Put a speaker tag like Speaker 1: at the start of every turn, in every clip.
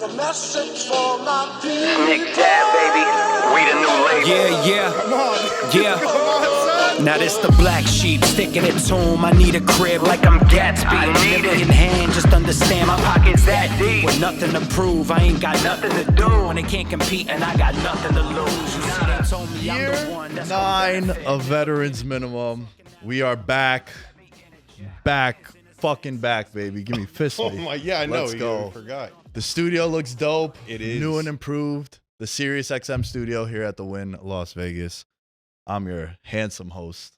Speaker 1: A message for my people.
Speaker 2: Nick Dad, baby. We the new label.
Speaker 3: Yeah.
Speaker 4: Come on.
Speaker 3: Yeah.
Speaker 4: Come on, son.
Speaker 3: Now this the black sheep sticking its home. I need a crib like I'm Gatsby.
Speaker 2: I need it.
Speaker 3: In hand, just understand my pockets
Speaker 2: that deep.
Speaker 3: with nothing to prove. I ain't got nothing to do. When they can't compete and I got nothing to lose. You see, they told me I'm the
Speaker 4: Year
Speaker 3: one that's
Speaker 4: 9 of Veterans Minimum. We are back, fucking back, baby. Give me fist.
Speaker 5: Oh my, yeah, I know.
Speaker 4: Let's go.
Speaker 5: I forgot.
Speaker 4: The studio looks dope.
Speaker 5: It is.
Speaker 4: New and improved. The Sirius XM studio here at the Wynn, Las Vegas. I'm your handsome host.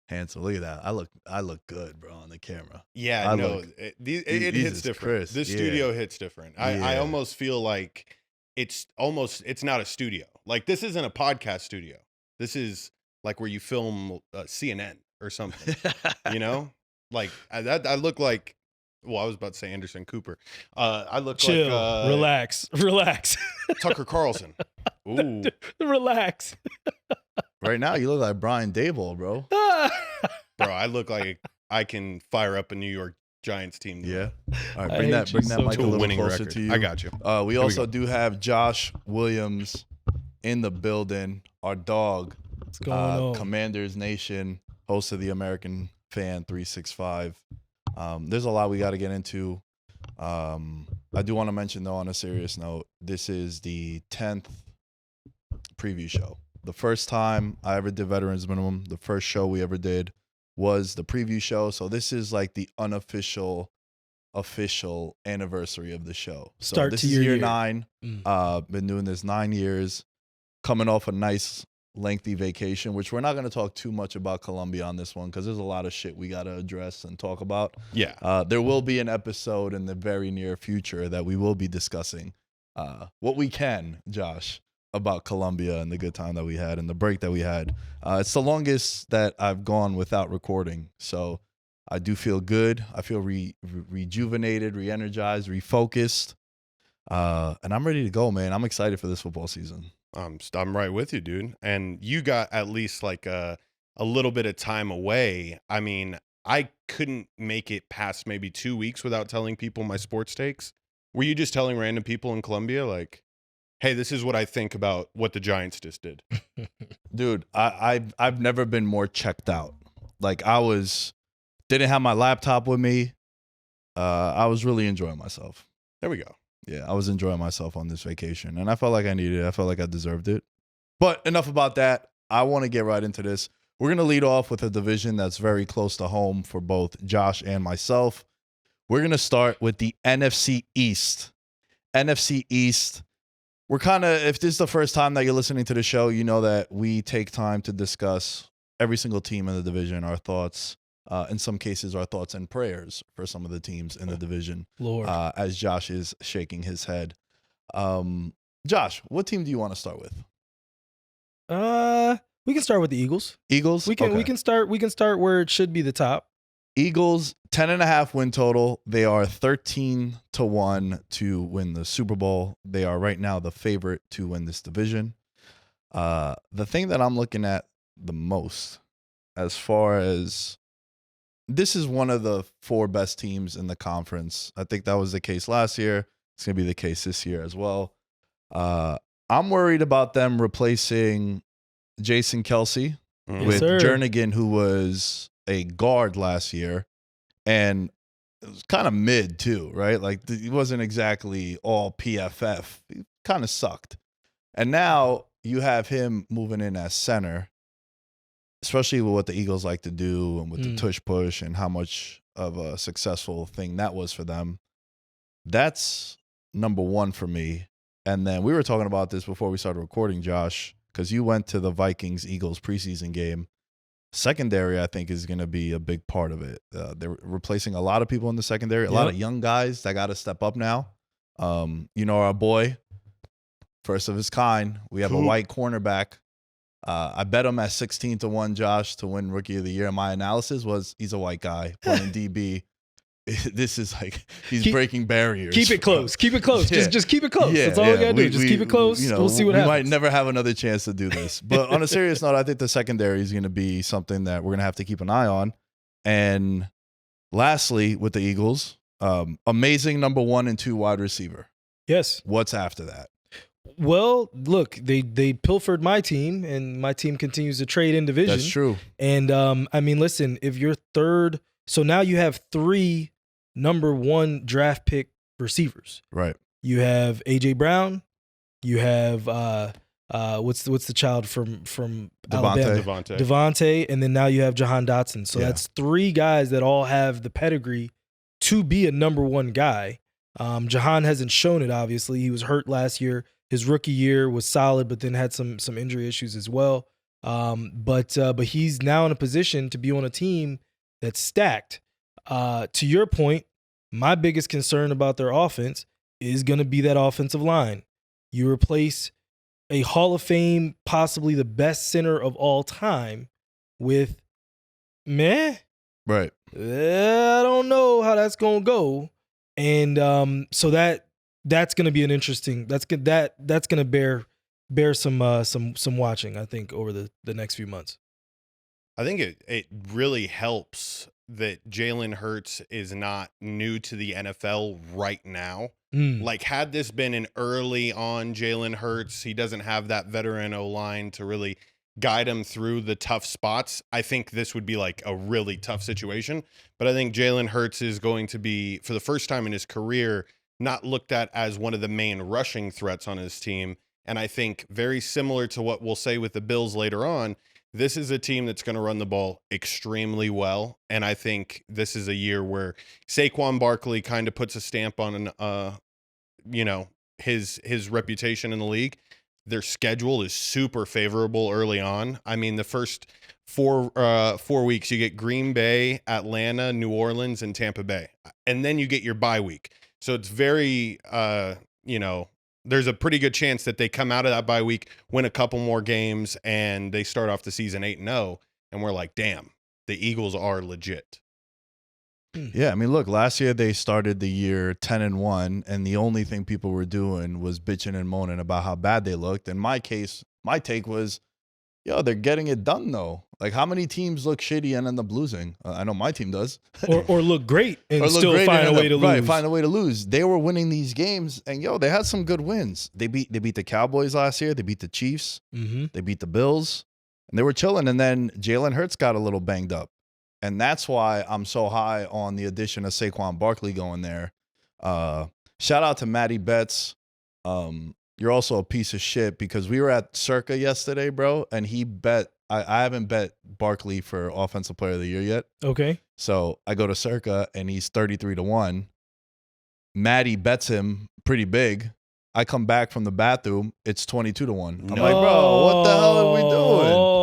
Speaker 4: Handsome. Look at that. I look good, bro, on the camera.
Speaker 5: Yeah,
Speaker 4: I
Speaker 5: no,
Speaker 4: look-
Speaker 5: it
Speaker 4: Jesus
Speaker 5: hits different.
Speaker 4: Christ,
Speaker 5: This
Speaker 4: yeah.
Speaker 5: studio hits different. I
Speaker 4: Yeah.
Speaker 5: almost feel like it's not a studio. Like, this isn't a podcast studio. This is like where you film CNN or something. You know, like I look like. Well, I was about to say Anderson Cooper. I look
Speaker 6: Chill,
Speaker 5: like
Speaker 6: relax,
Speaker 5: Tucker Carlson. Ooh,
Speaker 6: relax.
Speaker 4: Right now, you look like Brian Daboll, bro.
Speaker 5: bro, I look like I can fire up a New York Giants team.
Speaker 4: Yeah. All right,
Speaker 6: I
Speaker 4: bring that
Speaker 6: hate you so
Speaker 4: mic
Speaker 5: to
Speaker 4: a
Speaker 5: a
Speaker 4: little
Speaker 5: winning
Speaker 4: closer
Speaker 5: record.
Speaker 4: to you.
Speaker 5: I got you.
Speaker 4: We also do have Josh Williams in the building. Our dog,
Speaker 6: What's going on?
Speaker 4: Commanders Nation, host of the American Fan 365. There's a lot we got to get into. I do want to mention, though, on a serious note, this is the 10th preview show. The first time I ever did Veterans Minimum, the first show we ever did was the preview show. So this is like the official anniversary of the show. So
Speaker 6: Start
Speaker 4: this
Speaker 6: to
Speaker 4: is
Speaker 6: your
Speaker 4: year
Speaker 6: year.
Speaker 4: 9.
Speaker 6: Mm.
Speaker 4: Been doing this 9 years, coming off a nice lengthy vacation, which we're not going to talk too much about Colombia on this one because there's a lot of shit we got to address and talk about.
Speaker 5: Yeah.
Speaker 4: There will be an episode in the very near future that we will be discussing what we can, Josh, about Colombia and the good time that we had and the break that we had. It's the longest that I've gone without recording. So I do feel good. I feel rejuvenated, re-energized, refocused. And I'm ready to go, man. I'm excited for this football season.
Speaker 5: I'm right with you, dude. And you got at least like a little bit of time away. I mean, I couldn't make it past maybe 2 weeks without telling people my sports takes. Were you just telling random people in Colombia, like, hey, this is what I think about what the Giants just did?
Speaker 4: Dude, I've never been more checked out. Like, didn't have my laptop with me. I was really enjoying myself.
Speaker 5: There we go.
Speaker 4: Yeah, I was enjoying myself on this vacation, and I felt like I needed it. I felt like I deserved it. But enough about that. I want to get right into this. We're going to lead off with a division that's very close to home for both Josh and myself. We're going to start with the NFC East. NFC East. We're if this is the first time that you're listening to the show, you know that we take time to discuss every single team in the division, our thoughts. In some cases, our thoughts and prayers for some of the teams in the division.
Speaker 6: Lord.
Speaker 4: As Josh is shaking his head. Josh, what team do you want to start with?
Speaker 6: We can start with the Eagles.
Speaker 4: Eagles?
Speaker 6: We can start where it should be the top.
Speaker 4: Eagles, 10.5 win total. They are 13-1 to win the Super Bowl. They are right now the favorite to win this division. The thing that I'm looking at the most, as far as this is one of the 4 best teams in the conference. I think that was the case last year. It's going to be the case this year as well. I'm worried about them replacing Jason Kelsey with
Speaker 6: sir.
Speaker 4: Jernigan, who was a guard last year. And it was kind of mid too, right? Like he wasn't exactly all PFF. He kind of sucked. And now you have him moving in as center, especially with what the Eagles like to do and with the tush push and how much of a successful thing that was for them. That's number 1 for me. And then we were talking about this before we started recording, Josh, because you went to the Vikings-Eagles preseason game. Secondary, I think, is going to be a big part of it. They're replacing a lot of people in the secondary, a lot of young guys that got to step up now. Our boy, first of his kind, we have a white cornerback. I bet him at 16-1, Josh, to win Rookie of the Year. My analysis was he's a white guy playing DB. This is like he's breaking barriers.
Speaker 6: Keep it close. Keep it close.
Speaker 4: Yeah.
Speaker 6: Just keep it close. That's all we gotta do. Just keep it close. We'll see what happens.
Speaker 4: We might never have another chance to do this. But on a serious note, I think the secondary is going to be something that we're going to have to keep an eye on. And lastly, with the Eagles, amazing number 1 and 2 wide receiver.
Speaker 6: Yes.
Speaker 4: What's after that?
Speaker 6: Well, look, they pilfered my team, and my team continues to trade in division.
Speaker 4: That's true.
Speaker 6: And I mean, listen, if you're third, so now you have 3 number 1 draft pick receivers.
Speaker 4: Right.
Speaker 6: You have AJ Brown. You have what's the child from Alabama? Devontae, and then now you have Jahan Dotson. So that's 3 guys that all have the pedigree to be a number 1 guy. Jahan hasn't shown it, obviously. He was hurt last year. His rookie year was solid, but then had some injury issues as well. But he's now in a position to be on a team that's stacked. To your point, my biggest concern about their offense is going to be that offensive line. You replace a Hall of Fame, possibly the best center of all time, with meh.
Speaker 4: Right.
Speaker 6: I don't know how that's going to go. And so that's going to be an interesting. That's going to bear some watching, I think, over the next few months.
Speaker 5: I think it really helps that Jalen Hurts is not new to the NFL right now. Like, had this been an early on Jalen Hurts, he doesn't have that veteran O-line to really guide him through the tough spots. I think this would be like a really tough situation. But I think Jalen Hurts is going to be, for the first time in his career, not looked at as one of the main rushing threats on his team. And I think very similar to what we'll say with the Bills later on, this is a team that's going to run the ball extremely well. And I think this is a year where Saquon Barkley kind of puts a stamp on his reputation in the league. Their schedule is super favorable early on. I mean, the first 4 weeks, you get Green Bay, Atlanta, New Orleans, and Tampa Bay. And then you get your bye week. So it's very, there's a pretty good chance that they come out of that bye week, win a couple more games, and they start off the season 8-0. And we're like, damn, the Eagles are legit.
Speaker 4: Yeah, I mean, look, last year they started the year 10-1, and the only thing people were doing was bitching and moaning about how bad they looked. In my case, my take was, they're getting it done, though. Like, how many teams look shitty and end up losing? I know my team does.
Speaker 6: or look great and still find a way to lose.
Speaker 4: Right, find a way to lose. They were winning these games, and, they had some good wins. They beat the Cowboys last year. They beat the Chiefs. Mm-hmm. They beat the Bills. And they were chilling, and then Jalen Hurts got a little banged up. And that's why I'm so high on the addition of Saquon Barkley going there. Shout out to Matty Betts. You're also a piece of shit because we were at Circa yesterday, bro, and he bet. I haven't bet Barkley for Offensive Player of the Year yet.
Speaker 6: Okay.
Speaker 4: So I go to Circa, and he's 33-1. Matty bets him pretty big. I come back from the bathroom. It's 22-1. I'm like, bro, what the hell are we doing?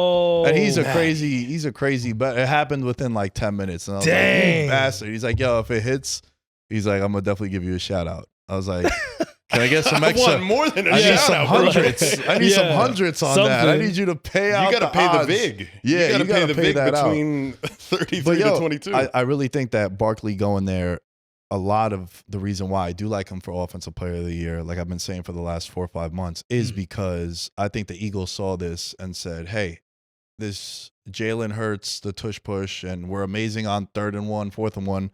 Speaker 4: And he's a crazy, but it happened within like 10 minutes. And I was like, you bastard. He's like, if it hits, he's like, I'm going to definitely give you a shout out. I was like, can I get some extra?
Speaker 5: I want more than a shout out.
Speaker 4: Hundreds. I need some hundreds on that. I need you to pay out.
Speaker 5: You got to pay
Speaker 4: odds.
Speaker 5: the vig.
Speaker 4: Yeah,
Speaker 5: you got to pay the vig between
Speaker 4: out.
Speaker 5: 33 to 22.
Speaker 4: I really think that Barkley going there, a lot of the reason why I do like him for Offensive Player of the Year, like I've been saying for the last 4 or 5 months, is because I think the Eagles saw this and said, hey, this Jalen Hurts, the tush push, and we're amazing on 3rd and 1, 4th and 1.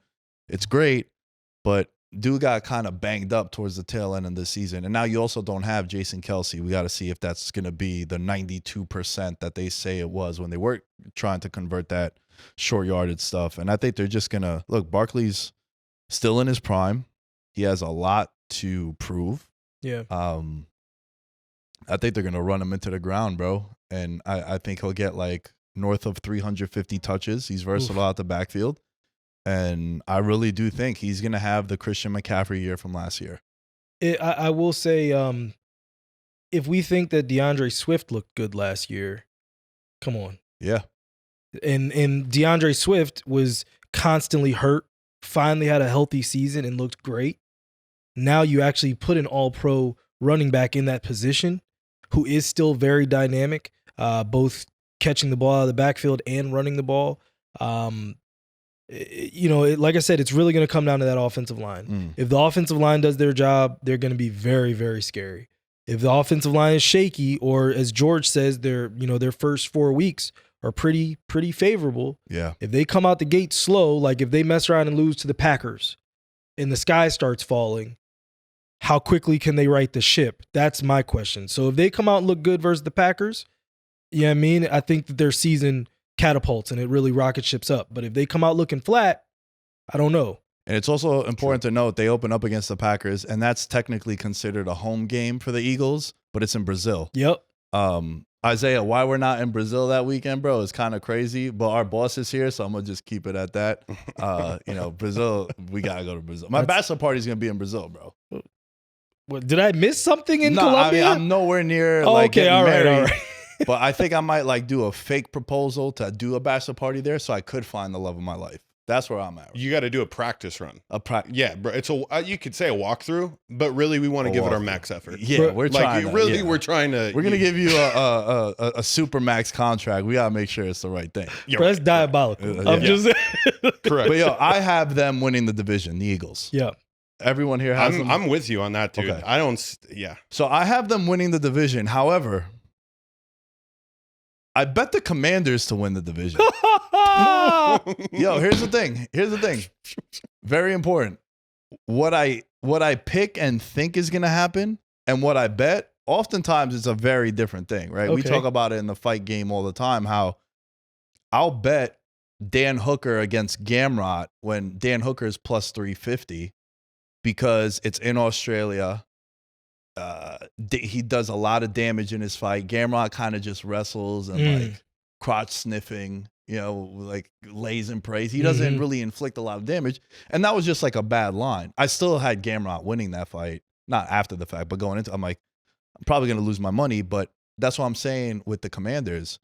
Speaker 4: It's great, but dude got kind of banged up towards the tail end of the season. And now you also don't have Jason Kelce. We got to see if that's going to be the 92% that they say it was when they were trying to convert that short yardage stuff. And I think they're just going to, look, Barkley's still in his prime. He has a lot to prove.
Speaker 6: Yeah.
Speaker 4: I think they're going to run him into the ground, bro. And I think he'll get like north of 350 touches. He's versatile out the backfield. And I really do think he's going to have the Christian McCaffrey year from last year.
Speaker 6: I will say, if we think that DeAndre Swift looked good last year, come on.
Speaker 4: Yeah.
Speaker 6: And DeAndre Swift was constantly hurt, finally had a healthy season and looked great. Now you actually put an all-pro running back in that position who is still very dynamic, both catching the ball out of the backfield and running the ball. Like I said, it's really going to come down to that offensive line. If the offensive line does their job, they're going to be very, very scary. If the offensive line is shaky, or as George says, their first 4 weeks are pretty favorable.
Speaker 4: Yeah.
Speaker 6: If they come out the gate slow, like if they mess around and lose to the Packers and the sky starts falling, how quickly can they right the ship? That's my question. So if they come out and look good versus the Packers, you know what I mean? I think that their season catapults and it really rocket ships up. But if they come out looking flat, I don't know.
Speaker 4: And it's also important to note they open up against the Packers, and that's technically considered a home game for the Eagles, but it's in Brazil.
Speaker 6: Yep.
Speaker 4: Isaiah, why we're not in Brazil that weekend, bro, is kind of crazy. But our boss is here, so I'm gonna just keep it at that. Brazil, we gotta go to Brazil. My bachelor party's gonna be in Brazil, bro.
Speaker 6: What, did I miss something in Colombia?
Speaker 4: I'm nowhere near getting married. But I think I might do a fake proposal to do a bachelor party there, so I could find the love of my life. That's where I'm at.
Speaker 5: You got to do a practice run.
Speaker 4: Yeah,
Speaker 5: bro. It's you could say a walkthrough, but really we want to give it our max effort.
Speaker 4: Yeah, we're trying.
Speaker 5: We're trying to.
Speaker 4: We're gonna give you a super max contract. We gotta make sure it's the right thing.
Speaker 6: Bro, that's diabolical. I'm just
Speaker 5: correct.
Speaker 4: But I have them winning the division, the Eagles.
Speaker 6: Yeah.
Speaker 4: Everyone here has them.
Speaker 5: I'm with you on that, dude.
Speaker 4: Okay.
Speaker 5: I don't. Yeah.
Speaker 4: So I have them winning the division. However, I bet the Commanders to win the division. Yo, here's the thing. Very important. What I pick and think is going to happen and what I bet, oftentimes it's a very different thing, right?
Speaker 6: Okay.
Speaker 4: We talk about it in the fight game all the time, how I'll bet Dan Hooker against Gamrot when Dan Hooker is plus 350 because it's in Australia. He does a lot of damage in his fight. Gamrot kind of just wrestles and like crotch sniffing, like lays in praise. He doesn't really inflict a lot of damage. And that was just like a bad line. I still had Gamrot winning that fight, not after the fact, but going into, I'm like, I'm probably going to lose my money. But that's what I'm saying with the Commanders.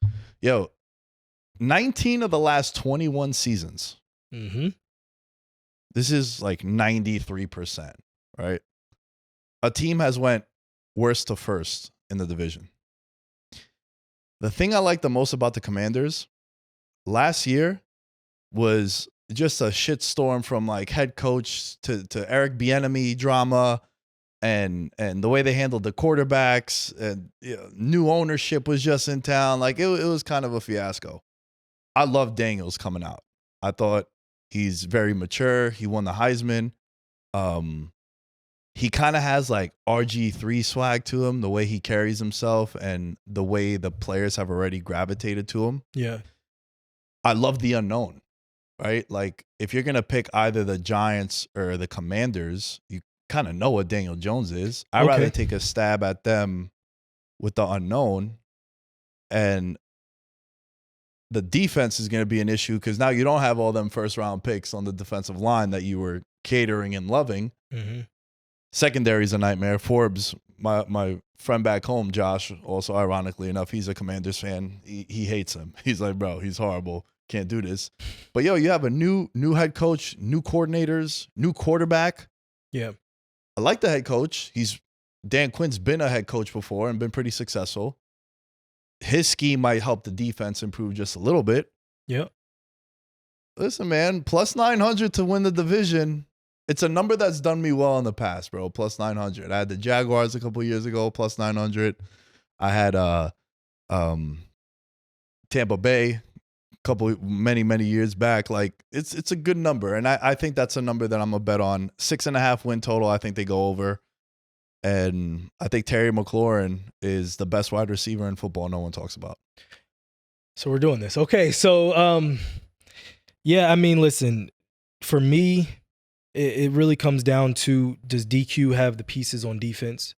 Speaker 4: 19 of the last 21 seasons. This is like 93%, right? A team has went worst to first in the division. The thing I like the most about the Commanders last year was just a shitstorm from like head coach to Eric Bieniemy drama and the way they handled the quarterbacks and new ownership was just in town. Like it was kind of a fiasco. I love Daniels coming out. I thought he's very mature. He won the Heisman. He kind of has like RG3 swag to him, the way he carries himself and the way the players have already gravitated to him.
Speaker 6: Yeah.
Speaker 4: I love the unknown, right? Like if you're going to pick either the Giants or the Commanders, you kind of know what Daniel Jones is. I'd rather take a stab at them with the unknown. And the defense is going to be an issue because now you don't have all them first round picks on the defensive line that you were catering and loving. Secondary is a nightmare. Forbes, my friend back home, Josh, also ironically enough, he's a Commanders fan. He hates him. He's like, bro, he's horrible. Can't do this. But you have a new head coach, new coordinators, new quarterback.
Speaker 6: Yeah.
Speaker 4: I like the head coach. Dan Quinn's been a head coach before and been pretty successful. His scheme might help the defense improve just a little bit.
Speaker 6: Yeah.
Speaker 4: Listen, man, plus 900 to win the division. It's a number that's done me well in the past, bro. Plus 900. I had the Jaguars a couple years ago, plus 900. I had Tampa Bay many years back. Like it's a good number, and I think that's a number that I'm gonna bet on. 6.5 win total. I think they go over, and I think Terry McLaurin is the best wide receiver in football. No one talks about.
Speaker 6: So we're doing this, okay? So yeah, I mean, listen, for me. It really comes down to, does DQ have the pieces on defense?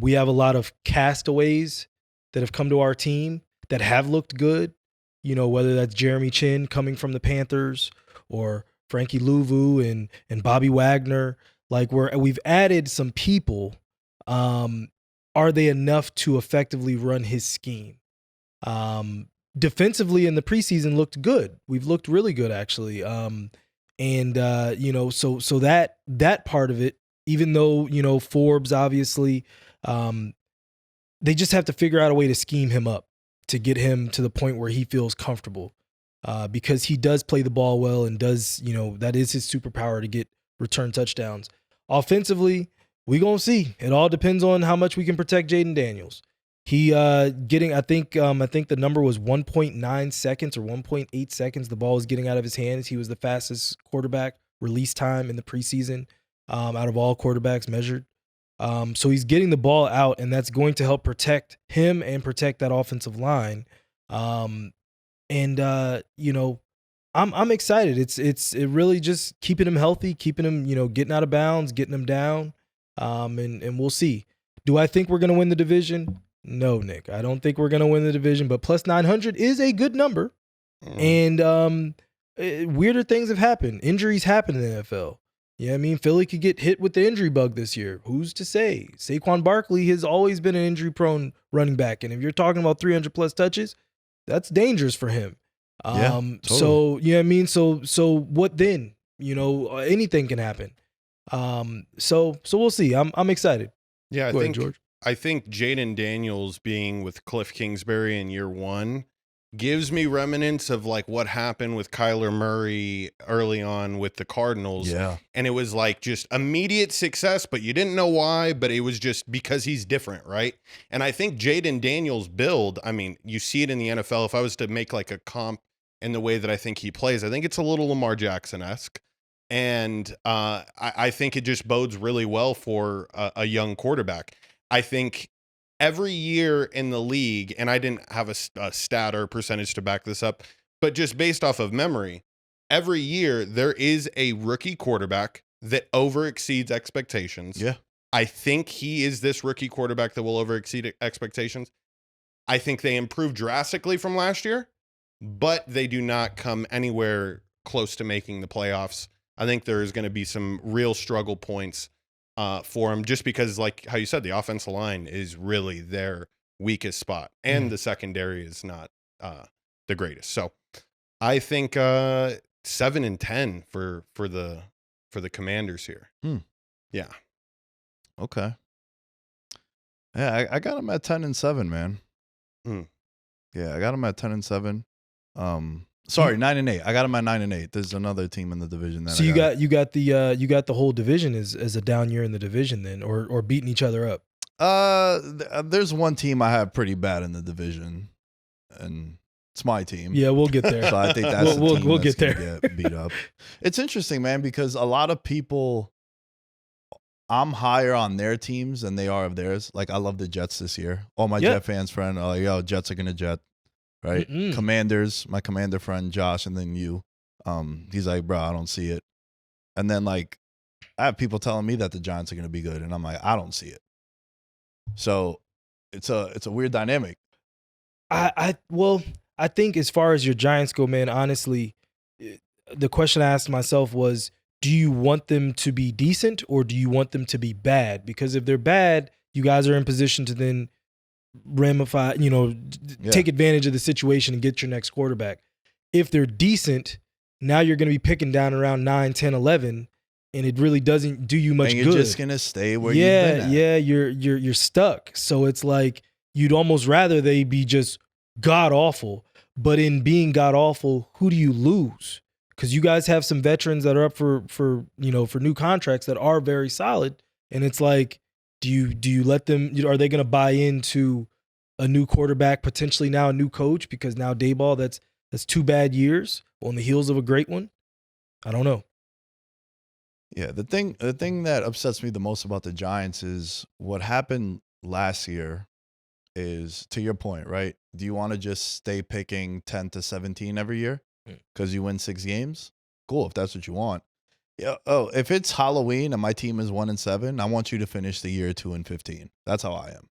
Speaker 6: We have a lot of castaways that have come to our team that have looked good, whether that's Jeremy Chin coming from the Panthers or Frankie Louvu and Bobby Wagner. Like we've added some people. Are they enough to effectively run his scheme? Defensively in the preseason looked good. We've looked really good, actually. And so that part of it, even though, Forbes, obviously, they just have to figure out a way to scheme him up to get him to the point where he feels comfortable, because he does play the ball well and does, that is his superpower to get return touchdowns. Offensively, we gonna see. It all depends on how much we can protect Jaden Daniels. He getting, I think the number was 1.9 seconds or 1.8 seconds. The ball was getting out of his hands. He was the fastest quarterback release time in the preseason out of all quarterbacks measured. So he's getting the ball out, and that's going to help protect him and protect that offensive line. I'm excited. It's really just keeping him healthy, keeping him, getting out of bounds, getting him down. And we'll see. Do I think we're going to win the division? No, Nick. I don't think we're going to win the division, but plus 900 is a good number. And weirder things have happened. Injuries happen in the NFL. Yeah, I mean, Philly could get hit with the injury bug this year. Who's to say? Saquon Barkley has always been an injury-prone running back, and if you're talking about 300-plus touches, that's dangerous for him.
Speaker 4: Totally.
Speaker 6: So, you know what I mean? So what then? Anything can happen. So we'll see. I'm excited.
Speaker 5: Yeah,
Speaker 6: Go ahead, George.
Speaker 5: I think Jaden Daniels being with Cliff Kingsbury in year one gives me remnants of like what happened with Kyler Murray early on with the Cardinals.
Speaker 4: Yeah.
Speaker 5: And it was like just immediate success, but you didn't know why, but it was just because he's different, right? And I think Jaden Daniels' build, I mean, you see it in the NFL. If I was to make like a comp in the way that I think he plays, I think it's a little Lamar Jackson-esque. And I think it just bodes really well for a young quarterback. I think every year in the league, and I didn't have a stat or percentage to back this up, but just based off of memory, every year there is a rookie quarterback that overexceeds expectations.
Speaker 4: Yeah.
Speaker 5: I think he is this rookie quarterback that will overexceed expectations. I think they improved drastically from last year, but they do not come anywhere close to making the playoffs. I think there is going to be some real struggle points for him, just because, like how you said, the offensive line is really their weakest spot, and the secondary is not the greatest. So I think 7-10 for the Commanders here. Yeah.
Speaker 4: Okay. Yeah, I got them at 10-7, man. Yeah, I got them at 10-7. Sorry, 9-8. I got them at 9-8. There's another team in the division that.
Speaker 6: So you got the whole division as a down year in the division then, or beating each other up.
Speaker 4: There's one team I have pretty bad in the division, and it's my team.
Speaker 6: Yeah, we'll get there.
Speaker 4: So I think that's the team
Speaker 6: we'll
Speaker 4: that's
Speaker 6: get
Speaker 4: gonna
Speaker 6: there.
Speaker 4: get beat up. It's interesting, man, because a lot of people, I'm higher on their teams than they are of theirs. Like, I love the Jets this year. All my Jet fans friend are like, yo, Jets are gonna jet. Right? Commanders, my commander friend Josh, and then you. He's like, bro, I don't see it. And then like I have people telling me that the Giants are gonna be good, and I'm like, I don't see it. So it's a weird dynamic.
Speaker 6: I think as far as your Giants go, man, honestly, the question I asked myself was, do you want them to be decent or do you want them to be bad? Because if they're bad, you guys are in position to then ramify, take advantage of the situation and get your next quarterback. If they're decent, now you're going to be picking down around 9, 10, 11, and it really doesn't do you much good.
Speaker 4: And you're just going to stay where you've been at.
Speaker 6: Yeah, you're stuck. So it's like you'd almost rather they be just god awful, but in being god awful, who do you lose? Because you guys have some veterans that are up for new contracts that are very solid, and it's like, do you let them? Are they going to buy into a new quarterback, potentially now a new coach? Because now Dayball, that's 2 bad years on the heels of a great one. I don't know.
Speaker 4: Yeah, the thing that upsets me the most about the Giants is what happened last year. Is, to your point, right? Do you want to just stay picking 10-17 every year because you win 6 games? Cool, if that's what you want. Yeah. Oh, if it's Halloween and my team is 1-7, I want you to finish the year 2-15. That's how I am,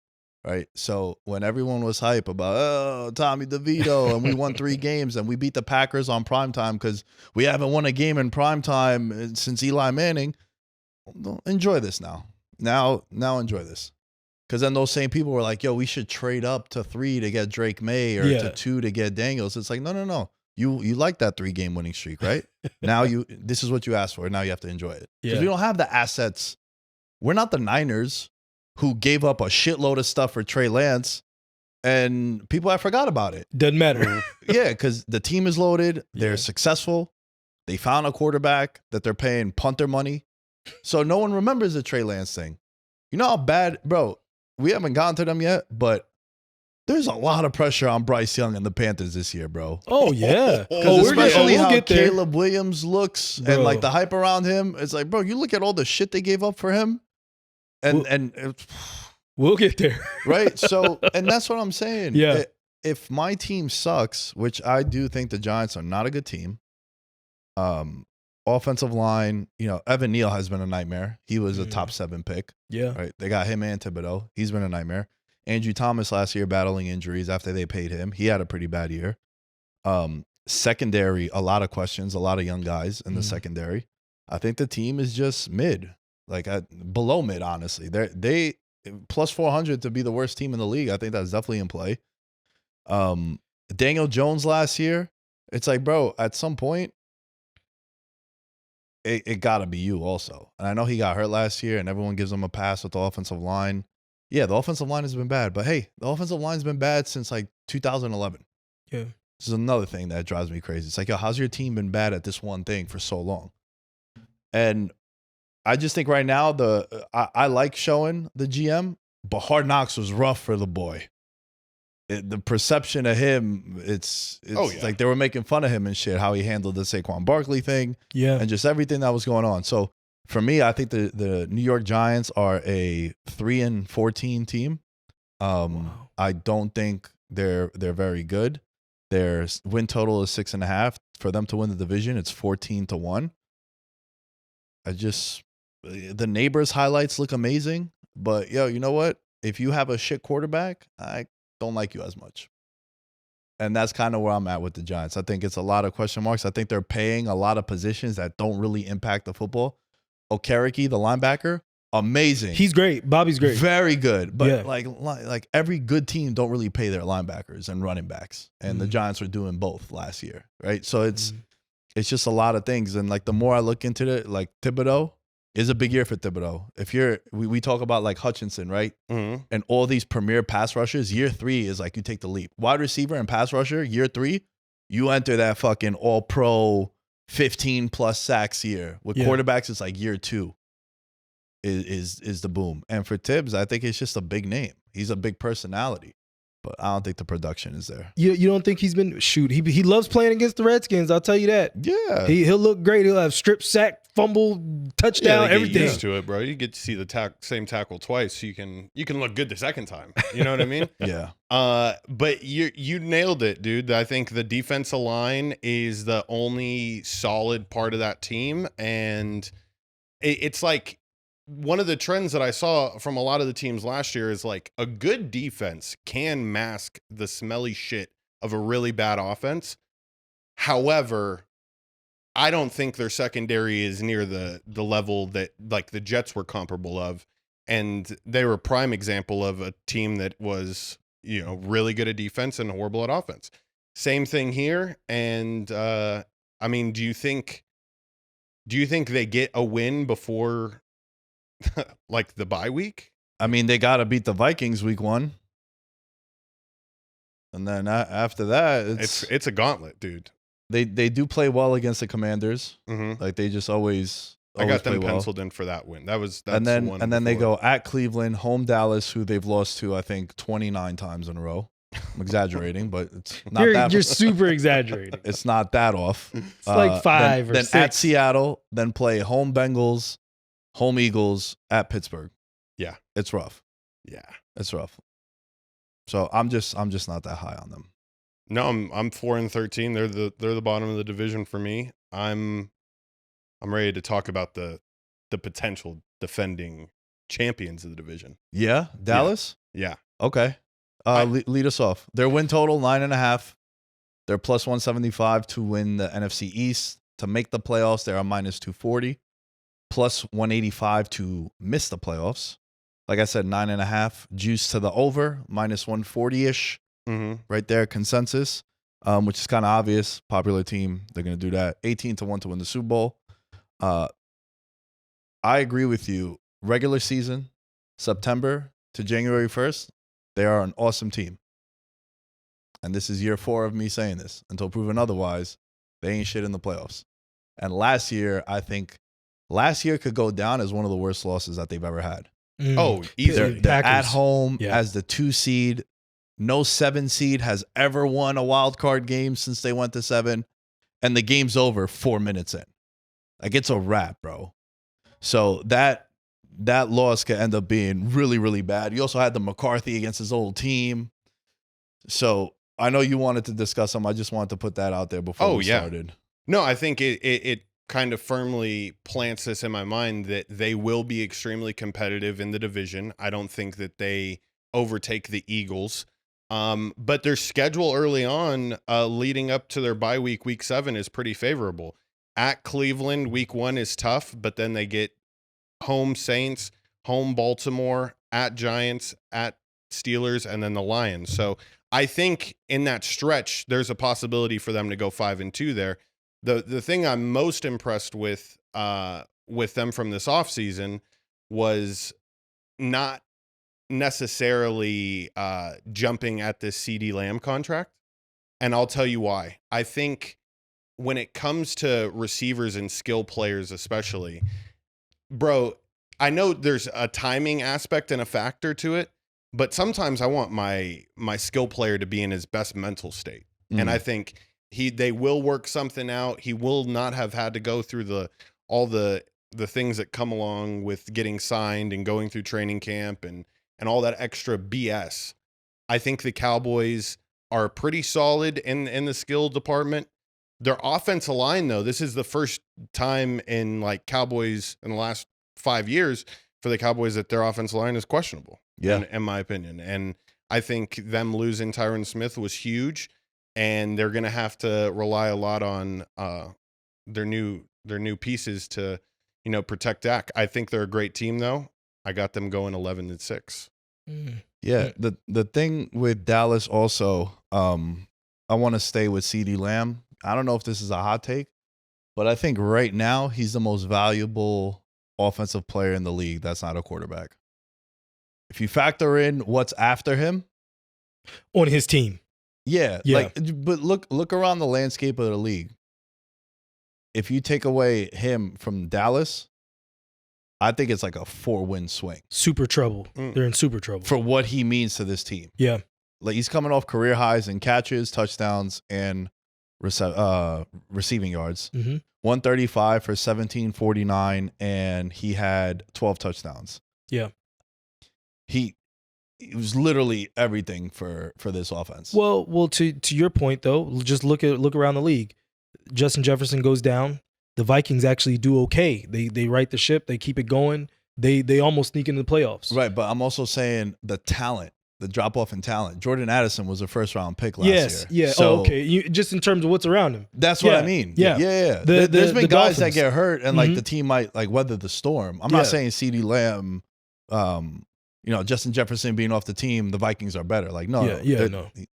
Speaker 4: right? So when everyone was hype about Tommy DeVito and we won 3 games and we beat the Packers on primetime because we haven't won a game in primetime since Eli Manning, enjoy this now. Now enjoy this, because then those same people were like, "Yo, we should trade up to 3 to get Drake May or to 2 to get Daniels." It's like, no. You like that 3-game winning streak, right? Now this is what you asked for. Now you have to enjoy it. Because we don't have the assets. We're not the Niners who gave up a shitload of stuff for Trey Lance, and people have forgot about it.
Speaker 6: Doesn't matter.
Speaker 4: Yeah, because the team is loaded. They're successful. They found a quarterback that they're paying punter money. So no one remembers the Trey Lance thing. You know how bad, bro, we haven't gotten to them yet, but there's a lot of pressure on Bryce Young and the Panthers this year, bro.
Speaker 6: Oh, yeah.
Speaker 4: Especially
Speaker 6: we'll
Speaker 4: how
Speaker 6: get there.
Speaker 4: Caleb Williams looks, bro, and like the hype around him. It's like, bro, you look at all the shit they gave up for him, And
Speaker 6: we'll get there.
Speaker 4: right. So, and that's what I'm saying.
Speaker 6: Yeah.
Speaker 4: If my team sucks, which I do think the Giants are not a good team. Offensive line, Evan Neal has been a nightmare. He was a top 7 pick.
Speaker 6: Yeah.
Speaker 4: Right. They got him and Thibodeau. He's been a nightmare. Andrew Thomas last year battling injuries after they paid him. He had a pretty bad year. Secondary, a lot of questions, a lot of young guys in the secondary. I think the team is just mid, like below mid, honestly. They plus 400 to be the worst team in the league. I think that's definitely in play. Daniel Jones last year, it's like, bro, at some point, it got to be you also. And I know he got hurt last year, and everyone gives him a pass with the offensive line. Yeah, the offensive line has been bad. But, hey, the offensive line's been bad since, 2011.
Speaker 6: Yeah.
Speaker 4: This is another thing that drives me crazy. It's like, yo, how's your team been bad at this one thing for so long? And I just think right now, I like showing the GM, but Hard Knocks was rough for the boy. The perception of him, it's like they were making fun of him and shit, how he handled the Saquon Barkley thing, and just everything that was going on. So for me, I think the New York Giants are a 3-14 team. Wow. I don't think they're very good. Their win total is 6.5. For them to win the division, it's 14-1. The neighbors highlights look amazing, but yo, you know what? If you have a shit quarterback, I don't like you as much. And that's kind of where I'm at with the Giants. I think it's a lot of question marks. I think they're paying a lot of positions that don't really impact the football. Okereke, the linebacker, amazing.
Speaker 6: He's great. Bobby's great.
Speaker 4: Very good. But like every good team don't really pay their linebackers and running backs. And the Giants were doing both last year, right? So it's just a lot of things. And like the more I look into it, like Thibodeau is a big year for Thibodeau. If we talk about like Hutchinson, right? Mm-hmm. And all these premier pass rushers, year 3 is like you take the leap. Wide receiver and pass rusher, year 3, you enter that fucking all-pro 15+ sacks year. With quarterbacks, it's like year 2 is the boom. And for Tibbs, I think it's just a big name. He's a big personality. But I don't think the production is there.
Speaker 6: You don't think he's been he loves playing against the Redskins, I'll tell you that.
Speaker 4: Yeah.
Speaker 6: He'll look great. He'll have strip, sack, fumble, touchdown, everything.
Speaker 5: Used to it, bro. You get to see the same tackle twice. You can look good the second time. You know what I mean?
Speaker 4: Yeah.
Speaker 5: But you nailed it, dude. I think the defensive line is the only solid part of that team, and it's like one of the trends that I saw from a lot of the teams last year is like a good defense can mask the smelly shit of a really bad offense. However, I don't think their secondary is near the level that like the Jets were comparable of. And they were a prime example of a team that was, really good at defense and horrible at offense. Same thing here. And I mean, do you think they get a win before like the bye week?
Speaker 4: I mean, they got to beat the Vikings week 1. And then after that,
Speaker 5: it's a gauntlet, dude.
Speaker 4: They do play well against the Commanders. Mm-hmm. Like they just always
Speaker 5: I got them penciled
Speaker 4: well.
Speaker 5: in for that win. That's
Speaker 4: and then
Speaker 5: the one
Speaker 4: then they go at Cleveland, home Dallas, who they've lost to I think 29 times in a row. I'm exaggerating, but it's not
Speaker 6: you're super exaggerating.
Speaker 4: It's not that off.
Speaker 6: It's like 5 or 6.
Speaker 4: Then at Seattle, then play home Bengals, home Eagles, at Pittsburgh.
Speaker 5: Yeah,
Speaker 4: it's rough.
Speaker 5: Yeah,
Speaker 4: it's rough. So I'm just not that high on them.
Speaker 5: No, I'm 4-13. They're the bottom of the division for me. I'm ready to talk about the potential defending champions of the division.
Speaker 4: Yeah, Dallas.
Speaker 5: Yeah.
Speaker 4: Okay. Lead us off. Their win total 9.5. They're plus 175 to win the NFC East. To make the playoffs, they're a minus 240. Plus 185 to miss the playoffs. Like I said, 9.5. Juice to the over, minus 140-ish. Mm-hmm. Right there, consensus, which is kind of obvious. Popular team, they're going to do that. 18-1 to win the Super Bowl. I agree with you. Regular season, September to January 1st, they are an awesome team. And this is year 4 of me saying this. Until proven otherwise, they ain't shit in the playoffs. And last year could go down as one of the worst losses that they've ever had.
Speaker 5: Oh, easily.
Speaker 4: They're at home as the 2 seed. No 7 seed has ever won a wild card game since they went to 7. And the game's over 4 minutes in. Like, it's a wrap, bro. So that that loss could end up being really, really bad. You also had the McCarthy against his old team. So I know you wanted to discuss him. I just wanted to put that out there before we started.
Speaker 5: No, I think it kind of firmly plants this in my mind that they will be extremely competitive in the division. I don't think that they overtake the Eagles. But their schedule early on, leading up to their bye week, week 7, is pretty favorable. At Cleveland, week 1 is tough, but then they get home Saints, home Baltimore, at Giants, at Steelers, and then the Lions. So I think in that stretch, there's a possibility for them to go 5-2 there. The thing I'm most impressed with them from this offseason was not necessarily jumping at this CD Lamb contract. And I'll tell you why. I think when it comes to receivers and skill players especially, bro, I know there's a timing aspect and a factor to it, but sometimes I want my skill player to be in his best mental state. And I think they will work something out. He will not have had to go through all the things that come along with getting signed and going through training camp and all that extra BS. I think the Cowboys are pretty solid in the skill department. Their offensive line, though, this is the first time in like Cowboys in the last 5 years for the Cowboys that their offensive line is questionable.
Speaker 4: Yeah,
Speaker 5: in my opinion. And I think them losing Tyron Smith was huge, and they're going to have to rely a lot on their new pieces to, protect Dak. I think they're a great team, though. I got them going 11-6.
Speaker 4: Yeah, the thing with Dallas also, I want to stay with CeeDee Lamb. I don't know if this is a hot take, but I think right now he's the most valuable offensive player in the league that's not a quarterback. If you factor in what's after him
Speaker 6: on his team.
Speaker 4: Yeah. But look around the landscape of the league. If you take away him from Dallas, I think it's like a 4-win swing.
Speaker 6: Super trouble. They're in super trouble.
Speaker 4: For what he means to this team.
Speaker 6: Yeah.
Speaker 4: Like he's coming off career highs in catches, touchdowns, and receiving yards. 135 for 1749, and he had 12 touchdowns.
Speaker 6: Yeah.
Speaker 4: He was literally everything for this offense.
Speaker 6: Well, to your point though, just look around the league. Justin Jefferson goes down. The Vikings actually do okay. They right the ship. They keep it going. They almost sneak into the playoffs.
Speaker 4: Right, but I'm also saying the talent, the drop off in talent. Jordan Addison was a first round pick last year.
Speaker 6: Yeah.
Speaker 4: So
Speaker 6: okay. Just in terms of what's around him.
Speaker 4: That's what I mean.
Speaker 6: Yeah.
Speaker 4: There's been guys
Speaker 6: Dolphins
Speaker 4: that get hurt and like the team might like weather the storm. I'm not saying CeeDee Lamb, Justin Jefferson being off the team, the Vikings are better. Like, no.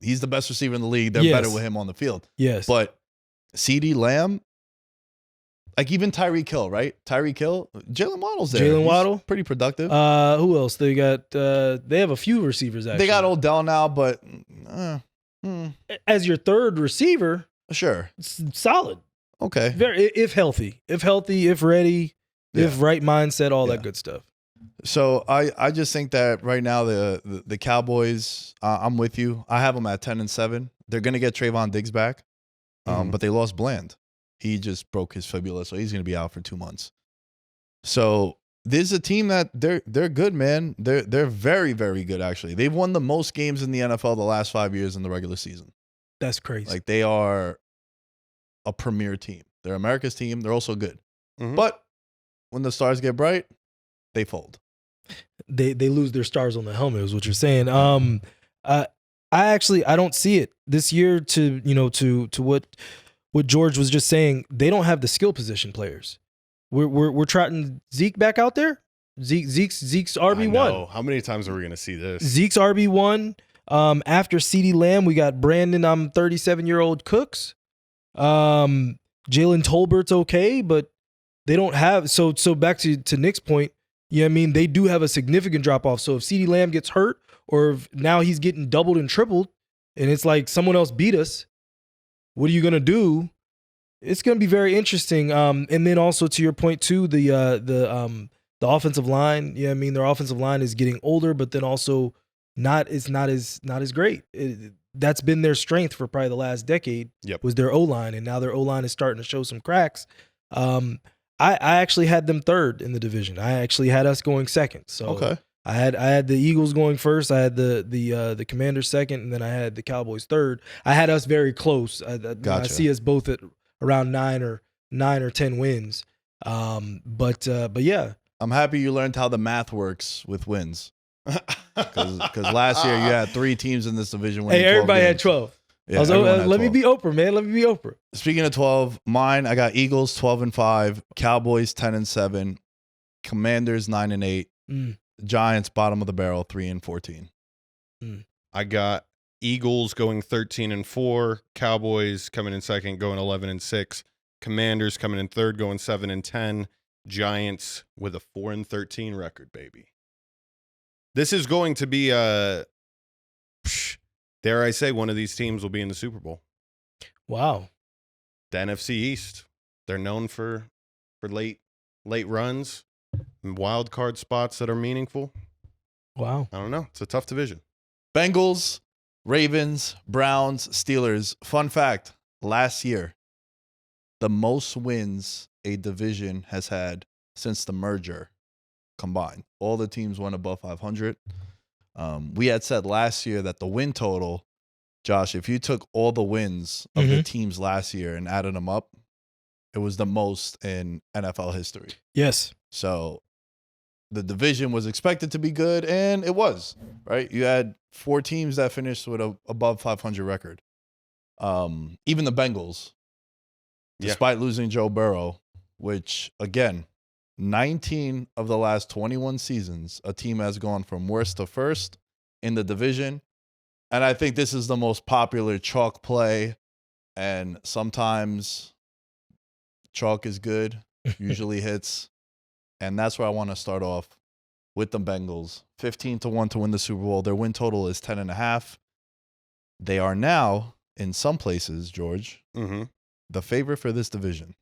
Speaker 4: He's the best receiver in the league. They're better with him on the field.
Speaker 6: Yes.
Speaker 4: But CeeDee Lamb, like even Tyreek Hill, right? Tyreek Hill, Jalen Waddle's there.
Speaker 6: Jalen Waddle,
Speaker 4: pretty productive.
Speaker 6: Who else? They got. They have a few receivers. Actually,
Speaker 4: they got Odell now, but
Speaker 6: as your third receiver,
Speaker 4: sure,
Speaker 6: it's solid.
Speaker 4: Okay,
Speaker 6: if healthy, if ready, if right mindset, all that good stuff.
Speaker 4: So I just think that right now the Cowboys, I'm with you. I have them at 10-7. They're gonna get Trayvon Diggs back, but they lost Bland. He just broke his fibula, so he's going to be out for 2 months. So this is a team that they're good, man. They're very, very good, actually. They've won the most games in the NFL the last 5 years in the regular season.
Speaker 6: That's crazy.
Speaker 4: Like they are a premier team. They're America's team. They're also good. But when the stars get bright, they fold.
Speaker 6: They lose their stars on the helmet, is what you're saying. I don't see it this year. To what George was just saying, they don't have the skill position players. We're trotting Zeke back out there. Zeke's RB1.
Speaker 5: How many times are we going to see this?
Speaker 6: Zeke's RB1. After CeeDee Lamb, we got Brandon. 37-year-old Cooks. Jalen Tolbert's okay, but they don't have. So back to Nick's point. Yeah, I mean they do have a significant drop off. So if CeeDee Lamb gets hurt, or if now he's getting doubled and tripled, and it's like someone else beat us. What are you gonna do? It's gonna be very interesting. And then also to your point too, the offensive line. Yeah, I mean their offensive line is getting older, but then also not as great. That's been their strength for probably the last decade.
Speaker 5: Yep.
Speaker 6: Was their O-line, and now their O-line is starting to show some cracks. I actually had them third in the division. I actually had us going second. So
Speaker 4: Okay.
Speaker 6: I had the Eagles going first. I had the Commanders second, and then I had the Cowboys third. I had us very close. I see us both at around 9 or 10 wins. But yeah,
Speaker 4: I'm happy you learned how the math works with wins. Because last year you had 3 teams in this division winning 12
Speaker 6: everybody
Speaker 4: games.
Speaker 6: had 12.
Speaker 4: Yeah,
Speaker 6: I was
Speaker 4: everyone had
Speaker 6: let me
Speaker 4: 12.
Speaker 6: be Oprah, man. Let me be Oprah.
Speaker 4: Speaking of 12, mine, I got Eagles 12-5, Cowboys 10-7, Commanders 9-8, Giants bottom of the barrel 3-14.
Speaker 5: I got Eagles going 13-4, Cowboys coming in second going 11-6, Commanders coming in third going 7-10, Giants with a 4-13 record, baby. This is going to be dare I say, one of these teams will be in the Super Bowl.
Speaker 6: Wow.
Speaker 5: The NFC East. They're known for late runs and wild card spots that are meaningful.
Speaker 6: Wow.
Speaker 5: I don't know. It's a tough division.
Speaker 4: Bengals, Ravens, Browns, Steelers. Fun fact, last year, the most wins a division has had since the merger combined. All the teams went above 500. We had said last year that the win total, Josh, if you took all the wins of the teams last year and added them up, it was the most in NFL history.
Speaker 6: Yes. So
Speaker 4: the division was expected to be good, and it was, right? You had 4 teams that finished with a above 500 record. Even the Bengals, despite losing Joe Burrow, which, again, 19 of the last 21 seasons, a team has gone from worst to first in the division. And I think this is the most popular chalk play. And sometimes chalk is good, usually hits. And that's where I want to start off with the Bengals. 15-1 to win the Super Bowl. Their win total is 10.5. They are now, in some places, George, the favorite for this division.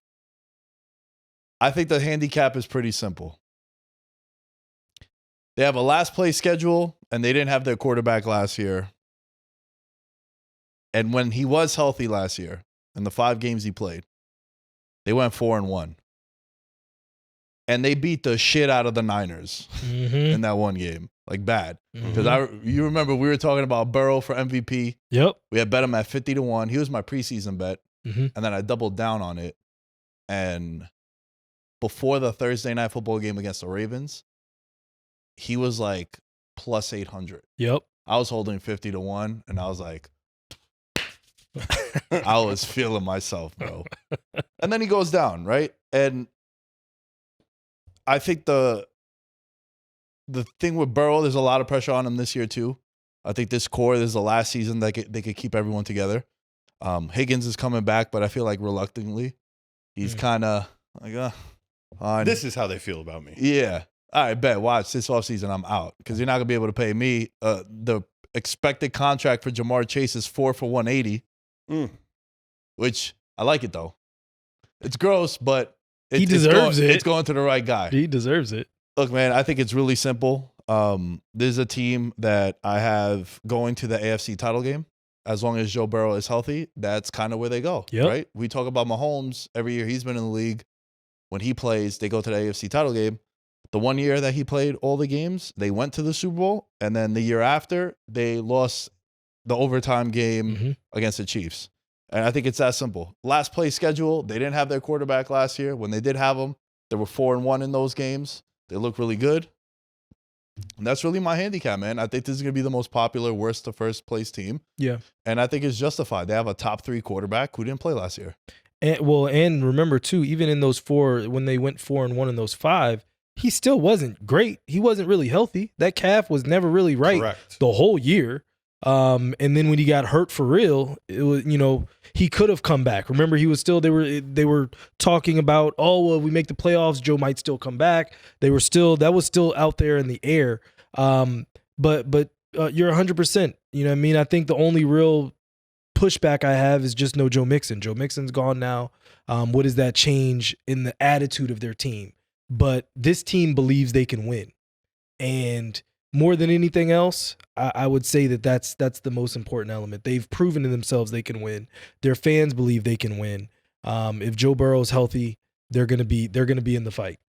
Speaker 4: I think the handicap is pretty simple. They have a last place schedule, and they didn't have their quarterback last year. And when he was healthy last year, in the 5 games he played, they went 4-1. And they beat the shit out of the Niners in that one game. Like, bad. Because you remember we were talking about Burrow for MVP.
Speaker 6: Yep.
Speaker 4: We had bet him at 50-1. He was my preseason bet. And then I doubled down on it. And before the Thursday night football game against the Ravens, he was like plus 800.
Speaker 6: Yep.
Speaker 4: I was holding 50-1, and I was like, I was feeling myself, bro. And then he goes down, right? And I think the thing with Burrow, there's a lot of pressure on him this year too. I think this core, this is the last season that they could keep everyone together. Higgins is coming back, but I feel like reluctantly. He's kind of like,
Speaker 5: this is how they feel about me.
Speaker 4: Yeah. All right, bet. Watch this offseason. I'm out because you're not gonna be able to pay me. The expected contract for Jamar Chase is 4 for $180, which I like it though. It's gross, but
Speaker 6: he deserves it.
Speaker 4: It's going to the right guy.
Speaker 6: He deserves it.
Speaker 4: Look, man, I think it's really simple. This is a team that I have going to the AFC title game. As long as Joe Burrow is healthy, that's kind of where they go, right? We talk about Mahomes every year he's been in the league. When he plays, they go to the AFC title game. The one year that he played all the games, they went to the Super Bowl. And then the year after, they lost the overtime game against the Chiefs. And I think it's that simple. Last place schedule, they didn't have their quarterback last year. When they did have him, they were 4-1 in those games. They look really good. And that's really my handicap, man. I think this is going to be the most popular worst to first place team. Yeah. And I think it's justified. They have a top 3 quarterback who didn't play last year.
Speaker 6: And remember too, even in those 4, when they went 4-1 in those 5, he still wasn't great. He wasn't really healthy. That calf was never really right the whole year. And then when he got hurt for real, it was, he could have come back. Remember, he was still, they were talking about, oh, well, we make the playoffs, Joe might still come back. That was still out there in the air. But you're 100%, you know what I mean? I think the only real pushback I have is just no Joe Mixon. Joe Mixon's gone now. What does that change in the attitude of their team? But this team believes they can win. And more than anything else, I would say that's the most important element. They've proven to themselves they can win. Their fans believe they can win. If Joe Burrow's healthy, they're gonna be in the fight.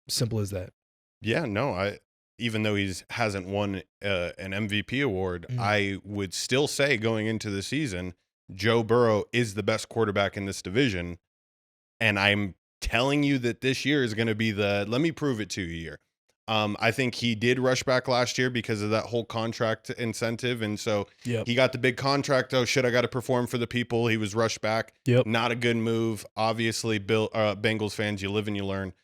Speaker 6: Simple as that.
Speaker 5: Yeah, no, even though he hasn't won an MVP award, I would still say going into the season, Joe Burrow is the best quarterback in this division. And I'm telling you that this year is going to be let me prove it to you year. I think he did rush back last year because of that whole contract incentive. And so he got the big contract. Oh, shit, I got to perform for the people. He was rushed back. Not a good move. Obviously, Bengals fans, you live and you learn.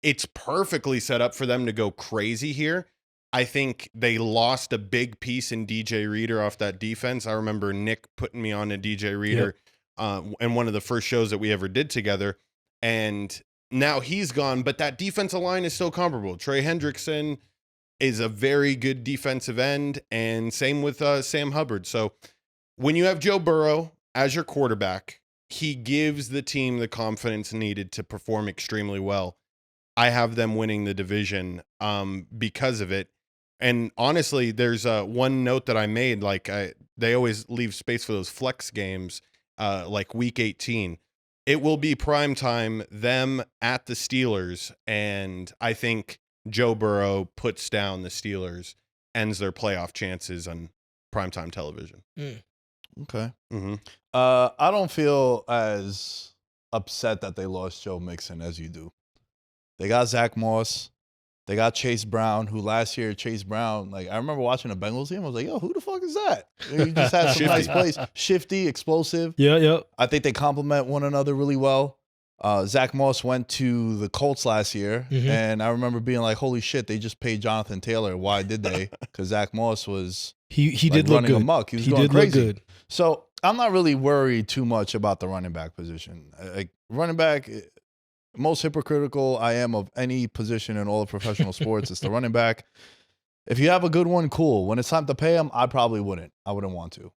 Speaker 5: It's perfectly set up for them to go crazy here. I think they lost a big piece in DJ Reader off that defense. I remember Nick putting me on a DJ Reader in one of the first shows that we ever did together. And now he's gone, but that defensive line is still comparable. Trey Hendrickson is a very good defensive end, and same with Sam Hubbard. So when you have Joe Burrow as your quarterback, he gives the team the confidence needed to perform extremely well. I have them winning the division because of it. And honestly, there's one note that I made, they always leave space for those flex games, like week 18. It will be prime time, them at the Steelers, and I think Joe Burrow puts down the Steelers, ends their playoff chances on primetime television.
Speaker 4: Okay.
Speaker 5: Mm-hmm.
Speaker 4: I don't feel as upset that they lost Joe Mixon as you do. They got Zach Moss. They got Chase Brown, who last year, Chase Brown, I remember watching a Bengals game. I was like, yo, who the fuck is that? He just had some nice plays. Shifty, explosive.
Speaker 6: Yeah.
Speaker 4: I think they complement one another really well. Zach Moss went to the Colts last year, and I remember being like, holy shit, they just paid Jonathan Taylor. Why did they? Because Zach Moss was
Speaker 6: he did look
Speaker 4: running
Speaker 6: good.
Speaker 4: amok. He was going crazy. So I'm not really worried too much about the running back position. Running back, most hypocritical I am of any position in all of professional sports, it's the running back. If you have a good one, cool. When it's time to pay him, I probably wouldn't. I wouldn't want to.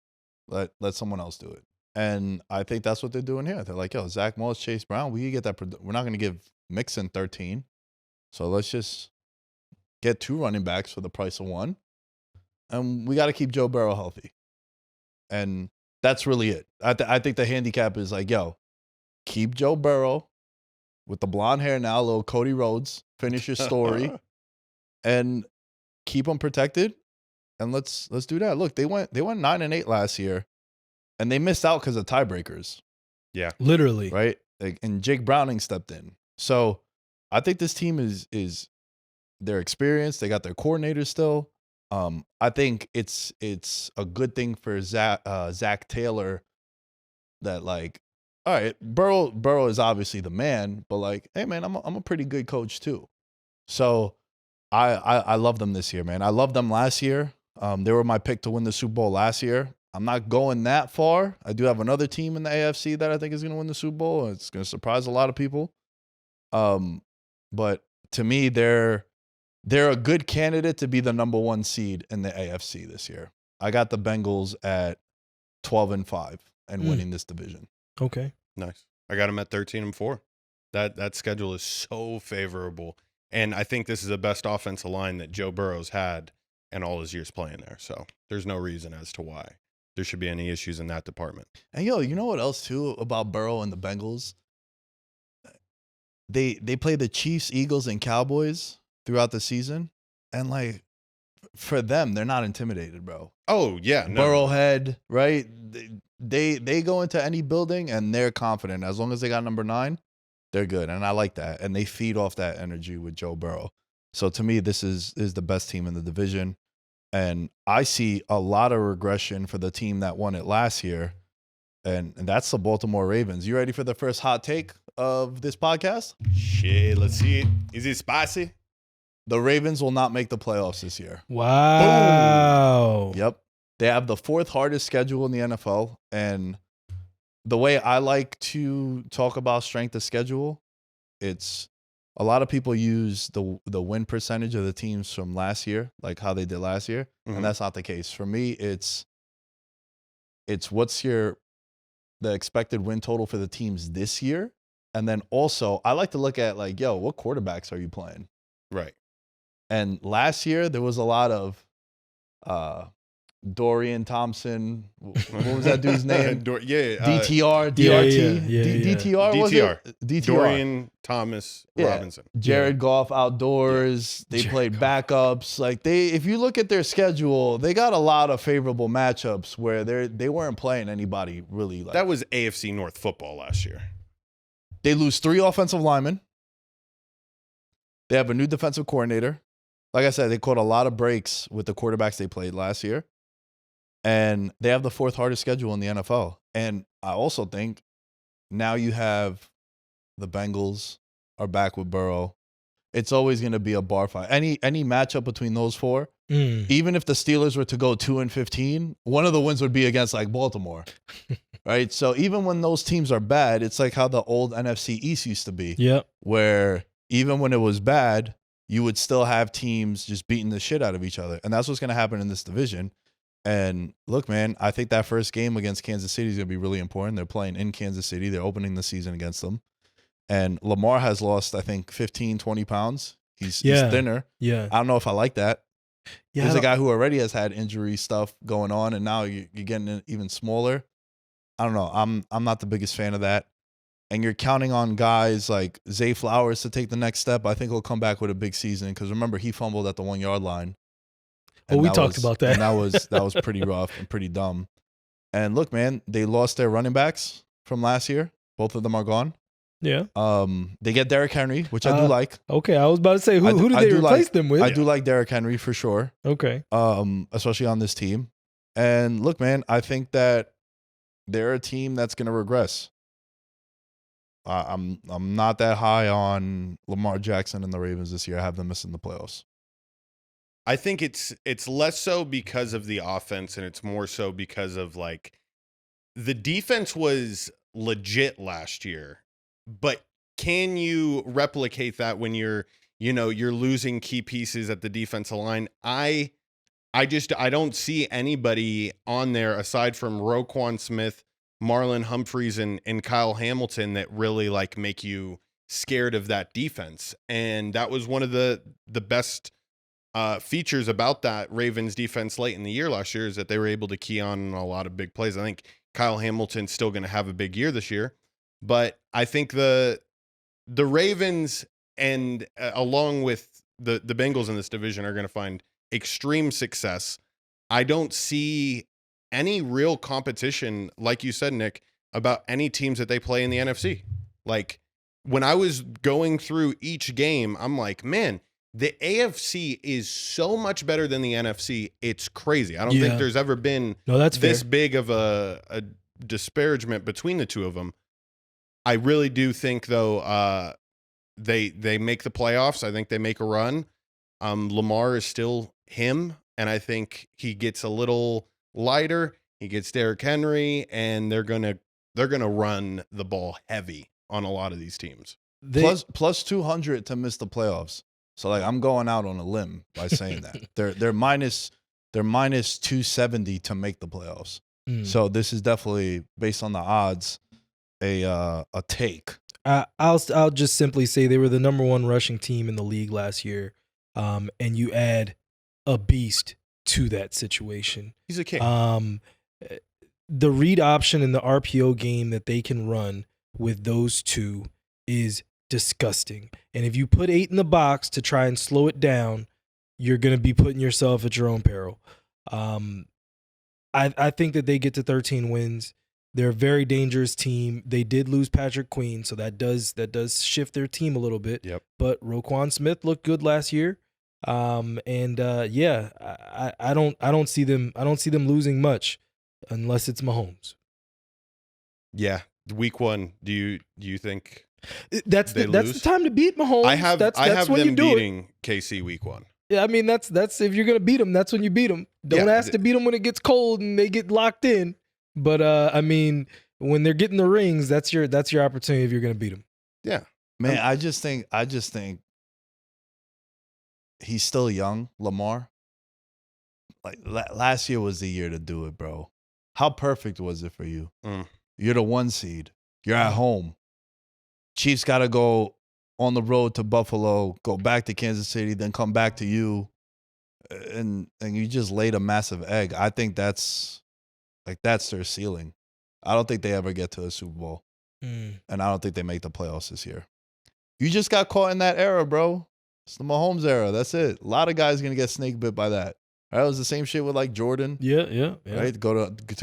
Speaker 4: Let someone else do it. And I think that's what they're doing here. They're like, yo, Zach Moss, Chase Brown, we can get that. We're not going to give Mixon 13. So let's just get 2 running backs for the price of 1. And we got to keep Joe Burrow healthy. And that's really it. I think the handicap is like, yo, keep Joe Burrow with the blonde hair now, little Cody Rhodes, finish your story, and keep him protected. And let's do that. Look, they went 9-8 last year, and they missed out because of tiebreakers.
Speaker 5: Yeah,
Speaker 6: literally,
Speaker 4: right. And Jake Browning stepped in. So I think this team is they're experienced. They got their coordinators still. I think it's a good thing for Zach Taylor that all right, Burrow is obviously the man, but hey man, I'm a pretty good coach too. So I love them this year, man. I loved them last year. They were my pick to win the Super Bowl last year. I'm not going that far. I do have another team in the AFC that I think is going to win the Super Bowl. It's going to surprise a lot of people. But to me, they're a good candidate to be the number 1 seed in the AFC this year. I got the Bengals at 12-5 and winning this division.
Speaker 6: Okay.
Speaker 5: Nice. I got them at 13-4. That schedule is so favorable. And I think this is the best offensive line that Joe Burrow's had in all his years playing there. So there's no reason as to why there should be any issues in that department.
Speaker 4: And yo, you know what else too about Burrow and the Bengals? They play the Chiefs, Eagles, and Cowboys throughout the season. And for them, they're not intimidated, bro.
Speaker 5: Oh, yeah. No.
Speaker 4: Burrowhead, right? They go into any building and they're confident. As long as they got number 9, they're good. And I like that. And they feed off that energy with Joe Burrow. So to me, this is the best team in the division. And I see a lot of regression for the team that won it last year. And that's the Baltimore Ravens. You ready for the first hot take of this podcast?
Speaker 5: Shit, let's see it. Is it spicy?
Speaker 4: The Ravens will not make the playoffs this year.
Speaker 6: Wow.
Speaker 4: Boom. Yep. They have the 4th hardest schedule in the NFL. And the way I like to talk about strength of schedule, it's a lot of people use the win percentage of the teams from last year, like how they did last year. And that's not the case. For me, it's what's the expected win total for the teams this year. And then also I like to look at yo, what quarterbacks are you playing?
Speaker 5: Right.
Speaker 4: And last year there was a lot of Dorian Thompson. What was that dude's name?
Speaker 5: DTR.
Speaker 4: DRT.
Speaker 6: Yeah.
Speaker 4: DTR. Was it? DTR.
Speaker 5: Dorian Thomas Robinson.
Speaker 4: Jared Goff outdoors. They played backups. Like if you look at their schedule, they got a lot of favorable matchups where they weren't playing anybody really. Like,
Speaker 5: that was AFC North football last year.
Speaker 4: They lose 3 offensive linemen. They have a new defensive coordinator. Like I said, they caught a lot of breaks with the quarterbacks they played last year. And they have the 4th hardest schedule in the NFL. And I also think now you have the Bengals are back with Burrow. It's always going to be a bar fight. Any matchup between those 4, even if the Steelers were to go 2-15, one of the wins would be against like Baltimore. Right? So even when those teams are bad, it's like how the old NFC East used to be.
Speaker 6: Yep.
Speaker 4: Where even when it was bad, you would still have teams just beating the shit out of each other. And that's what's going to happen in this division. And look, man, I think that first game against Kansas City is going to be really important. They're playing in Kansas City. They're opening the season against them. And Lamar has lost, I think, 15, 20 pounds. He's thinner.
Speaker 6: Yeah.
Speaker 4: I don't know if I like that.
Speaker 6: Yeah,
Speaker 4: He's a guy who already has had injury stuff going on, and now you're getting even smaller. I don't know. I'm not the biggest fan of that. And you're counting on guys like Zay Flowers to take the next step. I think he'll come back with a big season because remember he fumbled at the 1-yard line.
Speaker 6: Oh, we talked about that.
Speaker 4: And that was pretty rough and pretty dumb. And look, man, they lost their running backs from last year. Both of them are gone.
Speaker 6: Yeah.
Speaker 4: They get Derrick Henry, which I do like.
Speaker 6: Okay, I was about to say who did they replace them with?
Speaker 4: I do like Derrick Henry for sure.
Speaker 6: Okay.
Speaker 4: Especially on this team. And look, man, I think that they're a team that's going to regress. I'm not that high on Lamar Jackson and the Ravens this year. I have them missing the playoffs.
Speaker 5: I think it's less so because of the offense, and it's more so because of like the defense was legit last year. But can you replicate that when you're losing key pieces at the defensive line? I don't see anybody on there aside from Roquan Smith, Marlon Humphreys, and Kyle Hamilton that really like make you scared of that defense. And that was one of the best features about that Ravens defense late in the year last year is that they were able to key on a lot of big plays. I think Kyle Hamilton's still going to have a big year this year, but I think the Ravens and along with the Bengals in this division are going to find extreme success. I don't see any real competition, like you said, Nick, about any teams that they play in the NFC. Like when I was going through each game, I'm like, man, the AFC is so much better than the NFC. It's crazy. I don't think there's ever been this big of a disparagement between the two of them. I really do think, though, they make the playoffs. I think they make a run. Lamar is still him, and I think he gets a little lighter. He gets Derrick Henry, and they're gonna run the ball heavy on a lot of these teams.
Speaker 4: Plus 200 to miss the playoffs. So like I'm going out on a limb by saying that. they're minus 270 to make the playoffs. So this is definitely based on the odds a take.
Speaker 6: I'll just simply say they were the number 1 rushing team in the league last year. And you add a beast to that situation.
Speaker 5: He's a king.
Speaker 6: The read option in the RPO game that they can run with those two is disgusting. And if you put 8 in the box to try and slow it down, you're going to be putting yourself at your own peril. I think that they get to 13 wins. They're a very dangerous team. They did lose Patrick Queen, so that does shift their team a little bit.
Speaker 5: Yep.
Speaker 6: But Roquan Smith looked good last year. I don't see them losing much unless it's Mahomes.
Speaker 5: Yeah. Week 1, do you think
Speaker 6: that's the time to beat Mahomes? I have
Speaker 5: them beating KC week 1.
Speaker 6: Yeah, I mean that's if you're gonna beat them, that's when you beat them. Don't ask to beat them when it gets cold and they get locked in. But I mean, when they're getting the rings, that's your opportunity if you're gonna beat them.
Speaker 5: Yeah,
Speaker 4: man. I just think he's still young, Lamar. Like last year was the year to do it, bro. How perfect was it for you? You're the 1 seed. You're at home. Chiefs got to go on the road to Buffalo, go back to Kansas City, then come back to you. and you just laid a massive egg. I think that's their ceiling. I don't think they ever get to a Super Bowl, and I don't think they make the playoffs this year. You just got caught in that era, bro. It's the Mahomes era. That's it. A lot of guys gonna get snake bit by that. Right? It was the same shit with like Jordan.
Speaker 6: Yeah.
Speaker 4: Right, to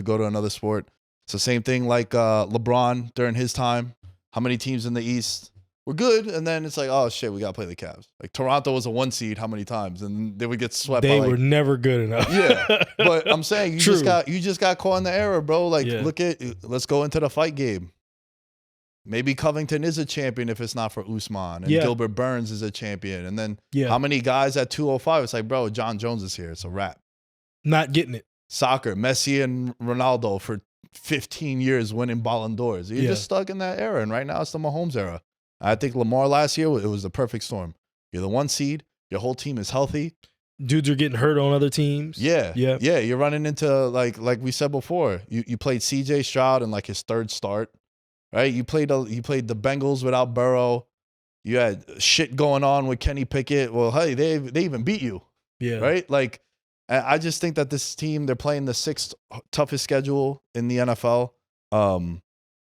Speaker 4: go to another sport. It's the same thing like LeBron during his time. How many teams in the East were good, and then it's like, oh shit, we gotta play the Cavs. Like Toronto was a 1 seed. How many times, and they would get swept.
Speaker 6: They
Speaker 4: by,
Speaker 6: were never good enough.
Speaker 4: Yeah, but I'm saying you just got caught in the era, bro. Like let's go into the fight game. Maybe Covington is a champion if it's not for Usman, and Gilbert Burns is a champion, and then how many guys at 205? It's like, bro, John Jones is here. It's a wrap.
Speaker 6: Not getting it.
Speaker 4: Soccer, Messi and Ronaldo for 15 years winning Ballon d'Ors. You're just stuck in that era, and right now it's the Mahomes era. I think Lamar last year, it was the perfect storm. You're the 1 seed. Your whole team is healthy.
Speaker 6: Dudes are getting hurt on other teams.
Speaker 4: Yeah. You're running into, like we said before, you played CJ Stroud in like his 3rd start, right? You played the Bengals without Burrow. You had shit going on with Kenny Pickett. Well, hey, they even beat you. Yeah. Right? Like, I just think that this team, they're playing the 6th toughest schedule in the NFL.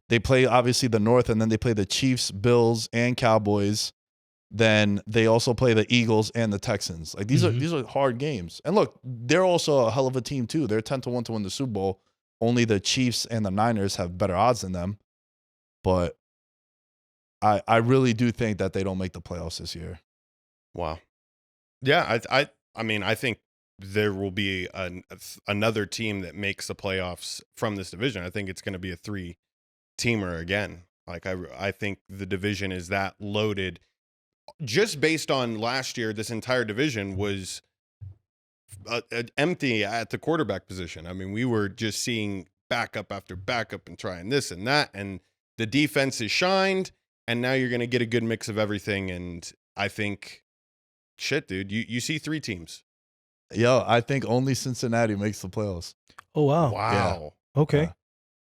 Speaker 4: They play, obviously, the North, and then they play the Chiefs, Bills, and Cowboys. Then they also play the Eagles and the Texans. Like, these are hard games. And look, they're also a hell of a team, too. They're 10-1 to win the Super Bowl. Only the Chiefs and the Niners have better odds than them. But I really do think that they don't make the playoffs this year.
Speaker 5: Wow. Yeah, I mean, I think there will be another team that makes the playoffs from this division. I think it's going to be a 3-teamer again. Like I think the division is that loaded. Just based on last year, this entire division was empty at the quarterback position. I mean, we were just seeing backup after backup and trying this and that, and the defense has shined, and now you're going to get a good mix of everything. And I think, shit, dude, you see 3 teams.
Speaker 4: Yo, I think only Cincinnati makes the playoffs.
Speaker 6: Oh, wow.
Speaker 5: Wow.
Speaker 6: Yeah. Okay.
Speaker 4: Yeah.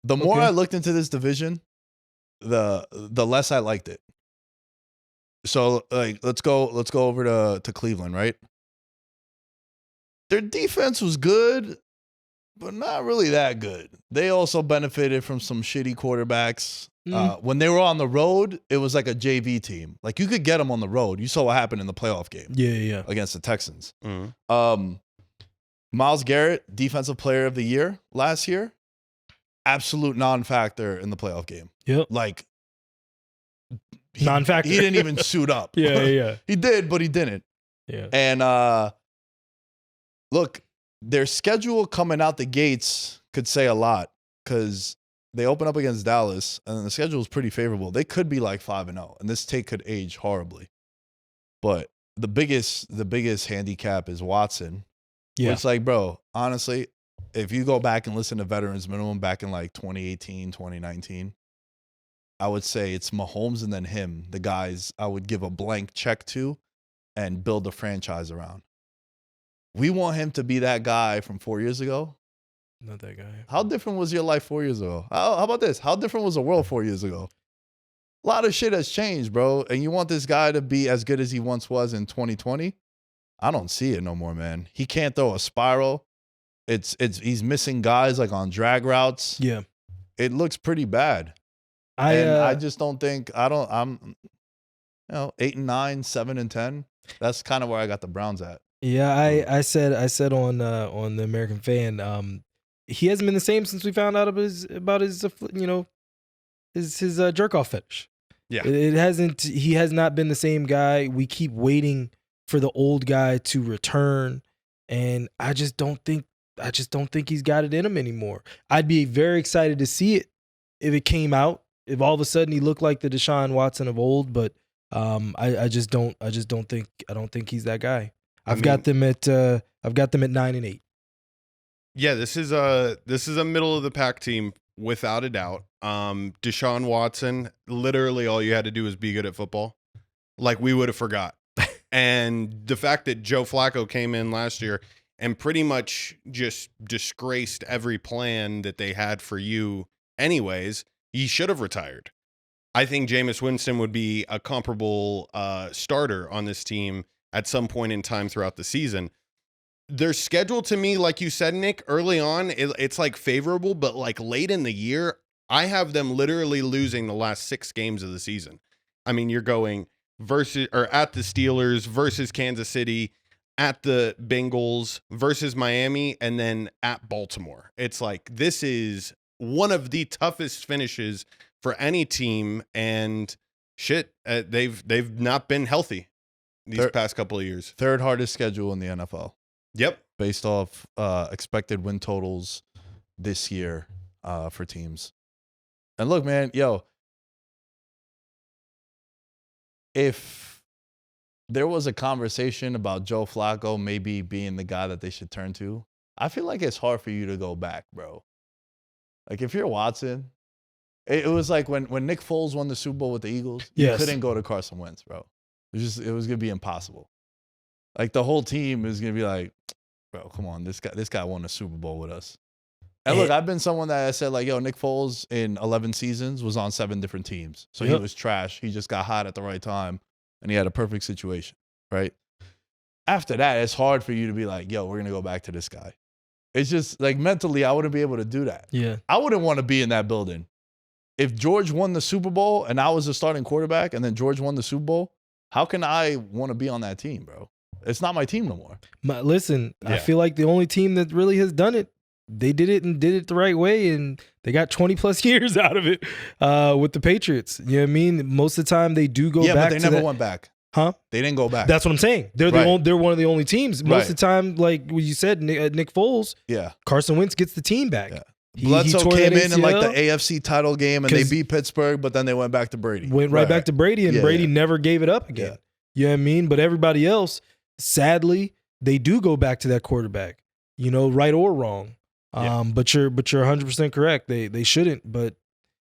Speaker 4: The more I looked into this division, the less I liked it. So, like, let's go over to Cleveland, right? Their defense was good, but not really that good. They also benefited from some shitty quarterbacks. When they were on the road, it was like a JV team. Like, you could get them on the road. You saw what happened in the playoff game.
Speaker 6: Yeah.
Speaker 4: Against the Texans. Myles Garrett, Defensive Player of the Year last year, absolute non-factor in the playoff game. Yep. Like,
Speaker 6: non-factor.
Speaker 4: He didn't even suit up.
Speaker 6: Yeah.
Speaker 4: He did, but he didn't.
Speaker 6: Yeah.
Speaker 4: And look, their schedule coming out the gates could say a lot, because they open up against Dallas, and the schedule is pretty favorable. They could be like 5-0, and this take could age horribly. But the biggest handicap is Watson. Yeah. It's like, bro, honestly, if you go back and listen to Veterans Minimum back in like 2018, 2019, I would say it's Mahomes and then him, the guys I would give a blank check to and build a franchise around. We want him to be that guy from 4 years ago.
Speaker 6: Not that guy.
Speaker 4: How different was your life 4 years ago? How about this? How different was the world 4 years ago? A lot of shit has changed, bro. And you want this guy to be as good as he once was in 2020? I don't see it no more, man. He can't throw a spiral. He's missing guys like on drag routes.
Speaker 6: Yeah.
Speaker 4: It looks pretty bad. I just don't think I'm 8-9, 7-10. That's kind of where I got the Browns at.
Speaker 6: Yeah, I said on the American Fan, he hasn't been the same since we found out about his jerk off fetish. Yeah, it hasn't. He has not been the same guy. We keep waiting for the old guy to return, and I just don't think he's got it in him anymore. I'd be very excited to see it if it came out. If all of a sudden he looked like the Deshaun Watson of old, but I don't think he's that guy. I've got them at 9-8.
Speaker 5: Yeah, this is a middle of the pack team without a doubt. Deshaun Watson, literally all you had to do was be good at football. Like, we would have forgot. And the fact that Joe Flacco came in last year and pretty much just disgraced every plan that they had for you anyways, he should have retired. I think Jameis Winston would be a comparable starter on this team at some point in time throughout the season. their schedule to me, like you said, Nick, early on, it's like favorable, but like late in the year, I have them literally losing the last 6 games of the season. I mean, you're going versus or at the Steelers versus Kansas City, at the Bengals versus Miami, and then at Baltimore. It's like, this is one of the toughest finishes for any team, and shit, they've not been healthy these past couple of years.
Speaker 4: Third hardest schedule in the NFL.
Speaker 5: Yep.
Speaker 4: Based off expected win totals this year for teams. And look, man, if there was a conversation about Joe Flacco maybe being the guy that they should turn to, I feel like it's hard for you to go back, bro. Like, if you're Watson, it was like when Nick Foles won the Super Bowl with the Eagles, you couldn't go to Carson Wentz, bro. It was going to be impossible. Like, the whole team is going to be like, bro, come on, this guy won a Super Bowl with us. And look, I've been someone that said, like, Nick Foles in 11 seasons was on 7 different teams. So he was trash. He just got hot at the right time, and he had a perfect situation, right? After that, it's hard for you to be like, we're going to go back to this guy. It's just, like, mentally, I wouldn't be able to do that.
Speaker 6: Yeah.
Speaker 4: I wouldn't want to be in that building. If George won the Super Bowl and I was the starting quarterback and then George won the Super Bowl, how can I want to be on that team, bro? It's not my team no more.
Speaker 6: Listen, I feel like the only team that really has done it, they did it and did it the right way, and they got 20 plus years out of it with the Patriots. You know what I mean? Most of the time they do go back.
Speaker 4: Yeah, but they never went back.
Speaker 6: Huh?
Speaker 4: They didn't go back.
Speaker 6: That's what I'm saying. They're they're one of the only teams. Most of the time, like what you said, Nick Foles.
Speaker 4: Yeah.
Speaker 6: Carson Wentz gets the team back.
Speaker 4: Yeah. Bledsoe came in like the AFC title game, and they beat Pittsburgh, but then they went back to Brady.
Speaker 6: Went right back to Brady, and Brady never gave it up again. Yeah. You know what I mean? But everybody else, sadly, they do go back to that quarterback. Right or wrong. But you're 100% correct. They shouldn't. But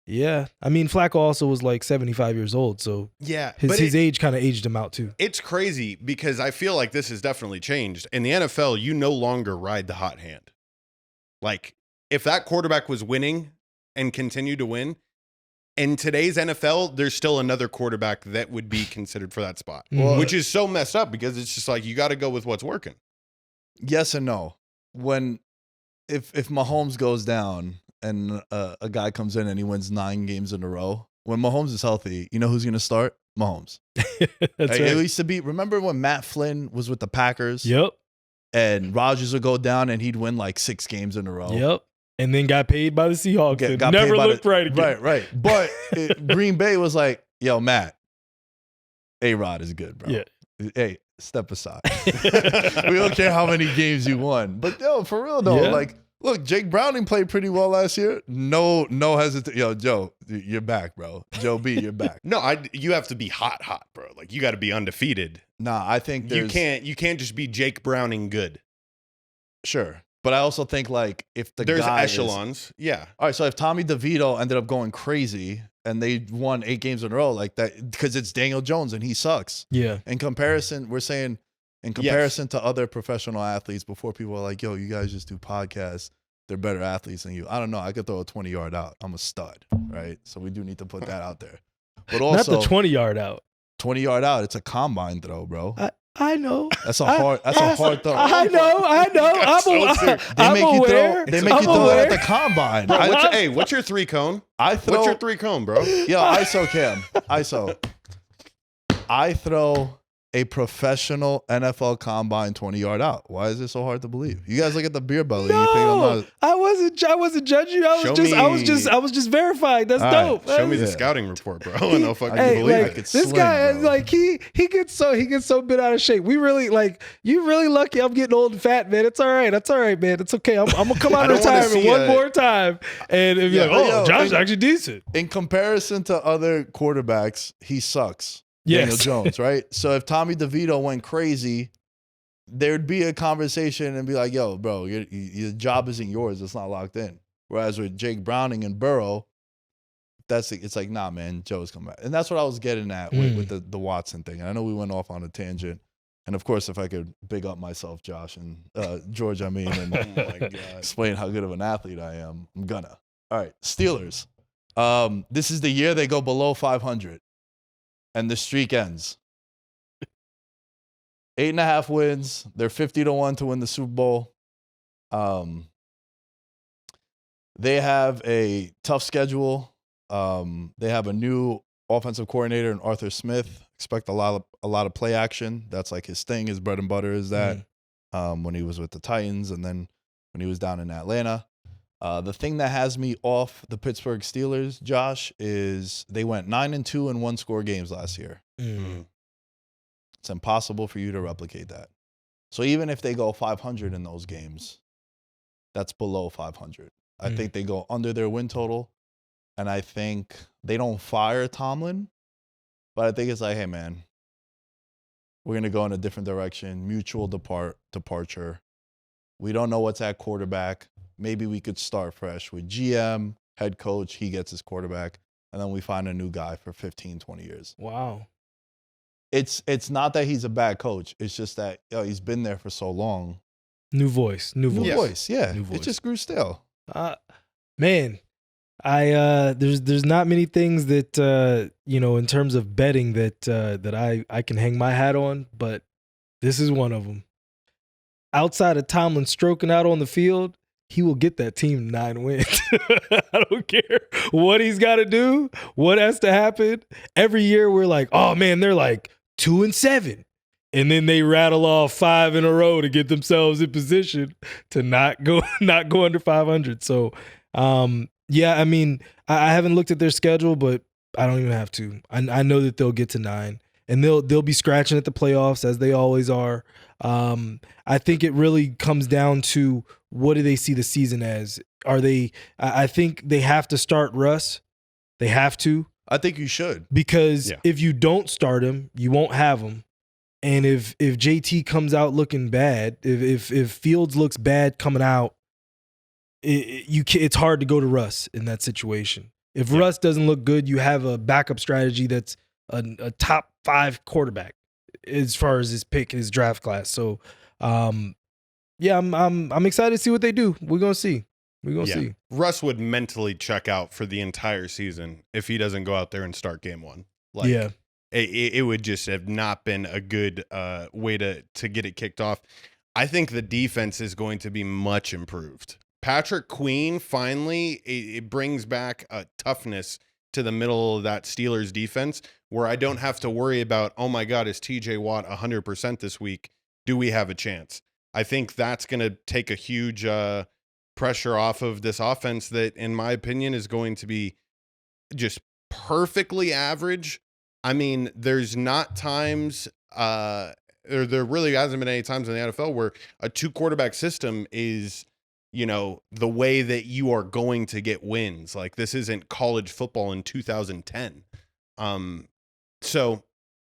Speaker 6: yeah, I mean, Flacco also was like 75 years old, so his age kind of aged him out too.
Speaker 5: It's crazy because I feel like this has definitely changed. In the NFL, you no longer ride the hot hand. Like, if that quarterback was winning and continued to win, in today's NFL, there's still another quarterback that would be considered for that spot, which is so messed up because it's just like, you got to go with what's working.
Speaker 4: Yes and no. If Mahomes goes down and a guy comes in and he wins 9 games in a row, when Mahomes is healthy, you know who's going to start? Mahomes.
Speaker 6: That's right.
Speaker 4: It used to be, remember when Matt Flynn was with the Packers?
Speaker 6: Yep.
Speaker 4: And Rodgers would go down and he'd win like 6 games in a row.
Speaker 6: Yep. And then got paid by the Seahawks. Never looked right again.
Speaker 4: Right. But Green Bay was like, yo, Matt, A-Rod is good, bro. Yeah. Hey, step aside. We don't care how many games you won. But for real though, like, look, Jake Browning played pretty well last year. No hesitation. Yo, Joe, you're back, bro. Joe B, you're back.
Speaker 5: No, you have to be hot, bro. Like, you got to be undefeated.
Speaker 4: Nah, I think
Speaker 5: you can't just be Jake Browning good.
Speaker 4: Sure. But I also think, like, if there's
Speaker 5: echelons. Yeah.
Speaker 4: All right, so if Tommy DeVito ended up going crazy and they won 8 games in a row like that, because it's Daniel Jones and he sucks.
Speaker 6: Yeah.
Speaker 4: In comparison, we're saying in comparison to other professional athletes, before people are like, yo, you guys just do podcasts, they're better athletes than you. I don't know. I could throw a 20-yard out. I'm a stud, right? So we do need to put that out there. But also,
Speaker 6: not the 20-yard out.
Speaker 4: 20-yard out. It's a combine throw, bro.
Speaker 6: I know.
Speaker 4: That's a hard throw.
Speaker 6: I know.
Speaker 4: They make you throw it at the combine.
Speaker 5: Bro, what's your 3 cone? What's your 3 cone, bro?
Speaker 4: Yo, ISO cam. ISO. I throw a professional NFL combine 20-yard out. Why is it so hard to believe? You guys look at the beer belly.
Speaker 6: No,
Speaker 4: you think I'm not...
Speaker 6: I wasn't judging you. I was just verifying. That's dope.
Speaker 5: Show me the scouting report, bro. I know if I can believe it.
Speaker 6: This guy is like he gets so bit out of shape. We really you really lucky. I'm getting old and fat, man. It's all right. That's all right, man. It's okay. I'm gonna come out of retirement one more time and be like, John's actually decent.
Speaker 4: In comparison to other quarterbacks, he sucks.
Speaker 6: Yes.
Speaker 4: Daniel Jones, right? So if Tommy DeVito went crazy, there'd be a conversation and be like, yo, bro, your job isn't yours. It's not locked in. Whereas with Jake Browning and Burrow, it's like, nah, man, Joe's come back. And that's what I was getting at with the Watson thing. And I know we went off on a tangent. And of course, if I could big up myself, Josh and George, and explain how good of an athlete I am, I'm gonna. All right, Steelers. This is the year they go below 500. And the streak ends. 8.5 wins. They're 50-1 to win the Super Bowl. They have a tough schedule. They have a new offensive coordinator in Arthur Smith. Expect a lot of play action. That's like his thing. His bread and butter is that. When he was with the Titans and then when he was down in Atlanta. The thing that has me off the Pittsburgh Steelers, Josh, is they went 9-2 in one-score games last year. It's impossible for you to replicate that. So even if they go 500 in those games, that's below 500. I think they go under their win total, and I think they don't fire Tomlin, but I think it's like, hey, man, we're going to go in a different direction, mutual departure. We don't know what's at quarterback. Maybe we could start fresh with GM, head coach, he gets his quarterback, and then we find a new guy for 15, 20 years.
Speaker 6: Wow.
Speaker 4: It's not that he's a bad coach. It's just that he's been there for so long.
Speaker 6: New voice.
Speaker 4: Yeah.
Speaker 6: New voice.
Speaker 4: It just grew stale.
Speaker 6: Man, there's not many things that in terms of betting that I can hang my hat on, but this is one of them. Outside of Tomlin stroking out on the field, he will get that team 9 wins. I don't care what he's got to do, what has to happen. Every year we're like, oh man, they're like 2-7. And then they rattle off 5 in a row to get themselves in position to not go under 500. So, yeah, I mean, I haven't looked at their schedule, but I don't even have to. I know that they'll get to 9, and they'll be scratching at the playoffs as they always are. I think it really comes down to what do they see the season as? I think they have to start Russ. They have to.
Speaker 4: I think you should.
Speaker 6: Because if you don't start him, you won't have him. And if JT comes out looking bad, if Fields looks bad coming out, it's hard to go to Russ in that situation. If Russ doesn't look good, you have a backup strategy that's a top 5 quarterback as far as his draft class. So, I'm excited to see what they do. We're gonna see. See.
Speaker 5: Russ would mentally check out for the entire season if he doesn't go out there and start game 1. It would just have not been a good way to get it kicked off. I think the defense is going to be much improved. Patrick Queen, finally, it brings back a toughness to the middle of that Steelers defense where I don't have to worry about, oh my God, is TJ Watt 100% this week? Do we have a chance? I think that's going to take a huge pressure off of this offense that, in my opinion, is going to be just perfectly average. I mean, there's not times, there really hasn't been any times in the NFL where a 2-quarterback system is, the way that you are going to get wins. Like, this isn't college football in 2010. So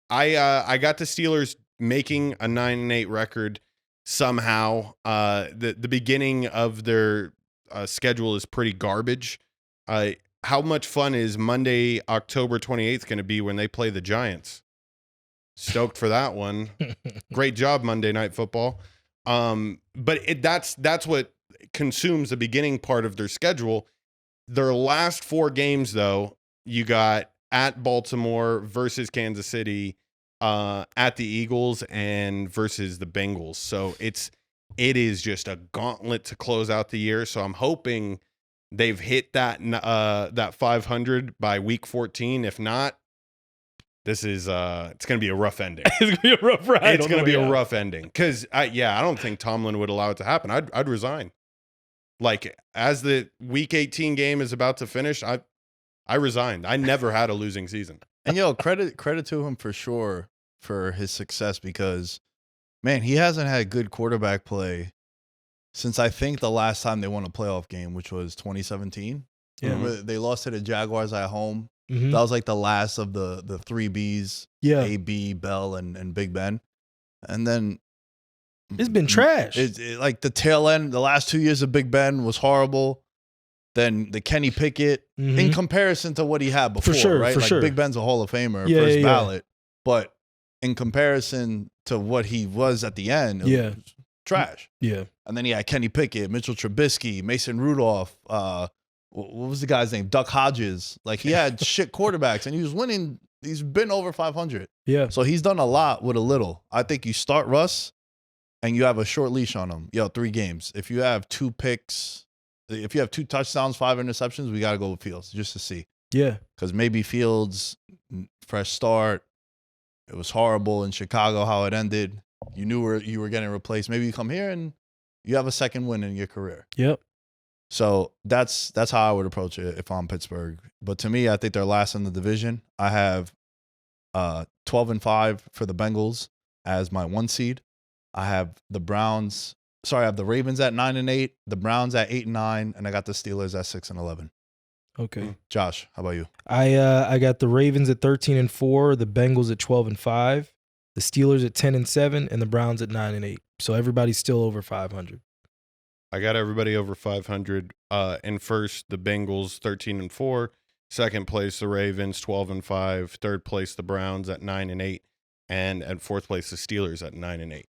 Speaker 5: I got the Steelers making a 9-8 record somehow. The beginning of their schedule is pretty garbage. How much fun is Monday, October 28th going to be when they play the Giants? Stoked for that one. Great job, Monday Night Football. But that's what consumes the beginning part of their schedule. Their last 4 games, though, you got at Baltimore versus Kansas City, at the Eagles, and versus the Bengals. So it is just a gauntlet to close out the year. So I'm hoping they've hit that 500 by week 14. If not, this is it's going to be a rough ending.
Speaker 6: It's going to be a rough ride.
Speaker 5: It's going to be a rough ending because I don't think Tomlin would allow it to happen. I'd resign. Like, as the week 18 game is about to finish, I resigned. I never had a losing season.
Speaker 4: And credit to him for sure for his success because, man, he hasn't had good quarterback play since I think the last time they won a playoff game, which was 2017. Yeah. Remember, they lost to the Jaguars at home. Mm-hmm. That was like the last of the 3 Bs, AB, Bell, and Big Ben. And then
Speaker 6: it's been trash.
Speaker 4: Like the tail end, the last 2 years of Big Ben was horrible. Then the Kenny Pickett, in comparison to what he had before, right? Like Big Ben's a Hall of Famer, first ballot. But in comparison to what he was at the end, it was trash. Yeah. And then he had Kenny Pickett, Mitchell Trubisky, Mason Rudolph, what was the guy's name? Duck Hodges. Like, he had shit quarterbacks, and he was winning He's been over 500.
Speaker 6: Yeah.
Speaker 4: So he's done a lot with a little. I think you start Russ and you have a short leash on him. 3 games. If you have 2 picks, if you have 2 touchdowns, 5 interceptions, we got to go with Fields just to see.
Speaker 6: Yeah.
Speaker 4: Because maybe Fields, fresh start. It was horrible in Chicago how it ended. You knew you were getting replaced. Maybe you come here and you have a second win in your career.
Speaker 6: Yep.
Speaker 4: So that's how I would approach it if I'm Pittsburgh. But to me, I think they're last in the division. I have 12-5 for the Bengals as my 1 seed. I have the Ravens at 9-8, the Browns at 8-9, and I got the Steelers at 6-11.
Speaker 6: Okay.
Speaker 4: Josh, how about you?
Speaker 6: I got the Ravens at 13-4, the Bengals at 12-5, the Steelers at 10-7, and the Browns at 9-8. So everybody's still over 500.
Speaker 5: I got everybody over 500. In first, the Bengals 13-4. Second place, the Ravens 12-5. Third place, the Browns at 9-8, and at fourth place, the Steelers at 9-8.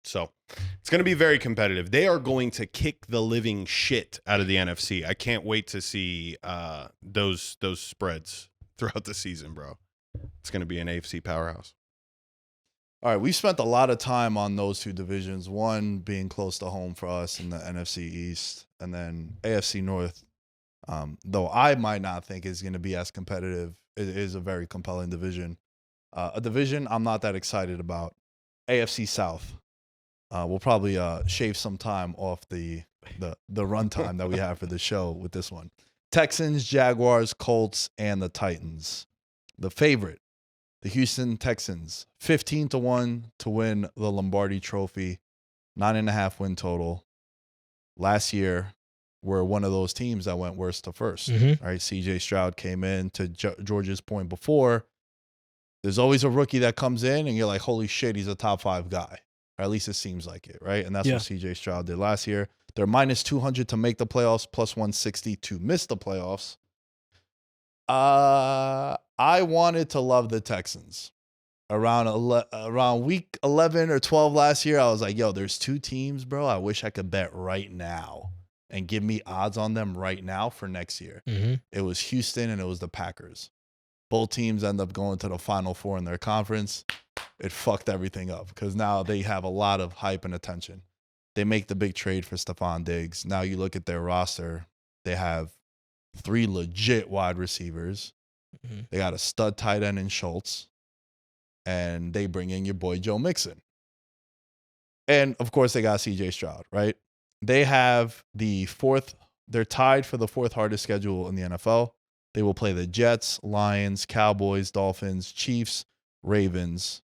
Speaker 5: So it's going to be very competitive. They are going to kick the living shit out of the NFC. I can't wait to see those spreads throughout the season, bro. It's going to be an AFC powerhouse.
Speaker 4: All right, we spent a lot of time on those 2 divisions, one being close to home for us in the NFC East, and then AFC North, though I might not think is going to be as competitive. It is a very compelling division. A division I'm not that excited about, AFC South. We'll probably shave some time off the runtime that we have for the show with this one. Texans, Jaguars, Colts, and the Titans. The favorite, the Houston Texans, 15-1 to win the Lombardi Trophy, 9.5 win total. Last year, we're one of those teams that went worst to first.
Speaker 6: Mm-hmm.
Speaker 4: Right? C.J. Stroud came in. To George's point before, there's always a rookie that comes in and you're like, holy shit, he's a top 5 guy. Or at least it seems like it, right? And that's what C.J. Stroud did last year. They're minus 200 to make the playoffs, plus 160 to miss the playoffs. I wanted to love the Texans. Around week 11 or 12 last year, I was like, yo, there's 2 teams, bro. I wish I could bet right now and give me odds on them right now for next year.
Speaker 6: Mm-hmm.
Speaker 4: It was Houston and it was the Packers. Both teams end up going to the Final Four in their conference. It fucked everything up because now they have a lot of hype and attention. They make the big trade for Stephon Diggs. Now you look at their roster, they have 3 legit wide receivers.
Speaker 6: Mm-hmm.
Speaker 4: They got a stud tight end in Schultz. And they bring in your boy Joe Mixon. And, of course, they got C.J. Stroud, right? They have they're tied for the 4th hardest schedule in the NFL. They will play the Jets, Lions, Cowboys, Dolphins, Chiefs, Ravens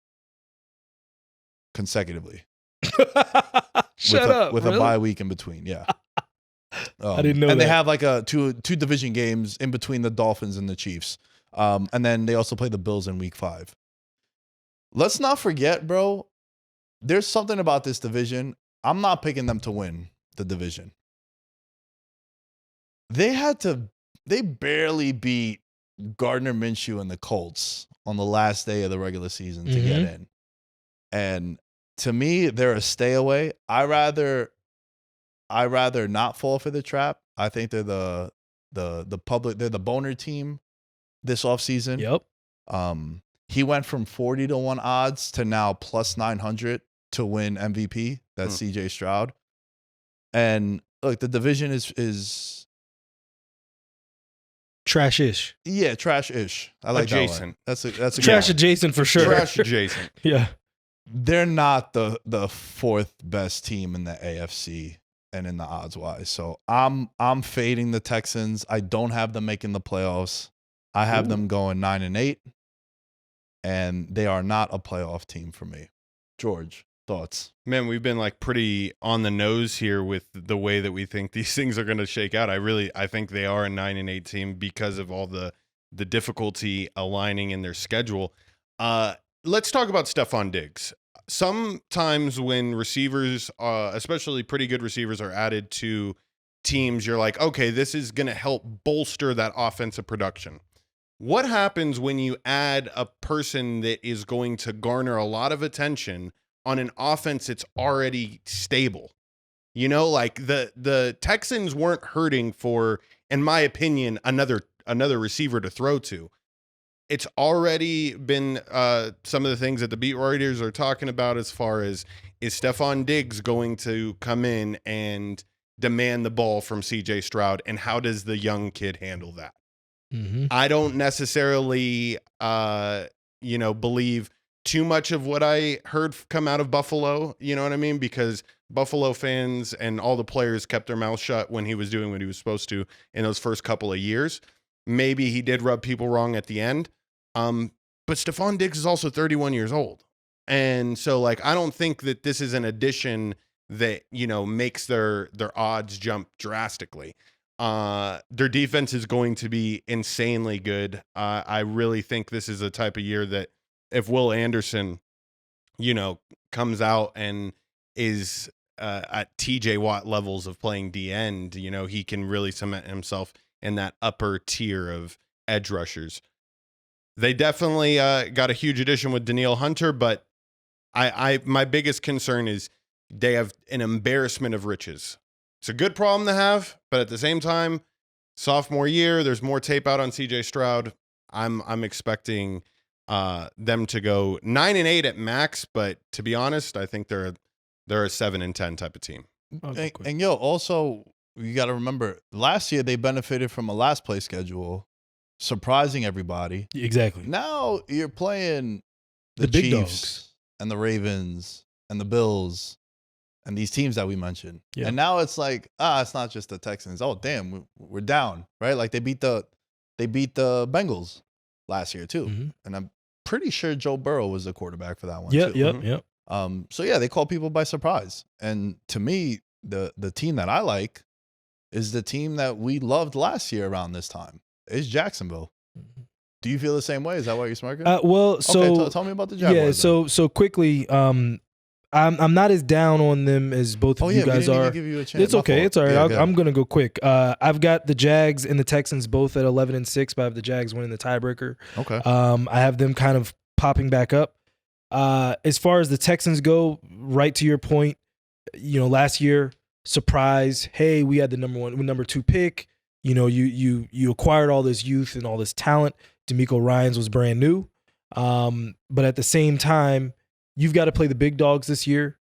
Speaker 4: consecutively.
Speaker 6: Shut up.
Speaker 4: With
Speaker 6: really?
Speaker 4: a bye week in between, yeah.
Speaker 6: I didn't know that.
Speaker 4: And they have like two division games in between the Dolphins and the Chiefs. And then they also play the Bills in week 5. Let's not forget, bro, there's something about this division. I'm not picking them to win the division. They barely beat Gardner Minshew and the Colts on the last day of the regular season to get in. And to me, they're a stay away. I rather not fall for the trap. I think they're they're the boner team this offseason.
Speaker 6: Yep.
Speaker 4: He went from 40-1 odds to now plus 900 to win MVP. That's C.J. Stroud. And look, the division is
Speaker 6: trash-ish.
Speaker 4: Yeah, trash-ish. I like
Speaker 5: adjacent.
Speaker 4: That one. That's a
Speaker 6: Trash
Speaker 4: good one.
Speaker 6: adjacent for sure.
Speaker 5: Trash adjacent.
Speaker 6: Yeah.
Speaker 4: They're not the 4th best team in the AFC and in the odds wise. So I'm fading the Texans. I don't have them making the playoffs. I have them going 9-8. And they are not a playoff team for me. George, thoughts?
Speaker 5: Man, we've been like pretty on the nose here with the way that we think these things are going to shake out. I think they are a 9-8 team because of all the difficulty aligning in their schedule. Let's talk about Stephon Diggs. Sometimes when receivers, especially pretty good receivers, are added to teams, you're like, okay, this is going to help bolster that offensive production. What happens when you add a person that is going to garner a lot of attention on an offense that's already stable? You know, like the Texans weren't hurting for, in my opinion, another receiver to throw to. it's already been some of the things that the beat writers are talking about as far as, is Stephon Diggs going to come in and demand the ball from CJ Stroud, and how does the young kid handle that?
Speaker 6: Mm-hmm.
Speaker 5: I don't necessarily, believe too much of what I heard come out of Buffalo. You know what I mean? Because Buffalo fans and all the players kept their mouth shut when he was doing what he was supposed to in those first couple of years. Maybe he did rub people wrong at the end. But Stephon Diggs is also 31 years old. And so, like, I don't think that this is an addition that, makes their odds jump drastically. Their defense is going to be insanely good. I really think this is the type of year that if Will Anderson, comes out and is at TJ Watt levels of playing D end, he can really cement himself in that upper tier of edge rushers. They definitely got a huge addition with Danielle Hunter, but my biggest concern is they have an embarrassment of riches. It's a good problem to have, but at the same time, sophomore year, there's more tape out on CJ Stroud. I'm expecting them to go 9-8 at max, but to be honest, I think they're a 7-10 type of team.
Speaker 4: And also you got to remember, last year they benefited from a last place schedule, surprising everybody.
Speaker 6: Exactly.
Speaker 4: Now you're playing the
Speaker 6: big
Speaker 4: Chiefs
Speaker 6: dogs
Speaker 4: and the Ravens and the Bills and these teams that we mentioned.
Speaker 6: Yeah.
Speaker 4: And now it's like, it's not just the Texans. Oh, damn, we're down, right? Like they beat the Bengals last year too.
Speaker 6: Mm-hmm.
Speaker 4: And I'm pretty sure Joe Burrow was the quarterback for that one
Speaker 6: too.
Speaker 4: too.
Speaker 6: Yep.
Speaker 4: So yeah, they call people by surprise. And to me, the team that I like is the team that we loved last year around this time. It's Jacksonville. Do you feel the same way? Is that why you're smirking? Tell me about the Jaguars.
Speaker 6: Yeah, so quickly, I'm not as down on them as both of you guys
Speaker 4: we didn't
Speaker 6: are.
Speaker 4: even give you a chance.
Speaker 6: It's okay. It's all right.
Speaker 4: Yeah,
Speaker 6: I'm gonna go quick. I've got the Jags and the Texans both at 11-6, but I have the Jags winning the tiebreaker.
Speaker 4: Okay.
Speaker 6: I have them kind of popping back up. As far as the Texans go, right to your point, last year, surprise. Hey, we had the number 2 pick. You acquired all this youth and all this talent. D'Amico Ryans was brand new. But at the same time, you've got to play the big dogs this year.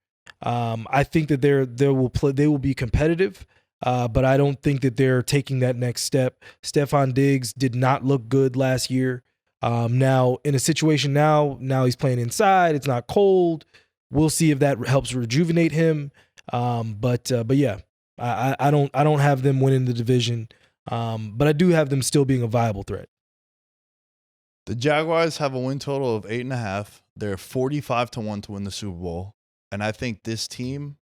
Speaker 6: I think that they will be competitive, but I don't think that they're taking that next step. Stephon Diggs did not look good last year. Now in a situation now he's playing inside. It's not cold. We'll see if that helps rejuvenate him. But yeah, I don't have them winning the division. But I do have them still being a viable threat.
Speaker 4: The Jaguars have a win total of 8.5. They're 45-1 to win the Super Bowl. And I think this team,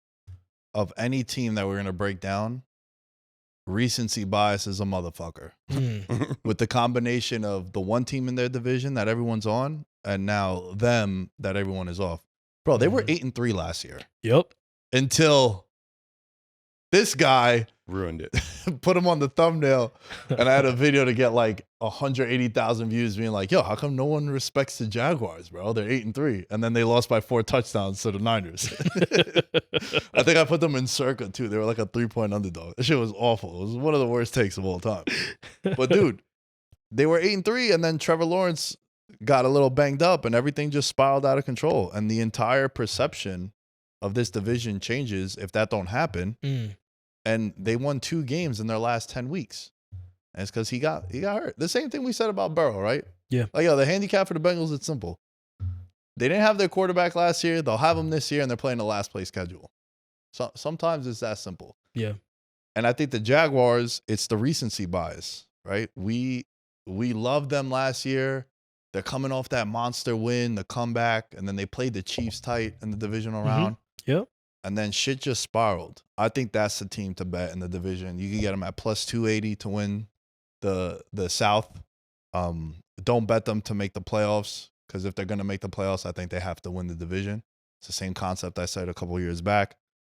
Speaker 4: of any team that we're going to break down, recency bias is a motherfucker. With the combination of the one team in their division that everyone's on, and now them that everyone is off. Bro, they were 8-3 last year.
Speaker 6: Yep.
Speaker 4: Until this guy
Speaker 5: ruined it.
Speaker 4: Put him on the thumbnail, and I had a video to get like 180,000 views being like, yo, how come no one respects the Jaguars, bro? They're 8-3. And then they lost by 4 touchdowns to the Niners. I think I put them in circa too. They were like a 3-point underdog. This shit was awful. It was one of the worst takes of all time. But dude, they were 8-3, and then Trevor Lawrence got a little banged up and everything just spiraled out of control. And the entire perception of this division changes if that don't happen. And they won 2 games in their last 10 weeks. And it's because he got hurt. The same thing we said about Burrow, right?
Speaker 6: Yeah.
Speaker 4: Like, the handicap for the Bengals, it's simple. They didn't have their quarterback last year. They'll have him this year, and they're playing the last place schedule. So sometimes it's that simple.
Speaker 6: Yeah.
Speaker 4: And I think the Jaguars, it's the recency bias, right? We loved them last year. They're coming off that monster win, the comeback, and then they played the Chiefs tight in the divisional round.
Speaker 6: Yep.
Speaker 4: And then shit just spiraled. I think that's the team to bet in the division. You can get them at plus 280 to win the South. Don't bet them to make the playoffs, because if they're going to make the playoffs, I think they have to win the division. It's the same concept I said a couple years back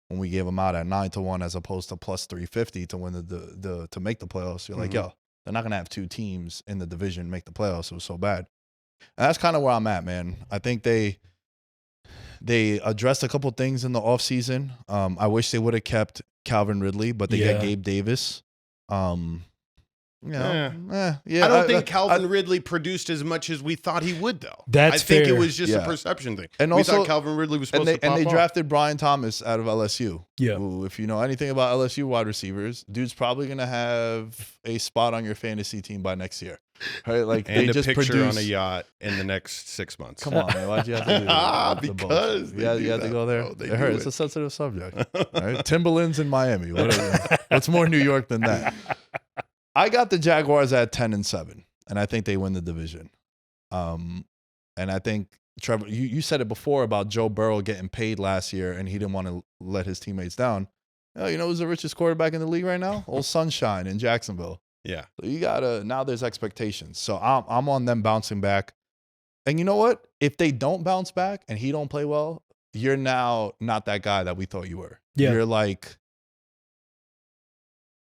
Speaker 4: when we gave them out at 9-1 as opposed to plus 350 to win to make the playoffs. You're like, yo, they're not going to have 2 teams in the division make the playoffs. It was so bad. And that's kind of where I'm at, man. I think they addressed a couple things in the offseason. I wish they would have kept Calvin Ridley, but they got Gabe Davis.
Speaker 5: I don't think Calvin Ridley produced as much as we thought he would, though.
Speaker 6: That's
Speaker 5: I think
Speaker 6: fair.
Speaker 5: it was just a perception thing.
Speaker 4: And
Speaker 5: we
Speaker 4: also,
Speaker 5: thought Calvin Ridley was supposed to pop
Speaker 4: and they
Speaker 5: off.
Speaker 4: drafted Brian Thomas out of LSU.
Speaker 6: Yeah.
Speaker 4: Who, if you know anything about LSU wide receivers, dude's probably going to have a spot on your fantasy team by next year. Right? Like,
Speaker 5: and
Speaker 4: they
Speaker 5: a
Speaker 4: just
Speaker 5: picture on a yacht in the next 6 months.
Speaker 4: Come on, man. Why'd you have to do that?
Speaker 5: Because
Speaker 4: you had to go there.
Speaker 5: Oh, they
Speaker 4: It
Speaker 5: do
Speaker 4: hurts. It's a sensitive subject. All right? Timberlands in Miami. What's more New York than that? I got the Jaguars at 10-7, and I think they win the division. And I think, Trevor, you said it before about Joe Burrow getting paid last year, and he didn't want to let his teammates down. You know who's the richest quarterback in the league right now? Old Sunshine in Jacksonville.
Speaker 5: Yeah.
Speaker 4: So you gotta, now there's expectations. So I'm on them bouncing back. And you know what? If they don't bounce back and he don't play well, you're now not that guy that we thought you were.
Speaker 6: Yeah.
Speaker 4: You're like,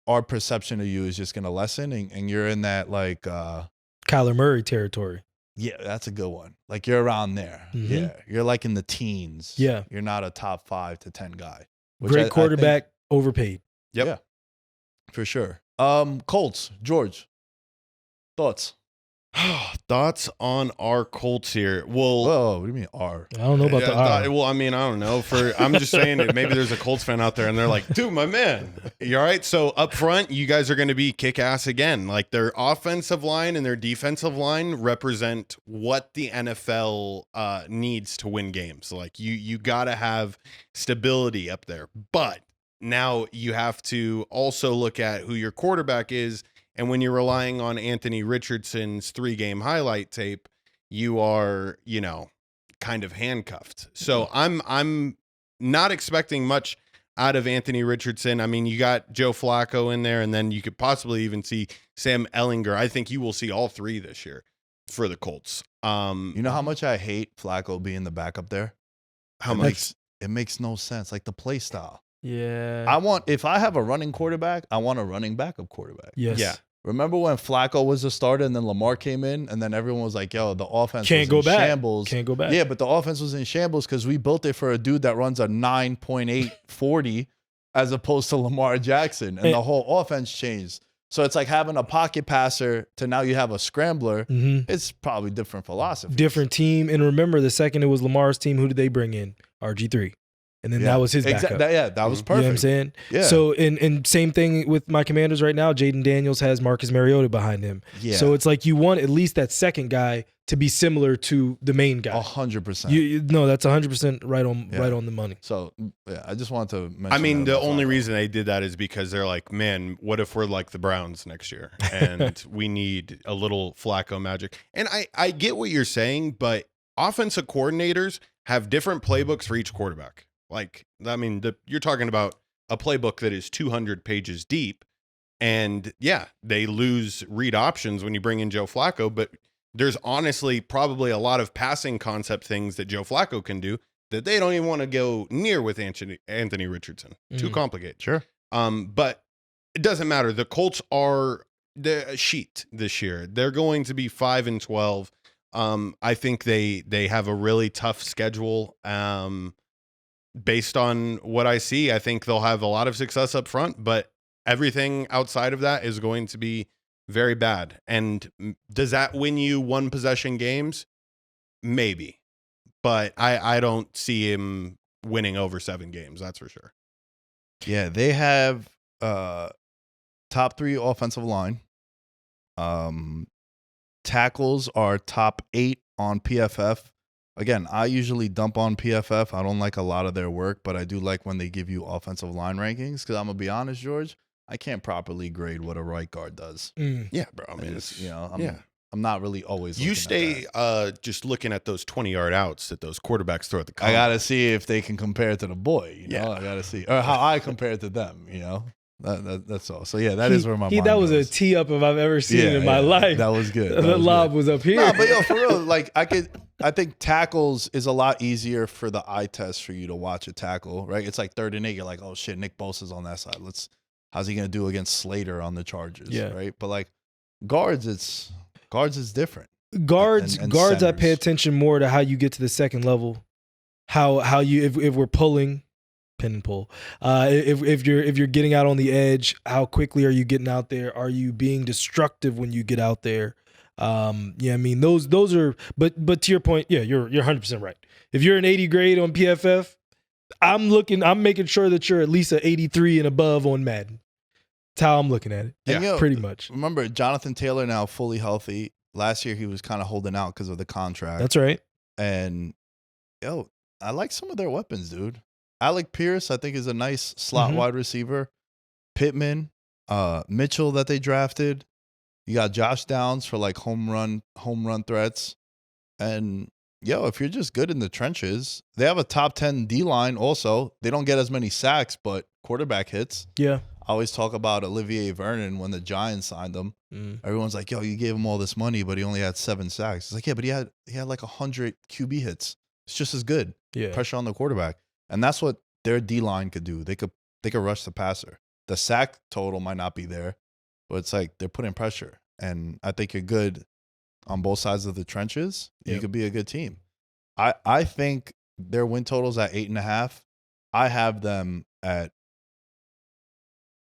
Speaker 4: our perception of you is just gonna lessen, and you're in that like
Speaker 6: Kyler Murray territory.
Speaker 4: Yeah, that's a good one. Like, you're around there.
Speaker 6: Mm-hmm.
Speaker 4: Yeah. You're like in the teens.
Speaker 6: Yeah.
Speaker 4: You're not a top 5 to 10 guy.
Speaker 6: Great quarterback, overpaid.
Speaker 5: Yep.
Speaker 4: Yeah. For sure. Colts, George. Thoughts?
Speaker 5: Thoughts on our Colts here? Well,
Speaker 4: Whoa, what do you mean R?
Speaker 6: I don't know about the R.
Speaker 5: Well, I mean, I don't know. I'm just saying that maybe there's a Colts fan out there and they're like, dude, my man. You all right? So up front, you guys are going to be kick ass again. Like, their offensive line and their defensive line represent what the NFL needs to win games. Like, you got to have stability up there. But now you have to also look at who your quarterback is. And when you're relying on Anthony Richardson's 3-game highlight tape, you are, kind of handcuffed. So I'm not expecting much out of Anthony Richardson. I mean, you got Joe Flacco in there, and then you could possibly even see Sam Ehlinger. I think you will see all 3 this year for the Colts.
Speaker 4: You know how much I hate Flacco being the backup there?
Speaker 5: How much?
Speaker 4: It makes no sense. Like, the play style.
Speaker 6: Yeah.
Speaker 4: If I have a running quarterback, I want a running backup quarterback.
Speaker 6: Yes.
Speaker 5: Yeah.
Speaker 4: Remember when Flacco was the starter and then Lamar came in and then everyone was like, yo, the offense
Speaker 6: Can't
Speaker 4: was
Speaker 6: go
Speaker 4: in
Speaker 6: back.
Speaker 4: shambles.
Speaker 6: Can't go back.
Speaker 4: Yeah, but the offense was in shambles because we built it for a dude that runs a 9.8 40 as opposed to Lamar Jackson. And the whole offense changed. So it's like having a pocket passer to now you have a scrambler.
Speaker 6: Mm-hmm.
Speaker 4: It's probably different philosophy.
Speaker 6: Different team. And remember, the second it was Lamar's team, who did they bring in? RG3. And then that was his backup.
Speaker 4: That was perfect.
Speaker 6: You know what I'm saying?
Speaker 4: Yeah.
Speaker 6: So, and same thing with my Commanders right now. Jaden Daniels has Marcus Mariota behind him.
Speaker 4: Yeah.
Speaker 6: So it's like you want at least that second guy to be similar to the main guy.
Speaker 4: 100%.
Speaker 6: No, that's 100% right on the money.
Speaker 4: So, yeah, I just wanted to mention
Speaker 5: I mean,
Speaker 4: that
Speaker 5: the
Speaker 4: about
Speaker 5: only
Speaker 4: Flacco.
Speaker 5: reason they did that is because they're like, man, what if we're like the Browns next year and we need a little Flacco magic? And I get what you're saying, but offensive coordinators have different playbooks for each quarterback. Like, I mean, you're talking about a playbook that is 200 pages deep. And yeah, they lose read options when you bring in Joe Flacco, but there's honestly probably a lot of passing concept things that Joe Flacco can do that they don't even want to go near with Anthony Richardson. Too complicated.
Speaker 4: Sure.
Speaker 5: But it doesn't matter. The Colts are the sheet this year. They're going to be 5-12. I think they have a really tough schedule. Based on what I see, I think they'll have a lot of success up front, but everything outside of that is going to be very bad. And does that win you 1 possession games? Maybe. But I don't see him winning over 7 games, that's for sure.
Speaker 4: Yeah, they have top 3 offensive line. Tackles are top 8 on PFF. Again, I usually dump on PFF. I don't like a lot of their work, but I do like when they give you offensive line rankings because I'm going to be honest, George, I can't properly grade what a right guard does.
Speaker 5: Yeah, bro. I mean,
Speaker 4: it's, I'm not really always
Speaker 5: you
Speaker 4: looking
Speaker 5: stay
Speaker 4: at that.
Speaker 5: Just looking at those 20-yard outs that those quarterbacks throw at the
Speaker 4: I got to see if they can compare it to the boy, you know?
Speaker 5: Yeah.
Speaker 4: I got to see. Or how I compare it to them, you know? That's all. So, yeah, that is where my mind
Speaker 6: that was
Speaker 4: goes.
Speaker 6: a tee up if I've ever seen in my life.
Speaker 4: That was good.
Speaker 6: The lob was up here.
Speaker 4: No, but yo, for real, like I think tackles is a lot easier for the eye test for you to watch a tackle, right? It's like 3rd and 8. You're like, oh shit, Nick Bosa's on that side. How's he gonna do against Slater on the Chargers?
Speaker 6: Yeah.
Speaker 4: Right. But like guards is different.
Speaker 6: Guards,
Speaker 4: And
Speaker 6: guards. I pay
Speaker 4: centers.
Speaker 6: attention more to how you get to the second level. How you if we're pulling pin and pull. If you're getting out on the edge, how quickly are you getting out there? Are you being destructive when you get out there? Yeah, I mean those are. But to your point, yeah, you're 100% right. If you're an 80 grade on PFF, I'm making sure that you're at least an 83 and above on Madden. That's how I'm looking at it.
Speaker 4: Yeah,
Speaker 6: pretty much.
Speaker 4: Remember, Jonathan Taylor now fully healthy. Last year he was kind of holding out because of the contract.
Speaker 6: That's right.
Speaker 4: And I like some of their weapons, dude. Alec Pierce, I think, is a nice slot wide receiver. Pittman, Mitchell that they drafted. You got Josh Downs for like home run threats. And if you're just good in the trenches, they have a top 10 D line also. They don't get as many sacks, but quarterback hits. Yeah. I always talk about Olivier Vernon when the Giants signed him. Everyone's like, you gave him all this money, but he only had 7 sacks. It's like, yeah, but he had like 100 QB hits. It's just as good. Yeah. Pressure on the quarterback. And that's what their D line could do. They could rush the passer. The sack total might not be there, but it's like they're putting pressure. And I think you're good on both sides of the trenches. You could be a good team. I think their win total's at 8.5. I have them at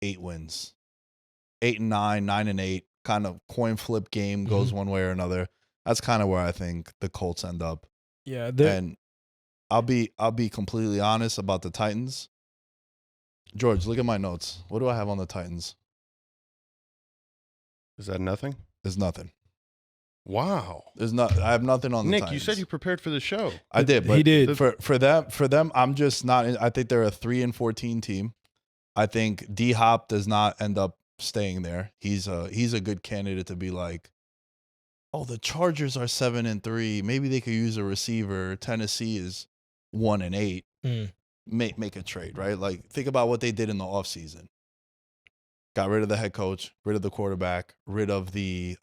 Speaker 4: 8 wins. 8 and 9, 9 and 8. Kind of coin flip game, goes one way or another. That's kind of where I think the Colts end up. Yeah, and I'll be completely honest about the Titans. George, look at my notes. What do I have on the Titans?
Speaker 5: Is that nothing?
Speaker 4: There's nothing.
Speaker 5: Wow.
Speaker 4: I have nothing on the
Speaker 5: Nick,
Speaker 4: Titans.
Speaker 5: you said you prepared for the show.
Speaker 4: I did, but
Speaker 6: he did.
Speaker 4: For them, I'm just not. I think they're a 3-14 team. I think D-Hop does not end up staying there. He's a good candidate to be like, the Chargers are 7-3. Maybe they could use a receiver. Tennessee is 1-8. Make a trade, right? Like, think about what they did in the offseason. Got rid of the head coach, rid of the quarterback, rid of the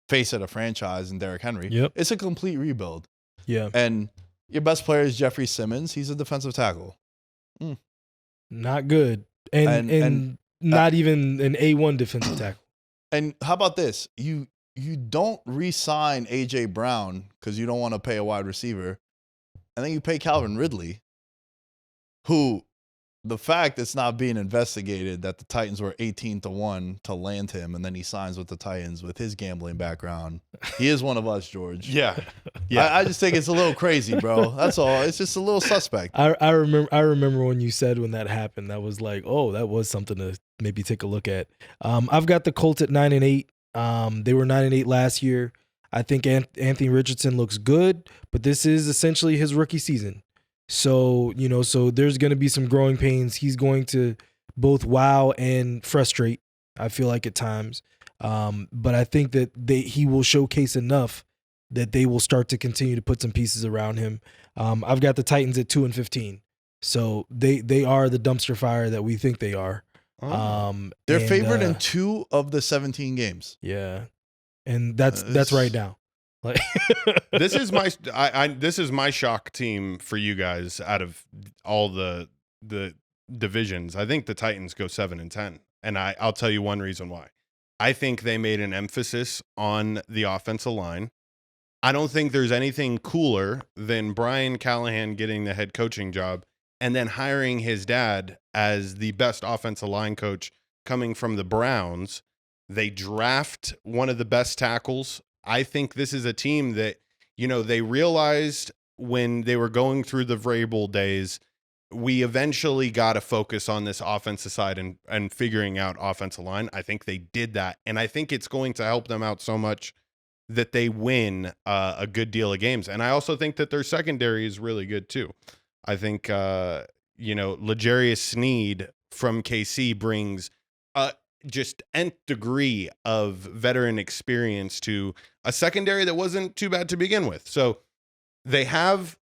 Speaker 4: face of the franchise and Derrick Henry. Yep. It's a complete rebuild. Yeah. And your best player is Jeffrey Simmons. He's a defensive tackle.
Speaker 6: Not good. And not even an A1 defensive tackle.
Speaker 4: And how about this? You don't re-sign A.J. Brown because you don't want to pay a wide receiver. And then you pay Calvin Ridley, who the fact it's not being investigated that the Titans were 18-1 to land him, and then he signs with the Titans with his gambling background. He is one of us, George. Yeah. I just think it's a little crazy, bro. That's all. It's just a little suspect.
Speaker 6: I remember when you said when that happened, that was like, that was something to maybe take a look at. I've got the Colts at 9-8. They were 9-8 last year. I think Anthony Richardson looks good, but this is essentially his rookie season. So, so there's going to be some growing pains. He's going to both wow and frustrate, I feel like at times. But I think that he will showcase enough that they will start to continue to put some pieces around him. I've got the Titans at 2-15. So they are the dumpster fire that we think they are.
Speaker 4: They're favored in 2 of the 17 games.
Speaker 6: Yeah. And that's right now. Like
Speaker 5: this is my shock team for you guys out of all the divisions. I think the Titans go 7-10, and I'll tell you one reason why. I think they made an emphasis on the offensive line. I don't think there's anything cooler than Brian Callahan getting the head coaching job and then hiring his dad as the best offensive line coach coming from the Browns. They draft one of the best tackles. I think this is a team that, they realized when they were going through the Vrabel days, we eventually got to focus on this offensive side and figuring out offensive line. I think they did that. And I think it's going to help them out so much that they win a good deal of games. And I also think that their secondary is really good too. I think, L'Jarius Sneed from KC brings just nth degree of veteran experience to a secondary that wasn't too bad to begin with. So they have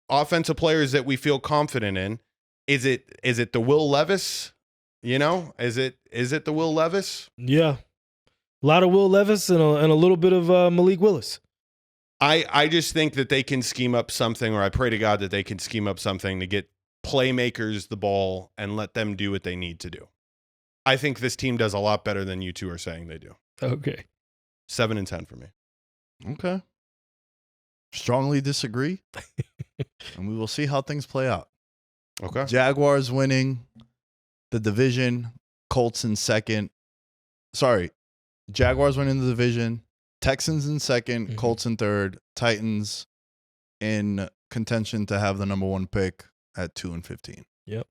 Speaker 5: offensive players that we feel confident in. Is it the Will Levis? Is it the Will Levis?
Speaker 6: Yeah. A lot of Will Levis and a little bit of Malik Willis.
Speaker 5: I just think that they can scheme up something, or I pray to God that they can scheme up something to get playmakers the ball and let them do what they need to do. I think this team does a lot better than you two are saying they do.
Speaker 6: Okay.
Speaker 5: 7-10 for me.
Speaker 4: Okay. Strongly disagree. And we will see how things play out.
Speaker 5: Okay.
Speaker 4: Jaguars winning the division. Colts in second. Sorry. Jaguars winning the division. Texans in second. Colts in third. Titans in contention to have the number 1 pick at 2-15.
Speaker 6: Yep.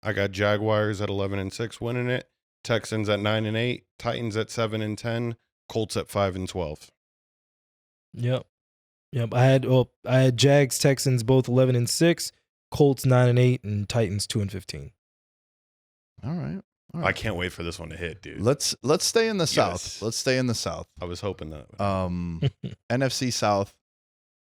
Speaker 5: I got Jaguars at 11-6 winning it. Texans at 9-8. Titans at 7-10. Colts at 5-12.
Speaker 6: Yep. I had Jags, Texans both 11-6, Colts 9-8, and Titans 2-15.
Speaker 4: All right.
Speaker 5: I can't wait for this one to hit, dude.
Speaker 4: Let's stay in the
Speaker 5: Yes.
Speaker 4: South. Let's stay in the South.
Speaker 5: I was hoping that.
Speaker 4: NFC South.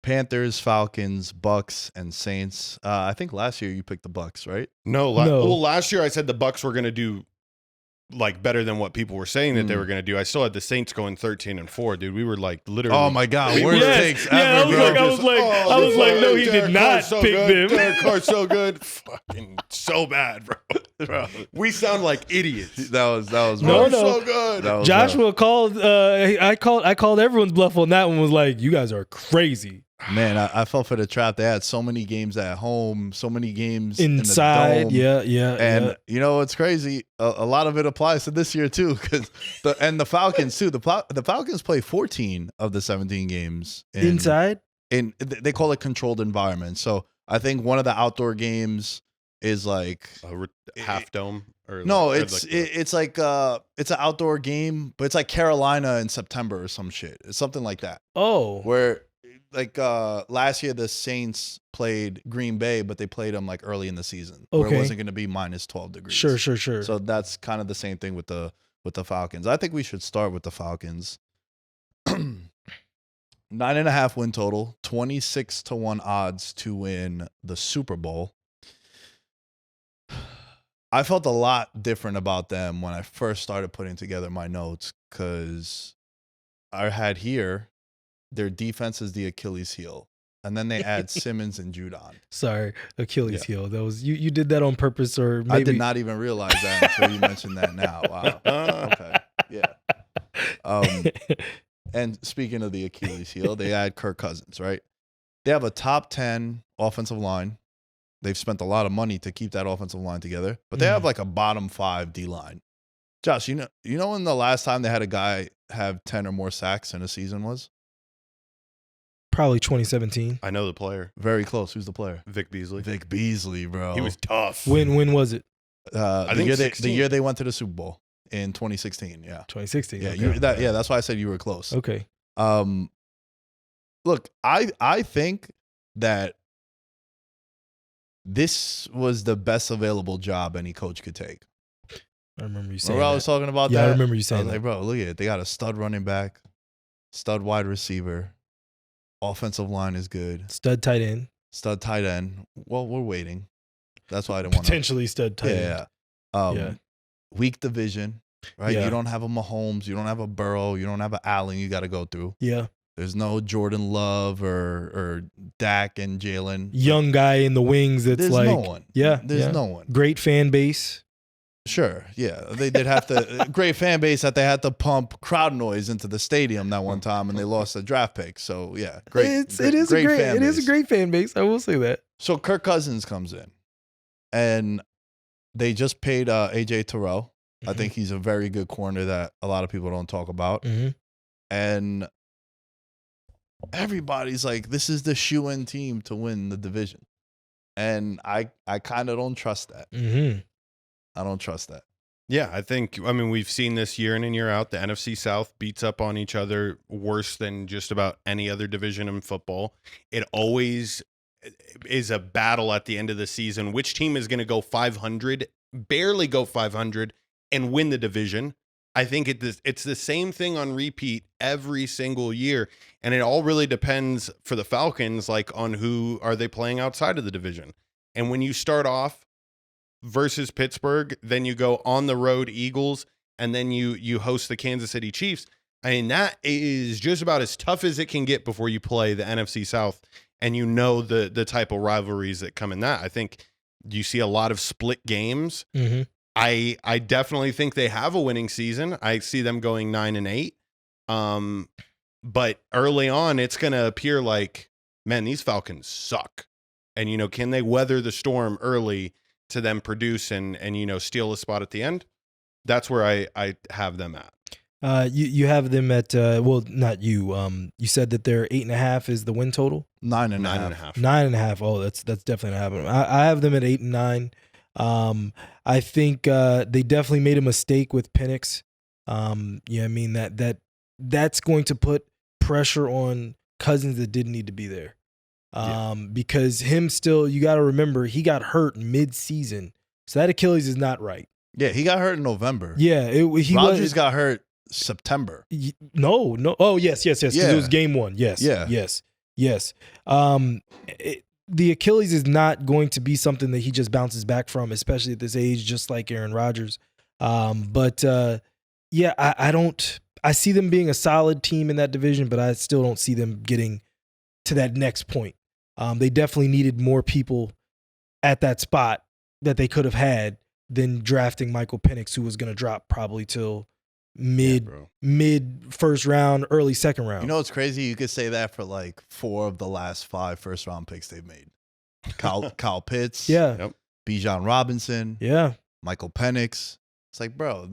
Speaker 4: Panthers, Falcons, Bucks, and Saints. I think last year you picked the Bucks, right?
Speaker 5: No.
Speaker 6: No.
Speaker 5: Well, last year I said the Bucks were going to do like better than what people were saying that they were going to do. I still had the Saints going 13-4, dude. We were like literally.
Speaker 4: Oh my God, worst takes ever.
Speaker 6: I was like, no, he did not
Speaker 5: so
Speaker 6: pick
Speaker 5: good.
Speaker 6: them.
Speaker 5: Derek Carr's so good, fucking so bad, bro. We sound like idiots.
Speaker 4: That was
Speaker 6: No,
Speaker 4: rough.
Speaker 6: no.
Speaker 5: So good.
Speaker 4: That was
Speaker 6: Joshua called. I called everyone's bluff on that one. Was like, you guys are crazy.
Speaker 4: Man, I fell for the trap. They had so many games at home, so many games
Speaker 6: Inside.
Speaker 4: in the dome.
Speaker 6: Yeah.
Speaker 4: And you know what's crazy? A lot of it applies to this year too, because the Falcons too. The Falcons play 14 of the 17 games
Speaker 6: Inside.
Speaker 4: They call it controlled environment. So I think one of the outdoor games is like
Speaker 5: half dome. Or
Speaker 4: no,
Speaker 5: like,
Speaker 4: it's like it's an outdoor game, but it's like Carolina in September or some shit. It's something like that.
Speaker 6: Oh,
Speaker 4: Where like last year the Saints played Green Bay, but they played them like early in the season, where it
Speaker 6: Okay.
Speaker 4: wasn't going to be minus 12 degrees.
Speaker 6: sure.
Speaker 4: So that's kind of the same thing with the Falcons. I think we should start with the Falcons. 9.5 win total, 26-1 odds to win the Super Bowl. I felt a lot different about them when I first started putting together my notes, because I had here their defense is the Achilles heel, and then they add Simmons and Judon.
Speaker 6: Sorry, Achilles heel. That was you did that on purpose, or maybe
Speaker 4: I did not even realize that until you mentioned that now. Wow. Okay. Yeah. And speaking of the Achilles heel, they add Kirk Cousins, right? They have a top 10 offensive line. They've spent a lot of money to keep that offensive line together, but they have like a bottom 5 D line. Josh, you know when the last time they had a guy have 10 or more sacks in a season was?
Speaker 6: probably 2017.
Speaker 5: I know the player.
Speaker 4: Very close. Who's the player?
Speaker 5: Vic Beasley.
Speaker 4: Vic Beasley, bro.
Speaker 5: He was tough.
Speaker 6: When was it?
Speaker 5: I think
Speaker 4: the year they went to the Super Bowl in 2016. Yeah.
Speaker 6: 2016.
Speaker 4: Yeah.
Speaker 6: Okay.
Speaker 4: That's why I said you were close.
Speaker 6: Okay.
Speaker 4: Look, I think that this was the best available job any coach could take.
Speaker 6: I remember you saying
Speaker 4: Remember I
Speaker 6: that.
Speaker 4: was talking about
Speaker 6: Yeah,
Speaker 4: that?
Speaker 6: I remember you
Speaker 4: I
Speaker 6: saying
Speaker 4: was
Speaker 6: that.
Speaker 4: like, bro, look at it. They got a stud running back, stud wide receiver, offensive line is good,
Speaker 6: Stud tight end.
Speaker 4: stud tight end. Well, we're waiting. That's why I didn't want to.
Speaker 6: Potentially stud tight end.
Speaker 4: Yeah. Weak division, right?
Speaker 6: Yeah.
Speaker 4: You don't have a Mahomes, you don't have a Burrow, you don't have a Allen you got to go through.
Speaker 6: Yeah.
Speaker 4: There's no Jordan Love or Dak and Jalen.
Speaker 6: Young guy in the wings that's
Speaker 4: There's
Speaker 6: like
Speaker 4: no one.
Speaker 6: Yeah.
Speaker 4: There's
Speaker 6: yeah.
Speaker 4: no one.
Speaker 6: Great fan base.
Speaker 4: Sure, yeah. They did have to great fan base that they had to pump crowd noise into the stadium that one time and they lost a draft pick. So yeah, great.
Speaker 6: It is a great fan base. I will say that.
Speaker 4: So Kirk Cousins comes in and they just paid AJ Terrell. I think he's a very good corner that a lot of people don't talk about.
Speaker 6: Mm-hmm.
Speaker 4: And everybody's like, this is the shoe-in team to win the division. And I kind of don't trust that.
Speaker 6: Mm-hmm.
Speaker 4: I don't trust that.
Speaker 5: Yeah, I mean, we've seen this year in and year out. The NFC South beats up on each other worse than just about any other division in football. It always is a battle at the end of the season. Which team is going to go 500, barely go 500, and win the division? I think it's the same thing on repeat every single year. And it all really depends for the Falcons, like on who are they playing outside of the division. And when you start off versus Pittsburgh, then you go on the road Eagles, and then you host the Kansas City Chiefs. I mean, that is just about as tough as it can get before you play the NFC South, and you know the type of rivalries that come in that. I think you see a lot of split games.
Speaker 6: Mm-hmm.
Speaker 5: I definitely think they have a winning season. I see them going 9-8. But early on, it's going to appear like, man, these Falcons suck. And, can they weather the storm early to then produce and steal a spot at the end? That's where I have them at.
Speaker 6: You have them at well, not you. You said that their 8.5 is the win total.
Speaker 4: 9.5.
Speaker 6: 9.5. Oh, that's definitely not happening. I have them at 8 and 9. I think they definitely made a mistake with Penix. I mean that's going to put pressure on Cousins that didn't need to be there. Because you got to remember, he got hurt mid-season, so that Achilles is not right.
Speaker 4: Yeah, he got hurt in November.
Speaker 6: Yeah,
Speaker 4: Rodgers got hurt September.
Speaker 6: No. Oh, yes. Because it was game 1. Yes.
Speaker 4: Yeah.
Speaker 6: Yes. The Achilles is not going to be something that he just bounces back from, especially at this age, just like Aaron Rodgers. I see them being a solid team in that division, but I still don't see them getting to that next point. They definitely needed more people at that spot that they could have had than drafting Michael Penix, who was going to drop probably till mid first round, early second round.
Speaker 4: You know what's crazy? You could say that for like 4 of the last 5 first round picks they've made. Kyle Pitts, Bijan Robinson, Michael Penix. It's like, bro,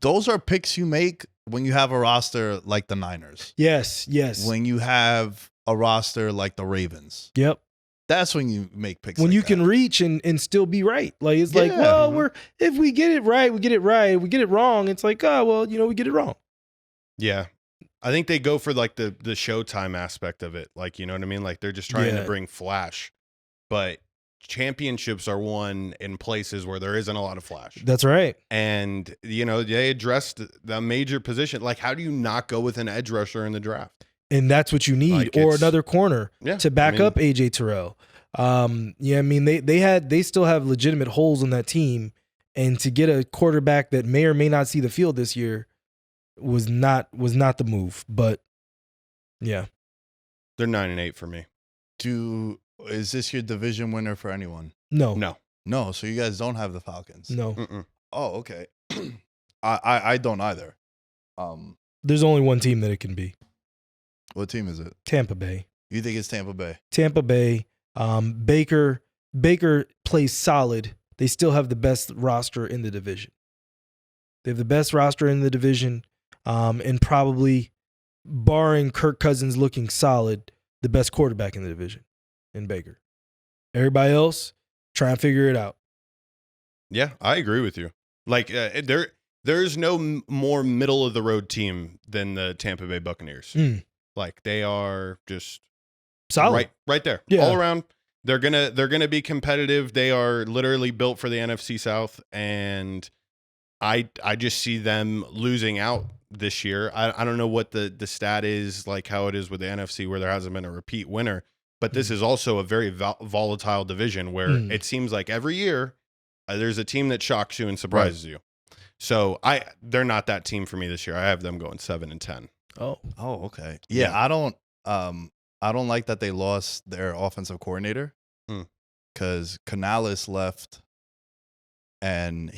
Speaker 4: those are picks you make when you have a roster like the Niners. Yes. When you have a roster like the Ravens. Yep. That's when you make picks.
Speaker 6: When you can reach and still be right. Like, it's like, well, if we get it right, we get it right. If we get it wrong, it's like, oh, well, we get it wrong.
Speaker 5: Yeah. I think they go for like the Showtime aspect of it. Like, you know what I mean? Like, they're just trying to bring flash. But championships are won in places where there isn't a lot of flash.
Speaker 6: That's right.
Speaker 5: And, they addressed the major position. Like, how do you not go with an edge rusher in the draft?
Speaker 6: And that's what you need, or another corner to back up AJ Terrell. They still have legitimate holes in that team, and to get a quarterback that may or may not see the field this year was not the move. But yeah,
Speaker 5: they're 9-8 for me.
Speaker 4: Is this your division winner for anyone?
Speaker 6: No.
Speaker 4: So you guys don't have the Falcons?
Speaker 6: No.
Speaker 5: Mm-mm.
Speaker 4: Oh, okay. I don't either.
Speaker 6: There's only one team that it can be.
Speaker 4: What team is it?
Speaker 6: Tampa Bay.
Speaker 4: You think it's Tampa Bay?
Speaker 6: Tampa Bay. Baker plays solid. They still have the best roster in the division. They have the best roster in the division, and probably, barring Kirk Cousins looking solid, the best quarterback in the division in Baker. Everybody else, try and figure it out.
Speaker 5: Yeah, I agree with you. Like, there's no more middle of the road team than the Tampa Bay Buccaneers. Like, they are just
Speaker 6: solid,
Speaker 5: right there, all around. They're gonna be competitive. They are literally built for the NFC South, and I just see them losing out this year. I don't know what the stat is, like how it is with the NFC, where there hasn't been a repeat winner. But this is also a very volatile division where it seems like every year there's a team that shocks you and surprises you. So they're not that team for me this year. I have them going 7-10.
Speaker 4: Oh, okay. Yeah, I don't like that they lost their offensive coordinator because Canales left, and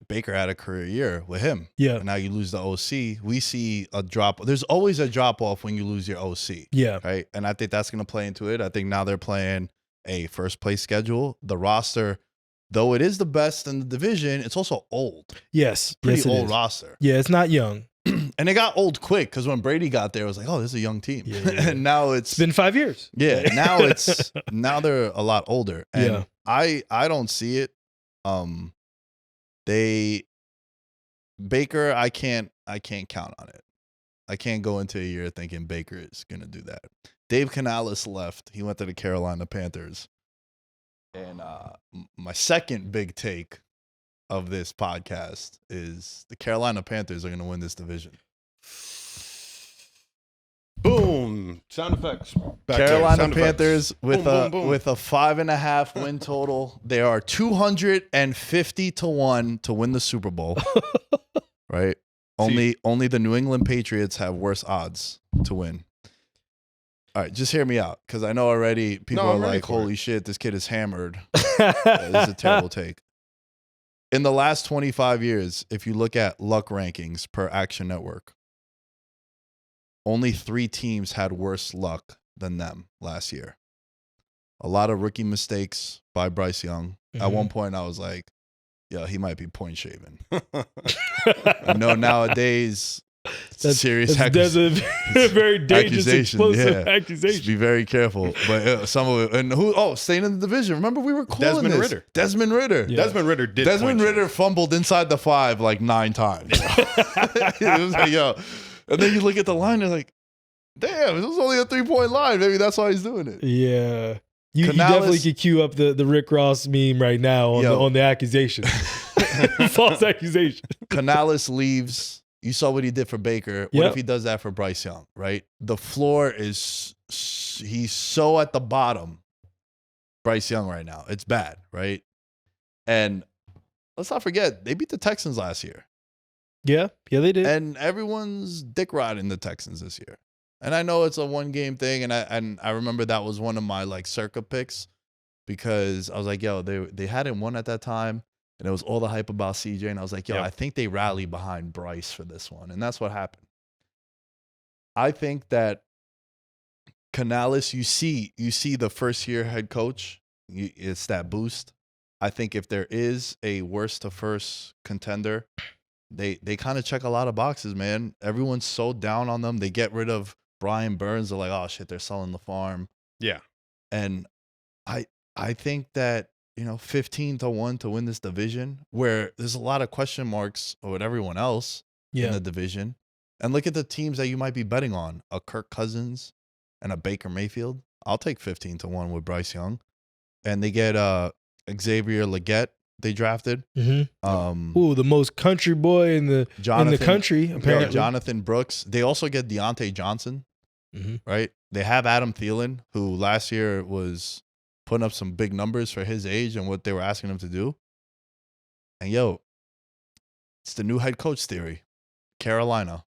Speaker 4: Baker had a career year with him. Yeah. And now you lose the OC. We see a drop. There's always a drop off when you lose your OC. Yeah. Right. And I think that's going to play into it. I think now they're playing a first place schedule. The roster, though it is the best in the division, it's also old.
Speaker 6: Yes.
Speaker 4: Pretty old roster.
Speaker 6: Yeah, it's not young.
Speaker 4: And it got old quick because when Brady got there, it was like, oh, this is a young team. And now it's
Speaker 6: been 5 years.
Speaker 4: Yeah. Now they're a lot older. And I don't see it. Baker, I can't count on it. I can't go into a year thinking Baker is gonna do that. Dave Canales left. He went to the Carolina Panthers. And my second big take of this podcast is the Carolina Panthers are gonna win this division.
Speaker 5: Boom! Sound effects.
Speaker 4: Carolina Panthers with a 5.5 win total. They are 250-1 to win the Super Bowl. Right? Only the New England Patriots have worse odds to win. All right, just hear me out, because I know already people are like, "Holy shit, this kid is hammered." This is a terrible take. In the last 25 years, if you look at luck rankings per Action Network, only 3 teams had worse luck than them last year. A lot of rookie mistakes by Bryce Young. At one point, I was like, yo, he might be point shaving. I know nowadays, that's serious
Speaker 6: that's a very dangerous, explosive accusation.
Speaker 4: Just be very careful. But some of it, and staying in the division. Remember, we were calling Desmond Ritter.
Speaker 5: Yeah. Desmond Ritter did.
Speaker 4: Desmond Ritter fumbled inside the 5 like 9 times. It was like, yo. And then you look at the line, and like, damn, it was only a 3-point line. Maybe that's why he's doing it.
Speaker 6: Yeah. You definitely could cue up the Rick Ross meme right now on the accusation. False accusation.
Speaker 4: Canales leaves. You saw what he did for Baker. What if he does that for Bryce Young, right? The floor is, he's so at the bottom, Bryce Young right now. It's bad, right? And let's not forget, they beat the Texans last year.
Speaker 6: Yeah, they did.
Speaker 4: And everyone's dick riding the Texans this year. And I know it's a 1-game thing, and I remember that was one of my like circa picks because I was like, yo, they hadn't won at that time, and it was all the hype about CJ, and I was like, yo, I think they rally behind Bryce for this one, and that's what happened. I think that Canales, you see the first-year head coach, it's that boost. I think if there is a worst to first contender, they kind of check a lot of boxes, man. Everyone's so down on them. They get rid of Brian Burns. They're like, oh shit, they're selling the farm.
Speaker 5: Yeah.
Speaker 4: And I think that, 15-1 to win this division, where there's a lot of question marks with everyone else in the division. And look at the teams that you might be betting on. A Kirk Cousins and a Baker Mayfield. I'll take 15-1 with Bryce Young. And they get Xavier Legette. They drafted.
Speaker 6: Mm-hmm. The most country boy in the country, apparently.
Speaker 4: Jonathan Brooks. They also get Deontay Johnson, right? They have Adam Thielen, who last year was putting up some big numbers for his age and what they were asking him to do. And it's the new head coach theory. Carolina.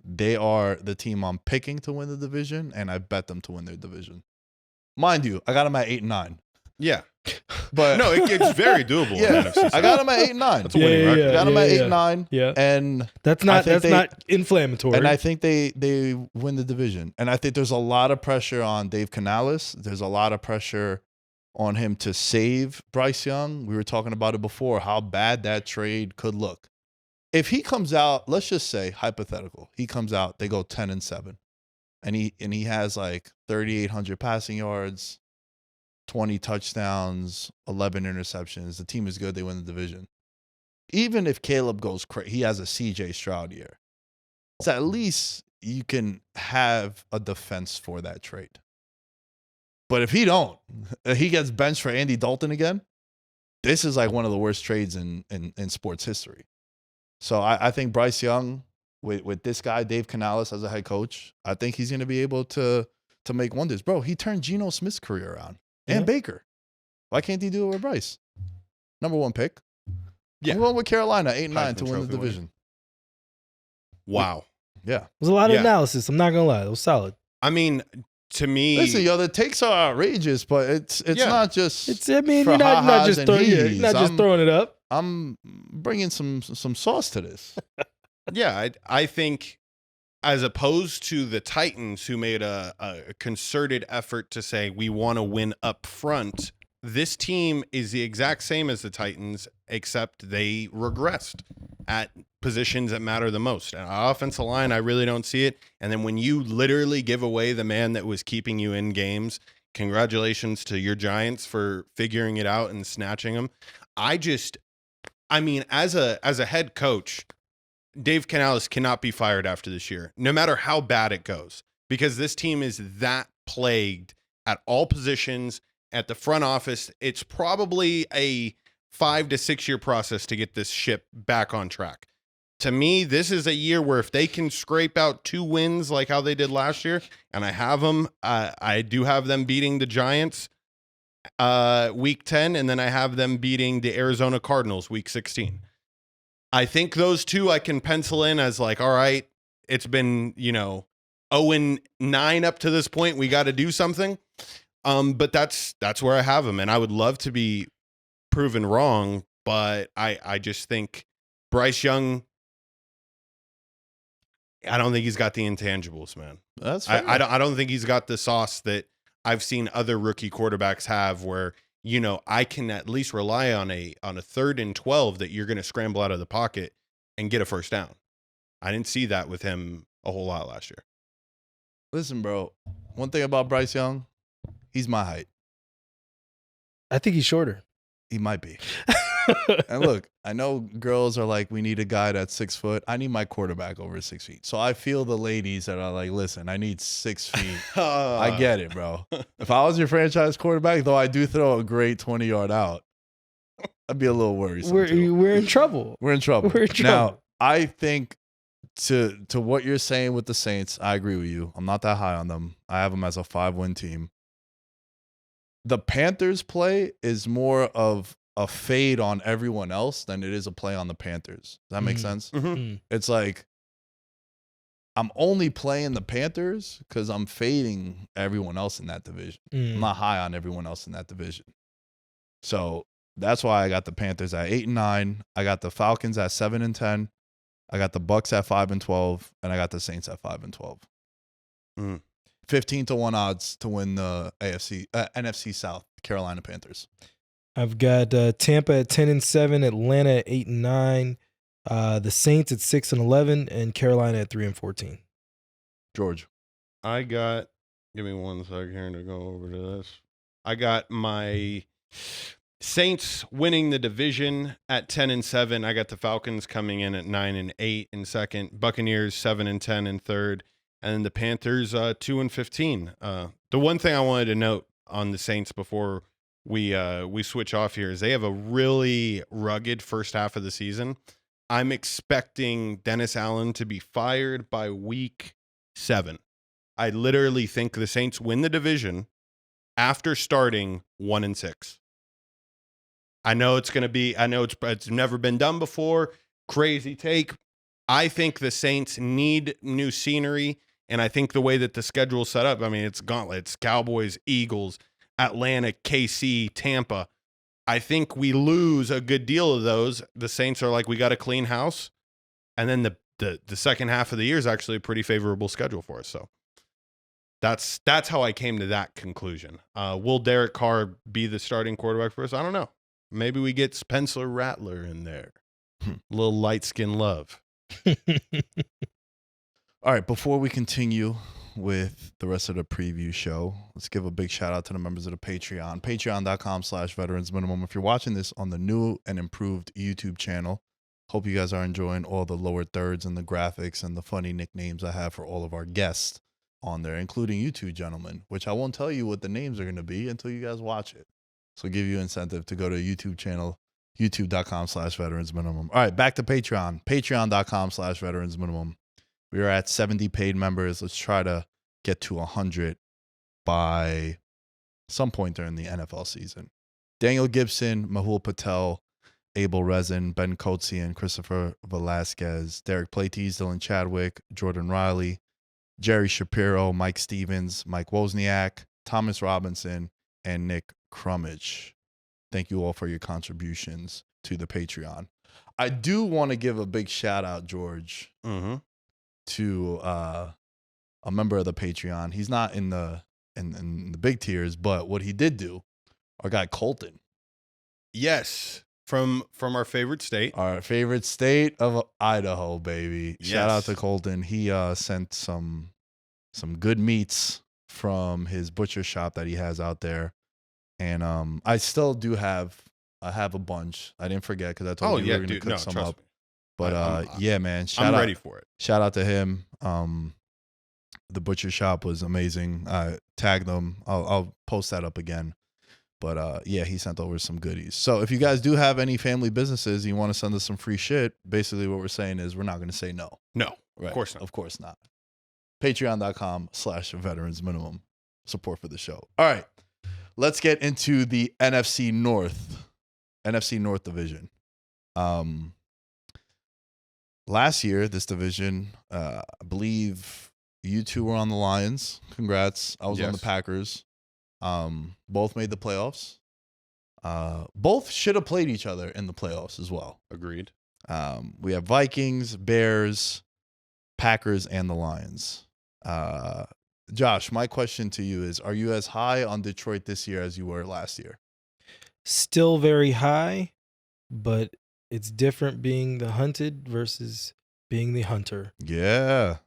Speaker 4: They are the team I'm picking to win the division, and I bet them to win their division. Mind you, I got them at 8-9.
Speaker 5: Yeah.
Speaker 4: But
Speaker 5: no, it's very doable.
Speaker 4: Yeah, I got them at 8-9.
Speaker 5: That's a winning record.
Speaker 4: Got them at 8-9.
Speaker 6: Yeah,
Speaker 4: and
Speaker 6: that's not inflammatory.
Speaker 4: And I think they win the division. And I think there's a lot of pressure on Dave Canales. There's a lot of pressure on him to save Bryce Young. We were talking about it before, how bad that trade could look. If he comes out, let's just say hypothetical, he comes out, they go 10-7, and he has like 3,800 passing yards. 20 touchdowns, 11 interceptions. The team is good. They win the division. Even if Caleb goes crazy, he has a CJ Stroud year. So at least you can have a defense for that trade. But if he gets benched for Andy Dalton again, this is like one of the worst trades in sports history. So I think Bryce Young, with this guy, Dave Canales, as a head coach, I think he's going to be able to make wonders. Bro, he turned Geno Smith's career around. And Baker. Why can't he do it with Bryce? Number 1 pick. Yeah. I'm going with Carolina, 8-9 to win the division.
Speaker 5: Wow.
Speaker 4: Yeah.
Speaker 6: There's a lot of analysis. I'm not going to lie. It was solid.
Speaker 5: I mean, to me.
Speaker 4: Listen, the takes are outrageous, but it's not just.
Speaker 6: You're not just throwing it up.
Speaker 4: I'm bringing some sauce to this.
Speaker 5: Yeah, I think. As opposed to the Titans, who made a concerted effort to say, we want to win up front, this team is the exact same as the Titans, except they regressed at positions that matter the most. And offensive line, I really don't see it. And then when you literally give away the man that was keeping you in games, congratulations to your Giants for figuring it out and snatching them. As a head coach, Dave Canales cannot be fired after this year, no matter how bad it goes, because this team is that plagued at all positions at the front office. It's probably a 5 to 6 year process to get this ship back on track. To me, this is a year where if they can scrape out 2 wins like how they did last year, and I have them, I do have them beating the Giants week 10, and then I have them beating the Arizona Cardinals week 16. I think those 2 I can pencil in as like, all right, it's been, 0-9 up to this point. We got to do something. But that's where I have them. And I would love to be proven wrong, but I just think Bryce Young, I don't think he's got the intangibles, man.
Speaker 4: That's fair.
Speaker 5: I don't think he's got the sauce that I've seen other rookie quarterbacks have where, you know, I can at least rely on a 3rd and 12 that you're going to scramble out of the pocket and get a first down. I didn't see that with him a whole lot last year.
Speaker 4: Listen, bro, one thing about Bryce Young, he's my height.
Speaker 6: I think he's shorter.
Speaker 4: He might be. And look, I know girls are like, we need a guy that's 6 foot. I need my quarterback over 6 feet. So I feel the ladies that are like, listen, I need 6 feet. I get it, bro. If I was your franchise quarterback, though I do throw a great 20-yard out, I'd be a little worried.
Speaker 6: We're in trouble.
Speaker 4: We're in trouble.
Speaker 6: We're in trouble.
Speaker 4: Now, I think to what you're saying with the Saints, I agree with you. I'm not that high on them. I have them as a 5-win team. The Panthers play is more of a fade on everyone else than it is a play on the Panthers. Does that make sense?
Speaker 5: Mm-hmm.
Speaker 4: It's like I'm only playing the Panthers because I'm fading everyone else in that division. I'm not high on everyone else in that division. So that's why I got the Panthers at 8-9. I got the Falcons at 7-10. I got the Bucks at 5-12, and I got the Saints at 5-12. 15-1 odds to win the NFC South, Carolina Panthers.
Speaker 6: I've got Tampa at 10-7, Atlanta at 8-9, the Saints at 6-11, and Carolina at 3-14.
Speaker 4: George,
Speaker 5: give me 1 second here to go over to this. I got my Saints winning the division at 10-7. I got the Falcons coming in at 9-8 in second, Buccaneers 7-10 in third, and then the Panthers 2-15. The one thing I wanted to note on the Saints before we switch off here is they have a really rugged first half of the season. I'm expecting Dennis Allen to be fired by week 7. I literally think the Saints win the division after starting 1-6. I know it's never been done before. Crazy take. I think the Saints need new scenery, and I think the way that the schedule's set up, I mean, it's gauntlets, Cowboys, Eagles, Atlanta, KC, Tampa. I think we lose a good deal of those. The Saints are like, we got a clean house. And then the second half of the year is actually a pretty favorable schedule for us. So that's how I came to that conclusion. Will Derek Carr be the starting quarterback for us? I don't know. Maybe we get Spencer Rattler in there. A little light skin love.
Speaker 4: All right, before we continue with the rest of the preview show, let's give a big shout out to the members of the Patreon. Patreon.com/Veterans Minimum. If you're watching this on the new and improved YouTube channel, hope you guys are enjoying all the lower thirds and the graphics and the funny nicknames I have for all of our guests on there, including you two gentlemen, which I won't tell you what the names are going to be until you guys watch it. So give you incentive to go to YouTube channel, youtube.com/Veterans Minimum. All right, back to Patreon. Patreon.com/Veterans Minimum. We are at 70 paid members. Let's try to get to 100 by some point during the NFL season. Daniel Gibson, Mahul Patel, Abel Rezin, Ben Kotzian, Christopher Velasquez, Derek Platees, Dylan Chadwick, Jordan Riley, Jerry Shapiro, Mike Stevens, Mike Wozniak, Thomas Robinson, and Nick Crummage. Thank you all for your contributions to the Patreon. I do want to give a big shout out, George, to a member of the Patreon. He's not in the big tiers, but what he did do, our guy Colton.
Speaker 5: Yes, from our favorite state.
Speaker 4: Our favorite state of Idaho, baby.
Speaker 5: Yes.
Speaker 4: Shout out to Colton. He sent some good meats from his butcher shop that he has out there. And I still do have a bunch. I didn't forget because I told you we were going to cook some up. But yeah, man.
Speaker 5: I'm ready for it.
Speaker 4: Shout out to him. The butcher shop was amazing. I tagged him. I'll post that up again. But yeah, he sent over some goodies. So if you guys do have any family businesses and you want to send us some free shit, basically what we're saying is we're not going to say no.
Speaker 5: No,
Speaker 4: right.
Speaker 5: Of course not.
Speaker 4: Of course not. Patreon.com/Veterans Minimum. Support for the show. All right. Let's get into the NFC North division. Last year, this division, I believe you two were on the Lions. Congrats. I was on the Packers. Both made the playoffs. Both should have played each other in the playoffs as well.
Speaker 5: Agreed.
Speaker 4: We have Vikings, Bears, Packers, and the Lions. Josh, my question to you is, are you as high on Detroit this year as you were last year?
Speaker 6: Still very high, but it's different being the hunted versus being the hunter.
Speaker 4: Yeah.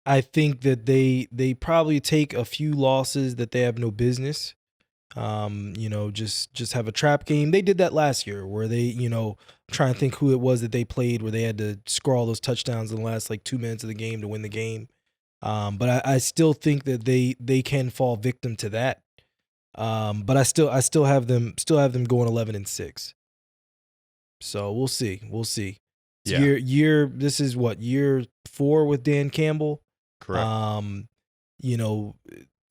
Speaker 6: I think that they probably take a few losses that they have no business. Just have a trap game. They did that last year where they, trying to think who it was that they played where they had to score all those touchdowns in the last like 2 minutes of the game to win the game. But I still think that they can fall victim to that. But I still have them going 11-6. So we'll see. Yeah. This is what, year 4 with Dan Campbell.
Speaker 5: Correct.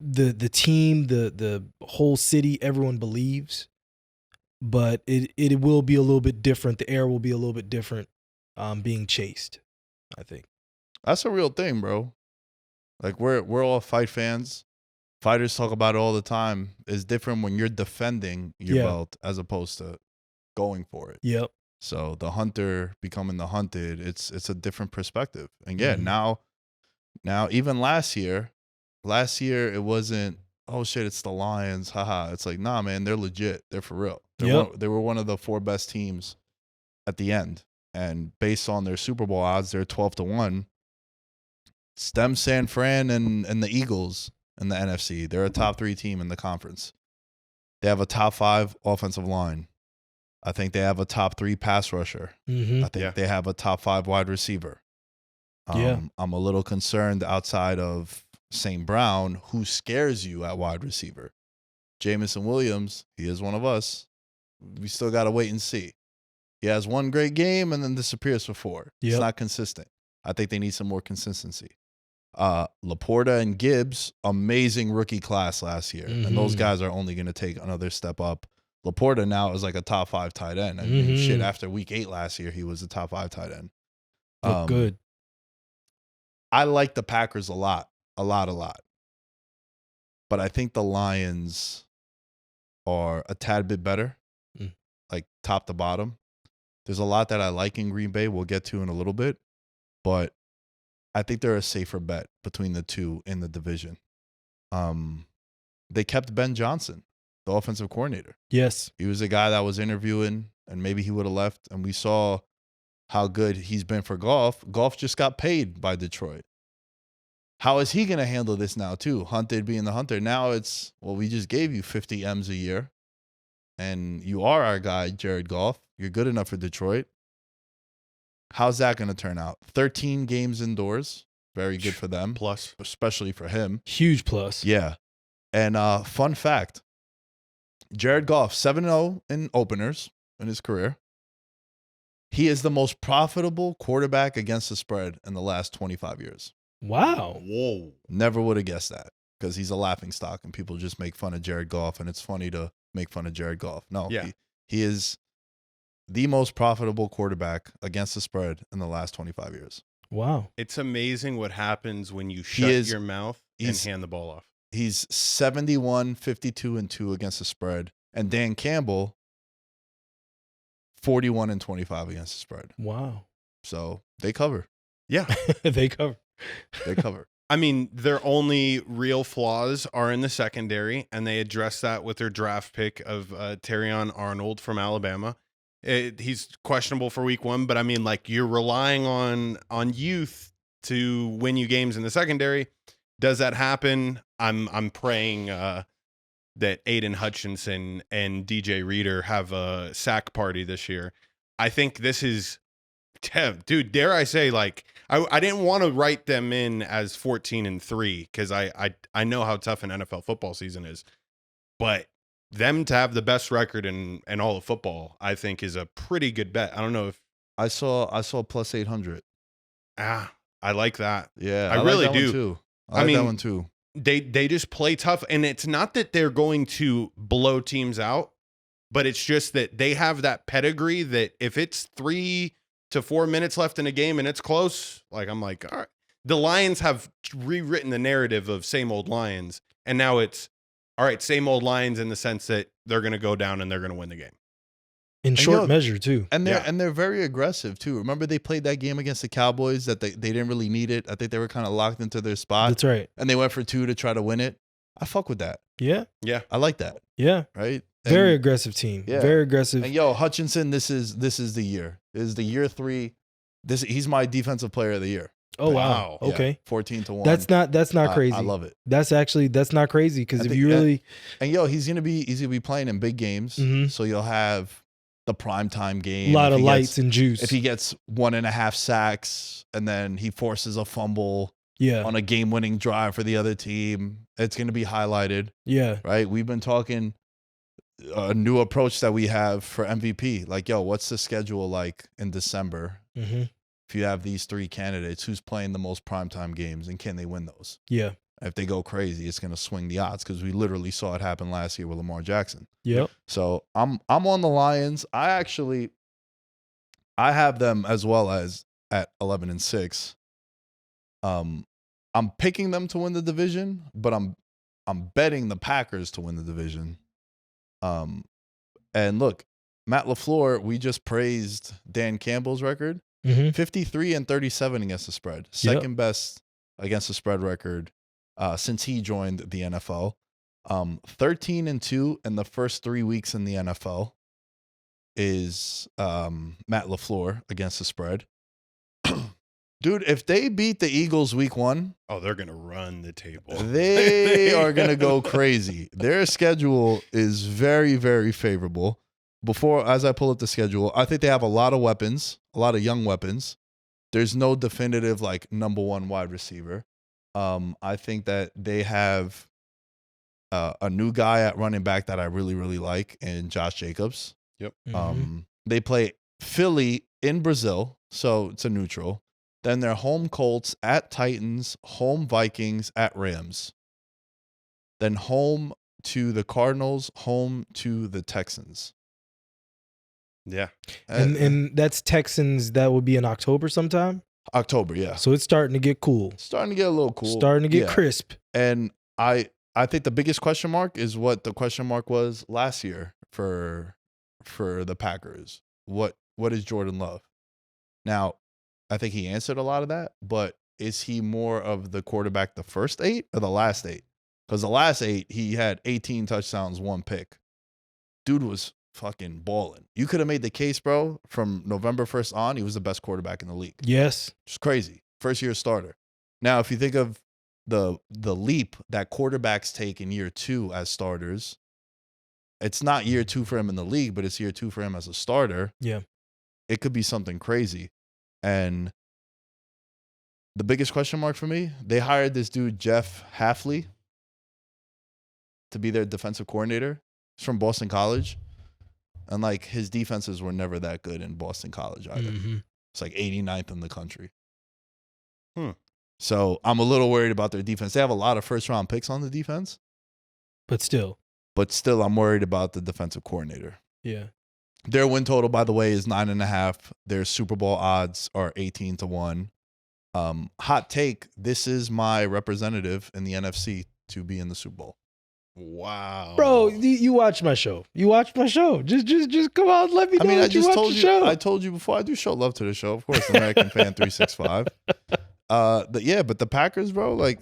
Speaker 6: The team, the whole city, everyone believes, but it will be a little bit different. The air will be a little bit different being chased, I think.
Speaker 4: That's a real thing, bro. Like we're all fight fans. Fighters talk about it all the time. It's different when you're defending your belt as opposed to going for it.
Speaker 6: Yep.
Speaker 4: So the hunter becoming the hunted, it's a different perspective. And yeah, now even last year it wasn't, oh shit, it's the Lions, haha. It's like, nah, man, they're legit. They're for real. They were one of the 4 best teams at the end. And based on their Super Bowl odds, they're 12-1. It's them, San Fran, and the Eagles in the NFC. They're a top 3 team in the conference. They have a top 5 offensive line. I think they have a top 3 pass rusher.
Speaker 6: Mm-hmm.
Speaker 4: I think they have a top 5 wide receiver. I'm a little concerned outside of St. Brown, who scares you at wide receiver. Jamison Williams, he is one of us. We still got to wait and see. He has one great game and then disappears for 4. Yep. It's not consistent. I think they need some more consistency. Laporta and Gibbs, amazing rookie class last year. Mm-hmm. And those guys are only going to take another step up. Laporta now is like a top 5 tight end. I mean, shit, after week 8 last year, he was a top 5 tight end.
Speaker 6: Good.
Speaker 4: I like the Packers a lot. But I think the Lions are a tad bit better, like top to bottom. There's a lot that I like in Green Bay we'll get to in a little bit, but I think they're a safer bet between the two in the division. They kept Ben Johnson, the offensive coordinator.
Speaker 6: Yes.
Speaker 4: He was a guy that was interviewing, and maybe he would have left, and we saw how good he's been for Goff. Goff just got paid by Detroit. How is he going to handle this now, too? Hunted being the hunter. Now it's, well, we just gave you 50 M's a year, and you are our guy, Jared Goff. You're good enough for Detroit. How's that going to turn out? 13 games indoors. Very good for them.
Speaker 5: Plus.
Speaker 4: Especially for him.
Speaker 6: Huge plus.
Speaker 4: Yeah. And fun fact, Jared Goff, 7-0 in openers in his career. He is the most profitable quarterback against the spread in the last 25 years.
Speaker 6: Wow.
Speaker 5: Whoa.
Speaker 4: Never would have guessed that because he's a laughingstock and people just make fun of Jared Goff, and it's funny to make fun of Jared Goff. No, he is the most profitable quarterback against the spread in the last 25 years.
Speaker 6: Wow.
Speaker 5: It's amazing what happens when you shut your mouth and hand the ball off.
Speaker 4: He's 71, 52-2 against the spread. And Dan Campbell, 41-25 against the spread.
Speaker 6: Wow.
Speaker 4: So they cover.
Speaker 5: Yeah.
Speaker 6: They cover.
Speaker 4: They cover.
Speaker 5: I mean, their only real flaws are in the secondary, and they address that with their draft pick of Terrion Arnold from Alabama. He's questionable for week 1, but I mean, like, you're relying on youth to win you games in the secondary. Does that happen? I'm praying that Aiden Hutchinson and DJ Reader have a sack party this year. I think this is, dude, dare I say, like, I didn't want to write them in as 14-3 because I know how tough an NFL football season is, but them to have the best record in all of football, I think, is a pretty good bet. I don't know if
Speaker 4: I saw plus 800.
Speaker 5: I like that.
Speaker 4: Yeah,
Speaker 5: I really
Speaker 4: like that
Speaker 5: do
Speaker 4: one too.
Speaker 5: I mean,
Speaker 4: that one too.
Speaker 5: They just play tough, and it's not that they're going to blow teams out, but it's just that they have that pedigree that if it's 3 to 4 minutes left in a game and it's close, like, I'm like, all right. The Lions have rewritten the narrative of same old Lions, and now it's all right, same old Lions in the sense that they're going to go down and they're going to win the game.
Speaker 6: in short measure too.
Speaker 4: And they're very aggressive too. Remember they played that game against the Cowboys that they didn't really need it. I think they were kind of locked into their spot.
Speaker 6: That's right.
Speaker 4: And they went for 2 to try to win it. I fuck with that.
Speaker 6: Yeah.
Speaker 5: Yeah.
Speaker 4: I like that.
Speaker 6: Yeah.
Speaker 4: Right?
Speaker 6: Very aggressive team.
Speaker 4: Yeah.
Speaker 6: Very aggressive.
Speaker 4: And Hutchinson, this is the year. This is the year 3. He's my defensive player of the year.
Speaker 6: Oh wow.
Speaker 4: Yeah,
Speaker 6: Okay.
Speaker 4: 14-1.
Speaker 6: That's not crazy.
Speaker 4: I love it.
Speaker 6: That's not crazy because if you really
Speaker 4: and he's gonna be playing in big games. So you'll have the primetime game.
Speaker 6: A lot of lights and juice.
Speaker 4: If he gets 1.5 sacks and then he forces a fumble on a game-winning drive for the other team, it's gonna be highlighted.
Speaker 6: Yeah.
Speaker 4: Right. We've been talking a new approach that we have for MVP. Like, what's the schedule like in December? If you have these 3 candidates, who's playing the most primetime games and can they win those?
Speaker 6: Yeah. If
Speaker 4: they go crazy, it's going to swing the odds because we literally saw it happen last year with Lamar Jackson.
Speaker 6: Yep.
Speaker 4: So I'm on the Lions. I have them as well as at 11-6. I'm picking them to win the division, but I'm betting the Packers to win the division. And look, Matt LaFleur, we just praised Dan Campbell's record. 53-37 against the spread. Second best against the spread record since he joined the NFL. 13-2 in the first 3 weeks in the NFL is Matt LaFleur against the spread. Dude, if they beat the Eagles week 1,
Speaker 5: they're going to run the table.
Speaker 4: They are going to go crazy. Their schedule is very, very favorable. As I pull up the schedule, I think they have a lot of weapons, a lot of young weapons. There's no definitive number 1 wide receiver. I think that they have a new guy at running back that I really, really like in Josh Jacobs.
Speaker 5: Yep.
Speaker 4: They play Philly in Brazil, so it's a neutral. Then they're home Colts, at Titans, home Vikings, at Rams. Then home to the Cardinals, home to the Texans.
Speaker 5: Yeah.
Speaker 6: And that's Texans, that would be in October sometime?
Speaker 4: October, yeah.
Speaker 6: So it's starting to get cool.
Speaker 4: Starting to get a little cool.
Speaker 6: Starting to get crisp.
Speaker 4: And I think the biggest question mark is what the question mark was last year for the Packers. What is Jordan Love? Now, I think he answered a lot of that, but is he more of the quarterback the first 8 or the last 8? Because the last 8, he had 18 touchdowns, 1 pick. Dude was fucking balling. You could have made the case, bro, from November 1st on, he was the best quarterback in the league.
Speaker 6: Yes.
Speaker 4: Just crazy. First year starter. Now, if you think of the leap that quarterbacks take in year 2 as starters, it's not year 2 for him in the league, but it's year 2 for him as a starter.
Speaker 6: Yeah.
Speaker 4: It could be something crazy. And the biggest question mark for me, they hired this dude, Jeff Hafley, to be their defensive coordinator. He's from Boston College. And his defenses were never that good in Boston College either. It's 89th in the country. So I'm a little worried about their defense. They have a lot of first-round picks on the defense.
Speaker 6: But still,
Speaker 4: I'm worried about the defensive coordinator.
Speaker 6: Yeah.
Speaker 4: Their win total, by the way, is 9.5. Their Super Bowl odds are 18-1. Hot take, this is my representative in the NFC to be in the Super Bowl.
Speaker 5: Wow.
Speaker 6: Bro, you watch my show. Just come on, let me know. I just told you.
Speaker 4: I told you before, I do show love to the show. Of course, American Fan 365. But the Packers, bro,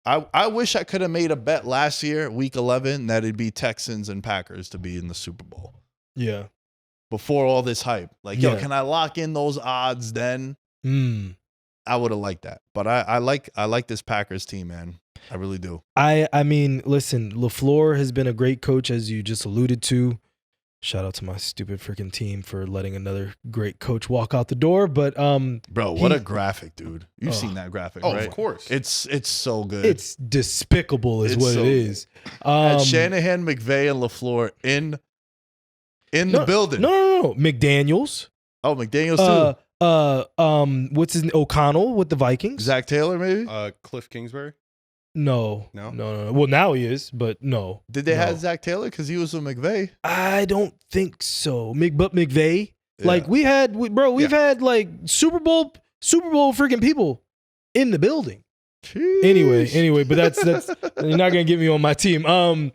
Speaker 4: I wish I could have made a bet last year, week 11, that it'd be Texans and Packers to be in the Super Bowl.
Speaker 6: Yeah.
Speaker 4: Before all this hype. Can I lock in those odds then? I would have liked that. But I like this Packers team, man. I really do.
Speaker 6: I mean, listen, LaFleur has been a great coach, as you just alluded to. Shout out to my stupid freaking team for letting another great coach walk out the door. But
Speaker 4: bro, what a graphic, dude. You've seen that graphic, right?
Speaker 5: Of course.
Speaker 4: It's so good.
Speaker 6: It's despicable is what it is.
Speaker 4: Shanahan, McVay, and LaFleur in the building.
Speaker 6: No. McDaniels.
Speaker 4: Oh, McDaniels too.
Speaker 6: What's his name? O'Connell with the Vikings.
Speaker 4: Zach Taylor, maybe?
Speaker 5: Cliff Kingsbury?
Speaker 6: No. Well, now he is, but no.
Speaker 4: Did they have Zach Taylor? Because he was with McVay.
Speaker 6: I don't think so. But McVay, we've had Super Bowl freaking people in the building. Anyway, but that's you're not gonna get me on my team. I've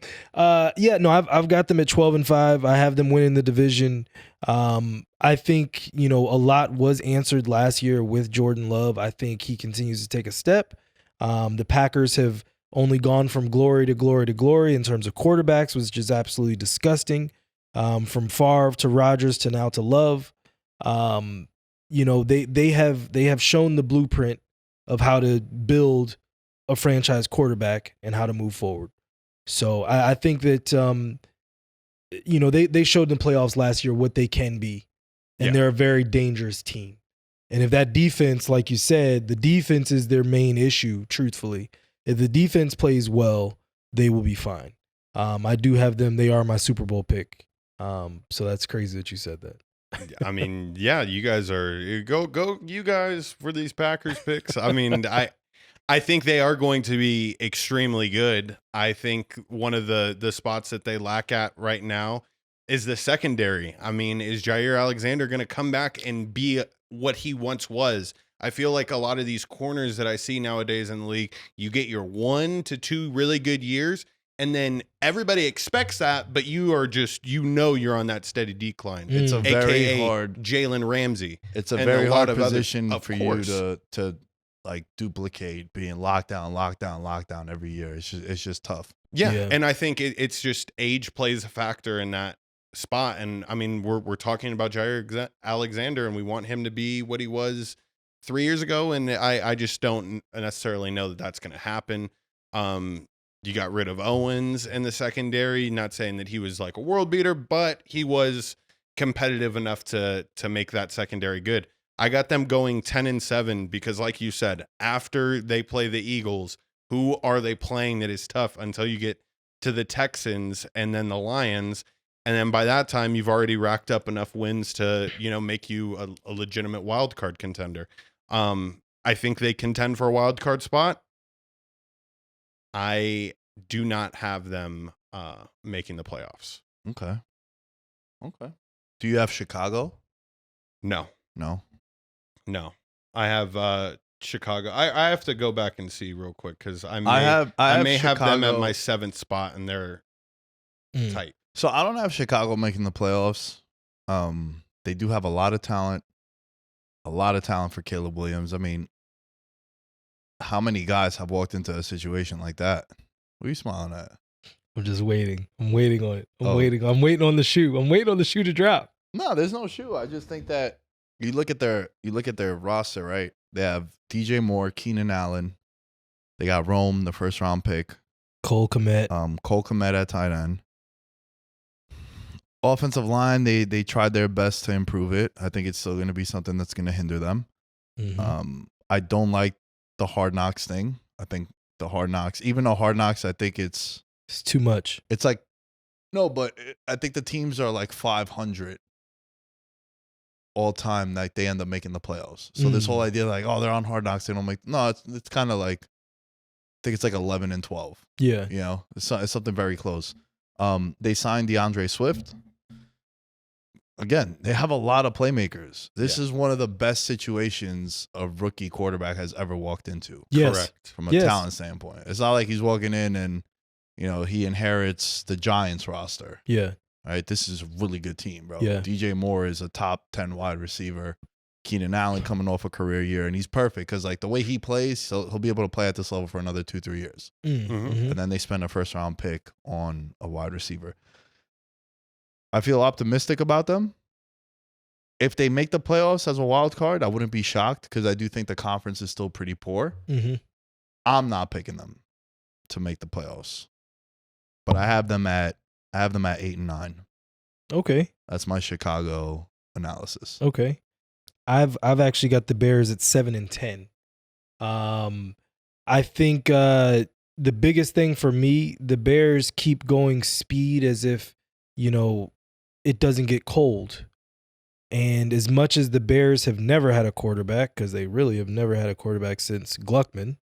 Speaker 6: got them at 12-5. I have them winning the division. I think a lot was answered last year with Jordan Love. I think he continues to take a step. The Packers have only gone from glory to glory to glory in terms of quarterbacks, which is absolutely disgusting. From Favre to Rodgers to now to Love. They have shown the blueprint of how to build a franchise quarterback and how to move forward. So I think that, they showed in the playoffs last year what they can be, and they're a very dangerous team. And if that defense, like you said, the defense is their main issue, truthfully. If the defense plays well, they will be fine. I do have them. They are my Super Bowl pick. So that's crazy that you said that.
Speaker 5: I mean, yeah, you guys are go you guys for these Packers picks. I mean, I think they are going to be extremely good. I think one of the spots that they lack at right now is the secondary. I mean, is Jair Alexander going to come back and be what he once was? I feel like a lot of these corners that I see nowadays in the league, you get your 1 to 2 really good years, and then everybody expects that, but you are just, you're on that steady decline.
Speaker 4: It's a very
Speaker 5: AKA
Speaker 4: hard
Speaker 5: Jalen Ramsey.
Speaker 4: It's a very hard position for you to like duplicate being lockdown every year. It's just tough.
Speaker 5: Yeah. And I think it's just age plays a factor in that spot. And I mean, we're talking about Jair Alexander, and we want him to be what he was 3 years ago. And I just don't necessarily know that that's going to happen. You got rid of Owens in the secondary. Not saying that he was like a world beater, but he was competitive enough to make that secondary good. I got them going 10-7 because, like you said, after they play the Eagles, who are they playing that is tough until you get to the Texans and then the Lions. And then by that time, you've already racked up enough wins to, make you a legitimate wild card contender. I think they contend for a wild card spot. I do not have them making the playoffs.
Speaker 4: Okay. Do you have Chicago?
Speaker 5: No.
Speaker 4: I
Speaker 5: have Chicago. I have to go back and see real quick because I may have them at my 7th spot, and they're tight.
Speaker 4: So I don't have Chicago making the playoffs. They do have a lot of talent for Caleb Williams. I mean, how many guys have walked into a situation like that? What are you smiling at?
Speaker 6: I'm just waiting. I'm waiting on it. I'm waiting on the shoe. I'm waiting on the shoe to drop.
Speaker 4: No, there's no shoe. I just think that you look at their roster, right? They have DJ Moore, Keenan Allen. They got Rome, the 1st round pick.
Speaker 6: Cole Kmet.
Speaker 4: Cole Kmet at tight end. Offensive line, they tried their best to improve it. I think it's still going to be something that's going to hinder them. Mm-hmm. I don't like the Hard Knocks thing. I think the Hard Knocks, even though Hard Knocks, I think it's
Speaker 6: too much.
Speaker 4: It's like, no, but I think the teams are like 500 all time. Like they end up making the playoffs. So this whole idea, like, oh, they're on Hard Knocks, they don't make. No, it's kind of like, I think it's like 11-12.
Speaker 6: Yeah,
Speaker 4: it's something very close. They signed DeAndre Swift. Again, they have a lot of playmakers. This is one of the best situations a rookie quarterback has ever walked into.
Speaker 6: Yes.
Speaker 4: Correct. From a talent standpoint. It's not like he's walking in and, he inherits the Giants roster.
Speaker 6: Yeah.
Speaker 4: Right? This is a really good team, bro.
Speaker 6: Yeah.
Speaker 4: DJ Moore is a top 10 wide receiver. Keenan Allen coming off a career year, and he's perfect because, like, the way he plays, he'll be able to play at this level for another 2-3 years.
Speaker 6: Mm-hmm.
Speaker 4: And then they spend a 1st round pick on a wide receiver. I feel optimistic about them. If they make the playoffs as a wild card, I wouldn't be shocked because I do think the conference is still pretty poor.
Speaker 6: Mm-hmm.
Speaker 4: I'm not picking them to make the playoffs, but I have them at 8-9.
Speaker 6: Okay,
Speaker 4: that's my Chicago analysis.
Speaker 6: Okay, I've actually got the Bears at 7-10. I think the biggest thing for me, the Bears keep going speed as if it doesn't get cold. And as much as the Bears have never had a quarterback, because they really have never had a quarterback since Gluckman,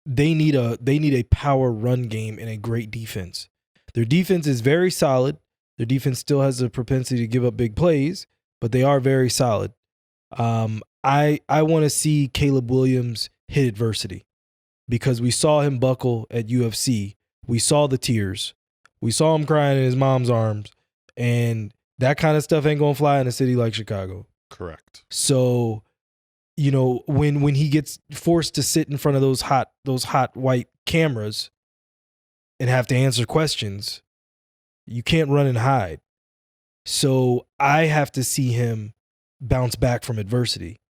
Speaker 6: they need a power run game and a great defense. Their defense is very solid. Their defense still has a propensity to give up big plays, but they are very solid. I want to see Caleb Williams hit adversity because we saw him buckle at UFC. We saw the tears. We saw him crying in his mom's arms, and that kind of stuff ain't gonna fly in a city like Chicago.
Speaker 5: Correct.
Speaker 6: So, you know, when he gets forced to sit in front of those hot white cameras and have to answer questions, you can't run and hide. So I have to see him bounce back from adversity,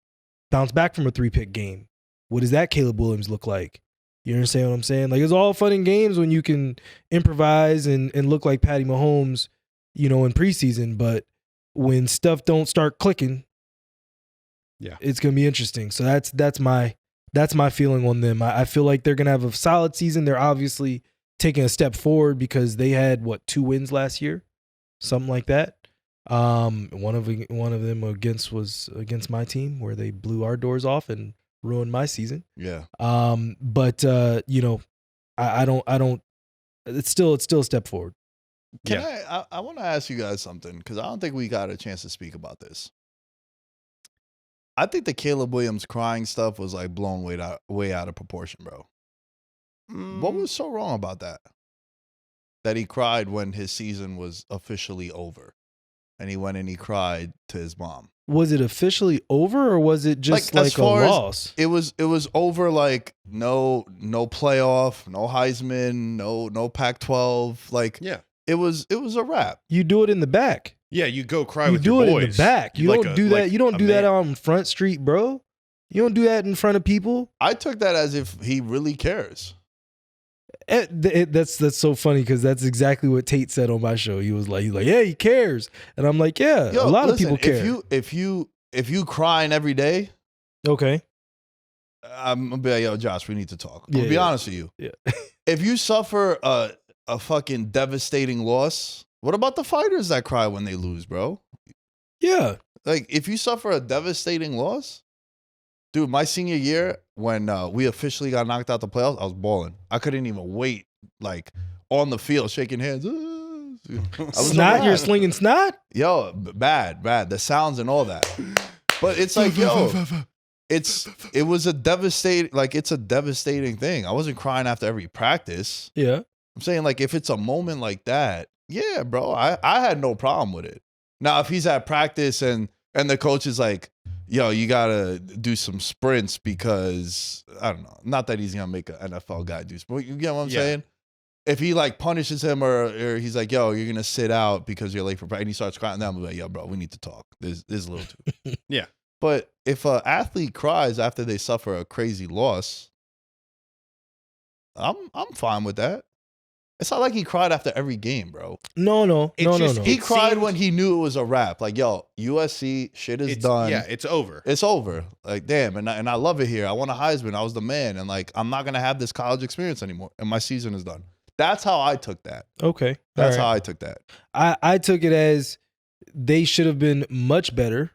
Speaker 6: bounce back from a 3-pick game. What does that Caleb Williams look like? You understand what I'm saying? Like, it's all fun and games when you can improvise and look like Patty Mahomes, you know, in preseason. But when stuff don't start clicking,
Speaker 5: yeah,
Speaker 6: it's gonna be interesting. So that's my feeling on them. I feel like they're gonna have a solid season. They're obviously taking a step forward because they had 2 wins last year, something like that. One of them was against my team where they blew our doors off and ruined my season.
Speaker 4: Yeah.
Speaker 6: But you know, I don't. It's still a step forward.
Speaker 4: I want to ask you guys something because I don't think we got a chance to speak about this. I think the Caleb Williams crying stuff was like blown way out of proportion, bro. What was so wrong about that? That he cried when his season was officially over, and he went and he cried to his mom. Was it officially over, or was it just like a loss? It was over. Like no playoff, no Heisman, no Pac-12. Like it was a wrap. You do it in the back.
Speaker 5: Yeah, you go cry with your boys.
Speaker 6: You do it in the back. You don't do that. You don't do that on Front Street, bro. You don't do that in front of people.
Speaker 4: I took that as if he really cares.
Speaker 6: That's so funny because that's exactly what Tate said on my show. He was like, yeah, he cares, and I'm like, yeah, a lot of people care.
Speaker 4: If you crying every day,
Speaker 6: okay,
Speaker 4: I'm gonna be like, yo, Josh, we need to talk. I'll be honest with you. Yeah. If you suffer a fucking devastating loss, what about the fighters that cry when they lose, bro?
Speaker 6: Yeah,
Speaker 4: like if you suffer a devastating loss. Dude, my senior year, when we officially got knocked out the playoffs, I was balling. I couldn't even wait, like, on the field, shaking hands.
Speaker 6: Snot? You're slinging snot?
Speaker 4: Yo, bad. The sounds and all that. But it's like, yo, it was a devastating, like, it's a devastating thing. I wasn't crying after every practice.
Speaker 6: Yeah.
Speaker 4: I'm saying, like, if it's a moment like that, yeah, bro, I had no problem with it. Now, if he's at practice and the coach is like, yo, you gotta do some sprints because I don't know. Not that he's gonna make an NFL guy do sprints. You get what I'm saying? If he like punishes him or he's like, yo, you're gonna sit out because you're late for practice, and he starts crying, then I'm like, yo, bro, we need to talk. This is a little too.
Speaker 5: Yeah.
Speaker 4: But if an athlete cries after they suffer a crazy loss, I'm fine with that. It's not like he cried after every game, bro.
Speaker 6: No.
Speaker 4: He cried when he knew it was a wrap. Like, yo, USC shit is done.
Speaker 5: Yeah, it's over.
Speaker 4: It's over. Like, damn, and I love it here. I won a Heisman. I was the man, and like, I'm not gonna have this college experience anymore, and my season is done. That's how I took that.
Speaker 6: Okay,
Speaker 4: that's how I took that.
Speaker 6: I took it as they should have been much better.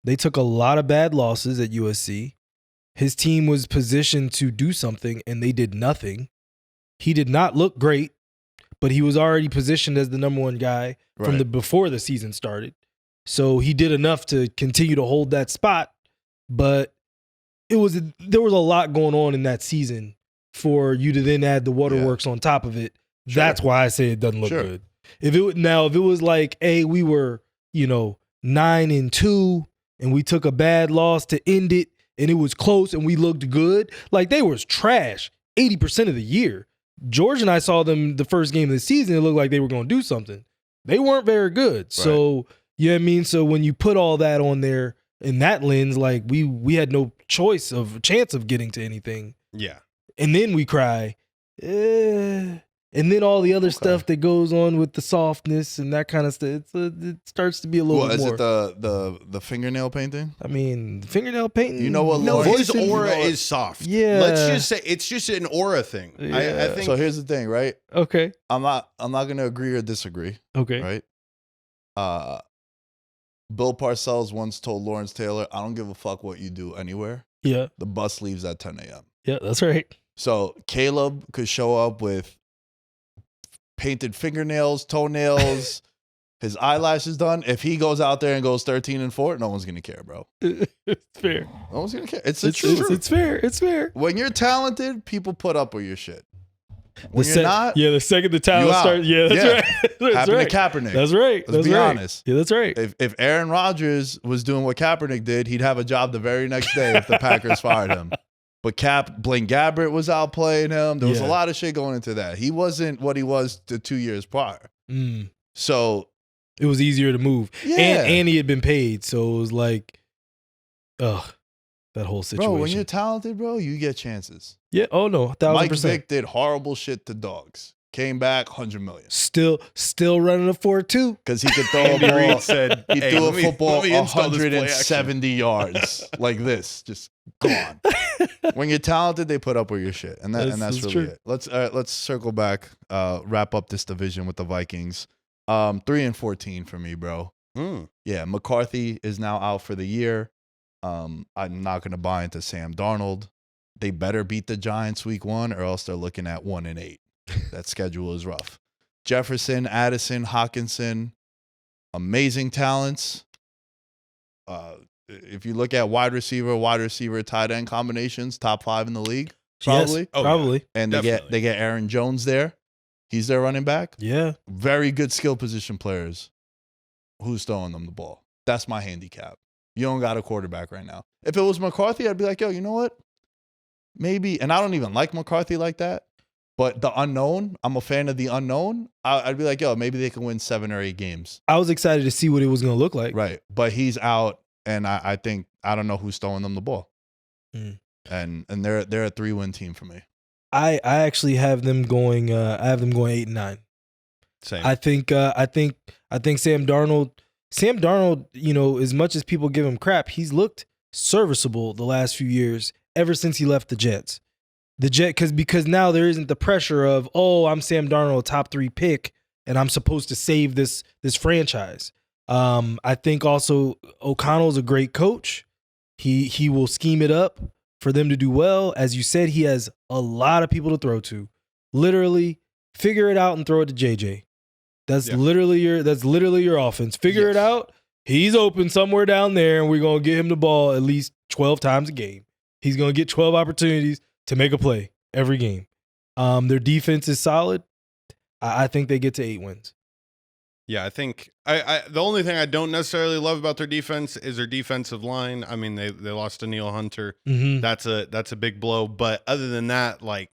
Speaker 6: They took a lot of bad losses at USC. His team was positioned to do something, and they did nothing. He did not look great, but he was already positioned as the number one guy from before the season started. So he did enough to continue to hold that spot, but there was a lot going on in that season for you to then add the waterworks on top of it. Sure. That's why I say it doesn't look good. If it was like, hey, we were, 9-2 and we took a bad loss to end it and it was close and we looked good, like they was trash 80% of the year. George and I saw them the first game of the season. It looked like they were going to do something. They weren't very good. Right. So, you know what I mean? So when you put all that on there in that lens, like we had no chance of getting to anything.
Speaker 5: Yeah.
Speaker 6: And then we cry. And then all the other stuff that goes on with the softness and that kind of stuff, it starts to be a little bit more.
Speaker 4: Is it the fingernail painting?
Speaker 6: I mean, fingernail painting.
Speaker 4: You know what?
Speaker 5: His aura is soft.
Speaker 6: Yeah.
Speaker 5: Let's just say it's just an aura thing.
Speaker 6: Yeah.
Speaker 5: I think.
Speaker 4: So here's the thing, right?
Speaker 6: Okay.
Speaker 4: I'm not gonna agree or disagree.
Speaker 6: Okay.
Speaker 4: Right. Bill Parcells once told Lawrence Taylor, "I don't give a fuck what you do anywhere.
Speaker 6: Yeah.
Speaker 4: The bus leaves at 10 a.m."
Speaker 6: Yeah, that's right.
Speaker 4: So Caleb could show up with painted fingernails, toenails, His eyelashes done. If he goes out there and goes 13-4, no one's gonna care, bro.
Speaker 6: It's fair.
Speaker 4: No one's gonna care. It's the truth.
Speaker 6: It's fair. It's fair.
Speaker 4: When you're talented, people put up with your shit. When you're not,
Speaker 6: the second the talent starts, that's right. That's
Speaker 4: happened
Speaker 6: right.
Speaker 4: to Kaepernick.
Speaker 6: That's right.
Speaker 4: Let's be honest.
Speaker 6: Yeah, that's right.
Speaker 4: If Aaron Rodgers was doing what Kaepernick did, he'd have a job the very next day if the Packers fired him. But Blaine Gabbert was out playing him. There was a lot of shit going into that. He wasn't what he was the 2 years prior. So
Speaker 6: it was easier to move.
Speaker 4: Yeah.
Speaker 6: And he had been paid. So it was like, that whole situation.
Speaker 4: Bro, when you're talented, bro, you get chances.
Speaker 6: Yeah. Oh, no. 1,000%.
Speaker 4: Mike Vick did horrible shit to dogs. Came back, $100 million.
Speaker 6: Still running a 4-2.
Speaker 4: Because he could throw a ball.
Speaker 5: Said,
Speaker 4: he threw a football
Speaker 5: let me install this play
Speaker 4: 170 yards like this, just gone. When you're talented, they put up with your shit, and that's really
Speaker 6: true.
Speaker 4: it. Let's circle back, wrap up this division with the Vikings. 3-14 for me, bro. Yeah, McCarthy is now out for the year. I'm not gonna buy into Sam Darnold. They better beat the Giants week 1, or else they're looking at 1-8. That schedule is rough. Jefferson, Addison, Hawkinson, amazing talents. If you look at wide receiver, tight end combinations, top 5 in the league, probably.
Speaker 6: Yes, probably.
Speaker 4: Yeah. And they get Aaron Jones there. He's their running back.
Speaker 6: Yeah.
Speaker 4: Very good skill position players. Who's throwing them the ball? That's my handicap. You don't got a quarterback right now. If it was McCarthy, I'd be like, yo, you know what? Maybe, and I don't even like McCarthy like that. But the unknown, I'm a fan of the unknown. I'd be like, yo, maybe they can win 7 or 8 games.
Speaker 6: I was excited to see what it was going to look like.
Speaker 4: Right. But he's out, and I think, I don't know who's throwing them the ball. And they're a 3-win team for me.
Speaker 6: I actually have them going 8-9.
Speaker 5: Same.
Speaker 6: I think Sam Darnold, you know, as much as people give him crap, he's looked serviceable the last few years ever since he left the Jets. Because now there isn't the pressure of, oh, I'm Sam Darnold, top 3 pick, and I'm supposed to save this franchise. I think also O'Connell's a great coach. He will scheme it up for them to do well. As you said, he has a lot of people to throw to. Literally, figure it out and throw it to JJ. That's literally your offense. Figure it out. He's open somewhere down there, and we're gonna get him the ball at least 12 times a game. He's gonna get 12 opportunities to make a play every game. Their defense is solid. I think they get to 8 wins.
Speaker 5: Yeah, I think the only thing I don't necessarily love about their defense is their defensive line. I mean, they lost to Neil Hunter. That's a big blow. But other than that, like,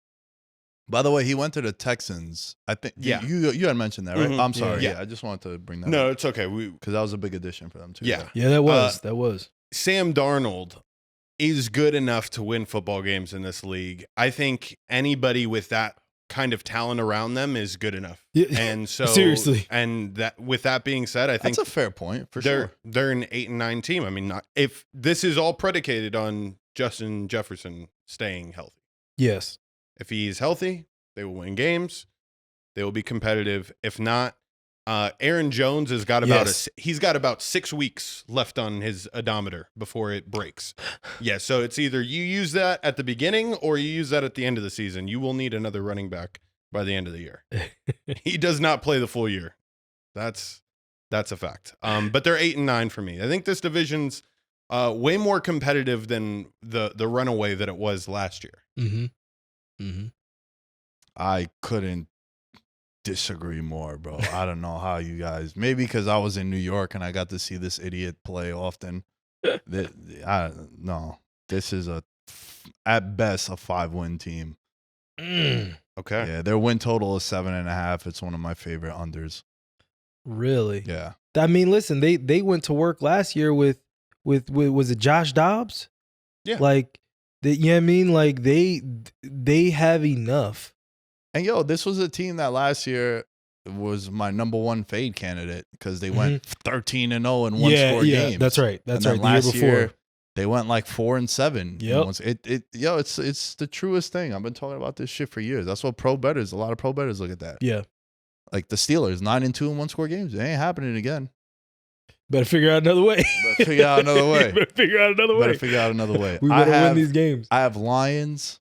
Speaker 4: by the way, he went to the Texans. I think. Yeah, you had mentioned that, right? I'm sorry. Yeah, I just wanted to bring that.
Speaker 5: No,
Speaker 4: up.
Speaker 5: It's okay.
Speaker 4: Because that was a big addition for them too.
Speaker 5: Yeah,
Speaker 6: that was.
Speaker 5: Sam Darnold is good enough to win football games in this league. I think anybody with that kind of talent around them is good enough. And so
Speaker 6: seriously.
Speaker 5: And that, with that being said, I think
Speaker 4: that's a fair point for sure.
Speaker 5: They're an 8-9 team. I mean, if this is all predicated on Justin Jefferson staying healthy.
Speaker 6: Yes.
Speaker 5: If he's healthy, they will win games. They will be competitive. If not, Aaron Jones has got about 6 weeks left on his odometer before it breaks. Yeah, so it's either you use that at the beginning or you use that at the end of the season. You will need another running back by the end of the year. He does not play the full year. That's a fact. But they're 8-9 for me. I think this division's way more competitive than the runaway that it was last year.
Speaker 4: I couldn't disagree more, bro. I don't know how you guys, maybe because I was in New York and I got to see this idiot play often. No, this is at best a 5-win team.
Speaker 5: Okay.
Speaker 4: Yeah, their win total is 7.5. It's one of my favorite unders.
Speaker 6: Really?
Speaker 4: Yeah.
Speaker 6: I mean, listen, they went to work last year with was it Josh Dobbs?
Speaker 5: Yeah.
Speaker 6: Like, you know what I mean? Like they have enough.
Speaker 4: And yo, this was a team that last year was my number 1 fade candidate because they went 13-0 in one-score games.
Speaker 6: That's right. That's right.
Speaker 4: Last
Speaker 6: the year
Speaker 4: year,
Speaker 6: before,
Speaker 4: they went like 4-7.
Speaker 6: Yep.
Speaker 4: It's the truest thing. I've been talking about this shit for years. That's what a lot of pro bettors look at that.
Speaker 6: Yeah.
Speaker 4: Like the Steelers, 9-2 in one-score games. It ain't happening again.
Speaker 6: Better figure out another way.
Speaker 4: Better figure out another way.
Speaker 6: Better figure out another way. We better win these games.
Speaker 4: I have Lions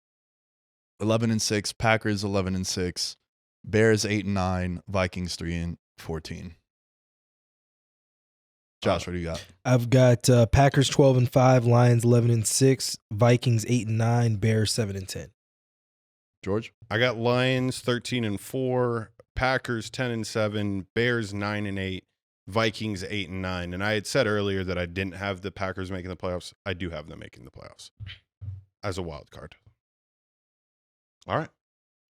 Speaker 4: 11-6, Packers 11-6, Bears 8-9, Vikings 3-14. Josh, what do you got?
Speaker 6: I've got Packers 12-5, Lions 11-6, Vikings 8-9, Bears 7-10.
Speaker 4: George?
Speaker 5: I got Lions 13-4, Packers 10-7, Bears 9-8, Vikings 8-9. And I had said earlier that I didn't have the Packers making the playoffs. I do have them making the playoffs as a wild card. All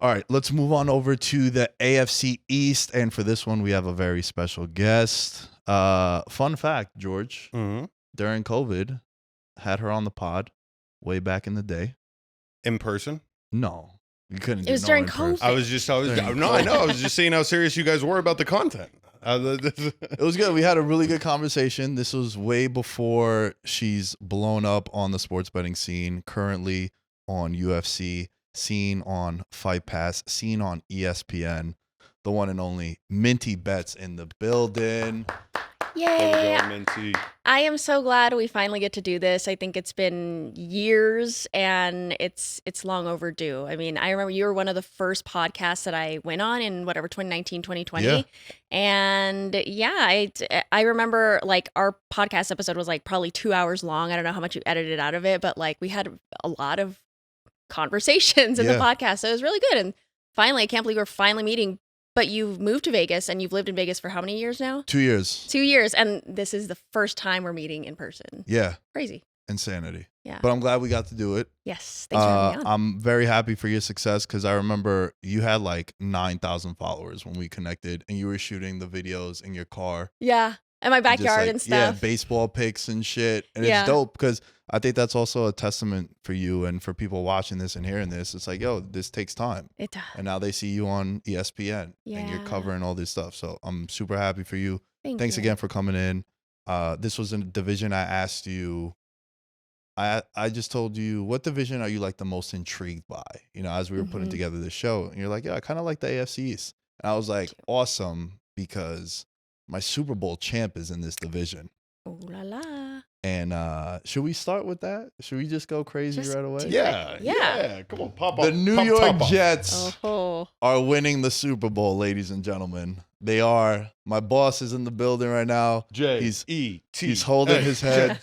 Speaker 5: right.
Speaker 4: Let's move on over to the AFC East. And for this one, we have a very special guest. Fun fact, George, during COVID, had her on the pod way back in the day.
Speaker 5: In person?
Speaker 4: No. You couldn't.
Speaker 7: It was during COVID.
Speaker 5: I was just seeing how serious you guys were about the content.
Speaker 4: It was good. We had a really good conversation. This was way before she's blown up on the sports betting scene, currently on UFC, seen on Fight Pass, seen on ESPN. The one and only Minty Bets in the building.
Speaker 7: Yay.
Speaker 5: There we go, Minty.
Speaker 7: I am so glad we finally get to do this. I think it's been years and it's long overdue. I mean, I remember you were one of the first podcasts that I went on in 2019, 2020.
Speaker 4: Yeah.
Speaker 7: And yeah, I remember like our podcast episode was like probably 2 hours long. I don't know how much you edited out of it, but like we had a lot of conversations in the podcast. So it was really good. And finally, I can't believe we're finally meeting. But you've moved to Vegas and you've lived in Vegas for how many years now?
Speaker 4: 2 years.
Speaker 7: 2 years. And this is the first time we're meeting in person.
Speaker 4: Yeah.
Speaker 7: Crazy.
Speaker 4: Insanity.
Speaker 7: Yeah.
Speaker 4: But I'm glad we got to do it.
Speaker 7: Yes. Thanks for having me on.
Speaker 4: I'm very happy for your success because I remember you had like 9,000 followers when we connected and you were shooting the videos in your car.
Speaker 7: Yeah. In my backyard and stuff.
Speaker 4: Yeah, baseball pics and shit. And it's dope because I think that's also a testament for you and for people watching this and hearing this. It's like, yo, this takes time.
Speaker 7: It does.
Speaker 4: And now they see you on ESPN and you're covering all this stuff. So I'm super happy for you. Thanks again for coming in. This was a division I asked you. I just told you, what division are you like the most intrigued by? You know, as we were putting together this show. And you're like, yeah, I kind of like the AFC East. And I was like, awesome, because my Super Bowl champ is in this division.
Speaker 7: Ooh la la.
Speaker 4: And should we start with that? Should we just go crazy right away?
Speaker 5: Yeah. Come on, pop up.
Speaker 4: The New York Jets
Speaker 7: Oh.
Speaker 4: are winning the Super Bowl, ladies and gentlemen. They are. My boss is in the building right now. He's holding his head.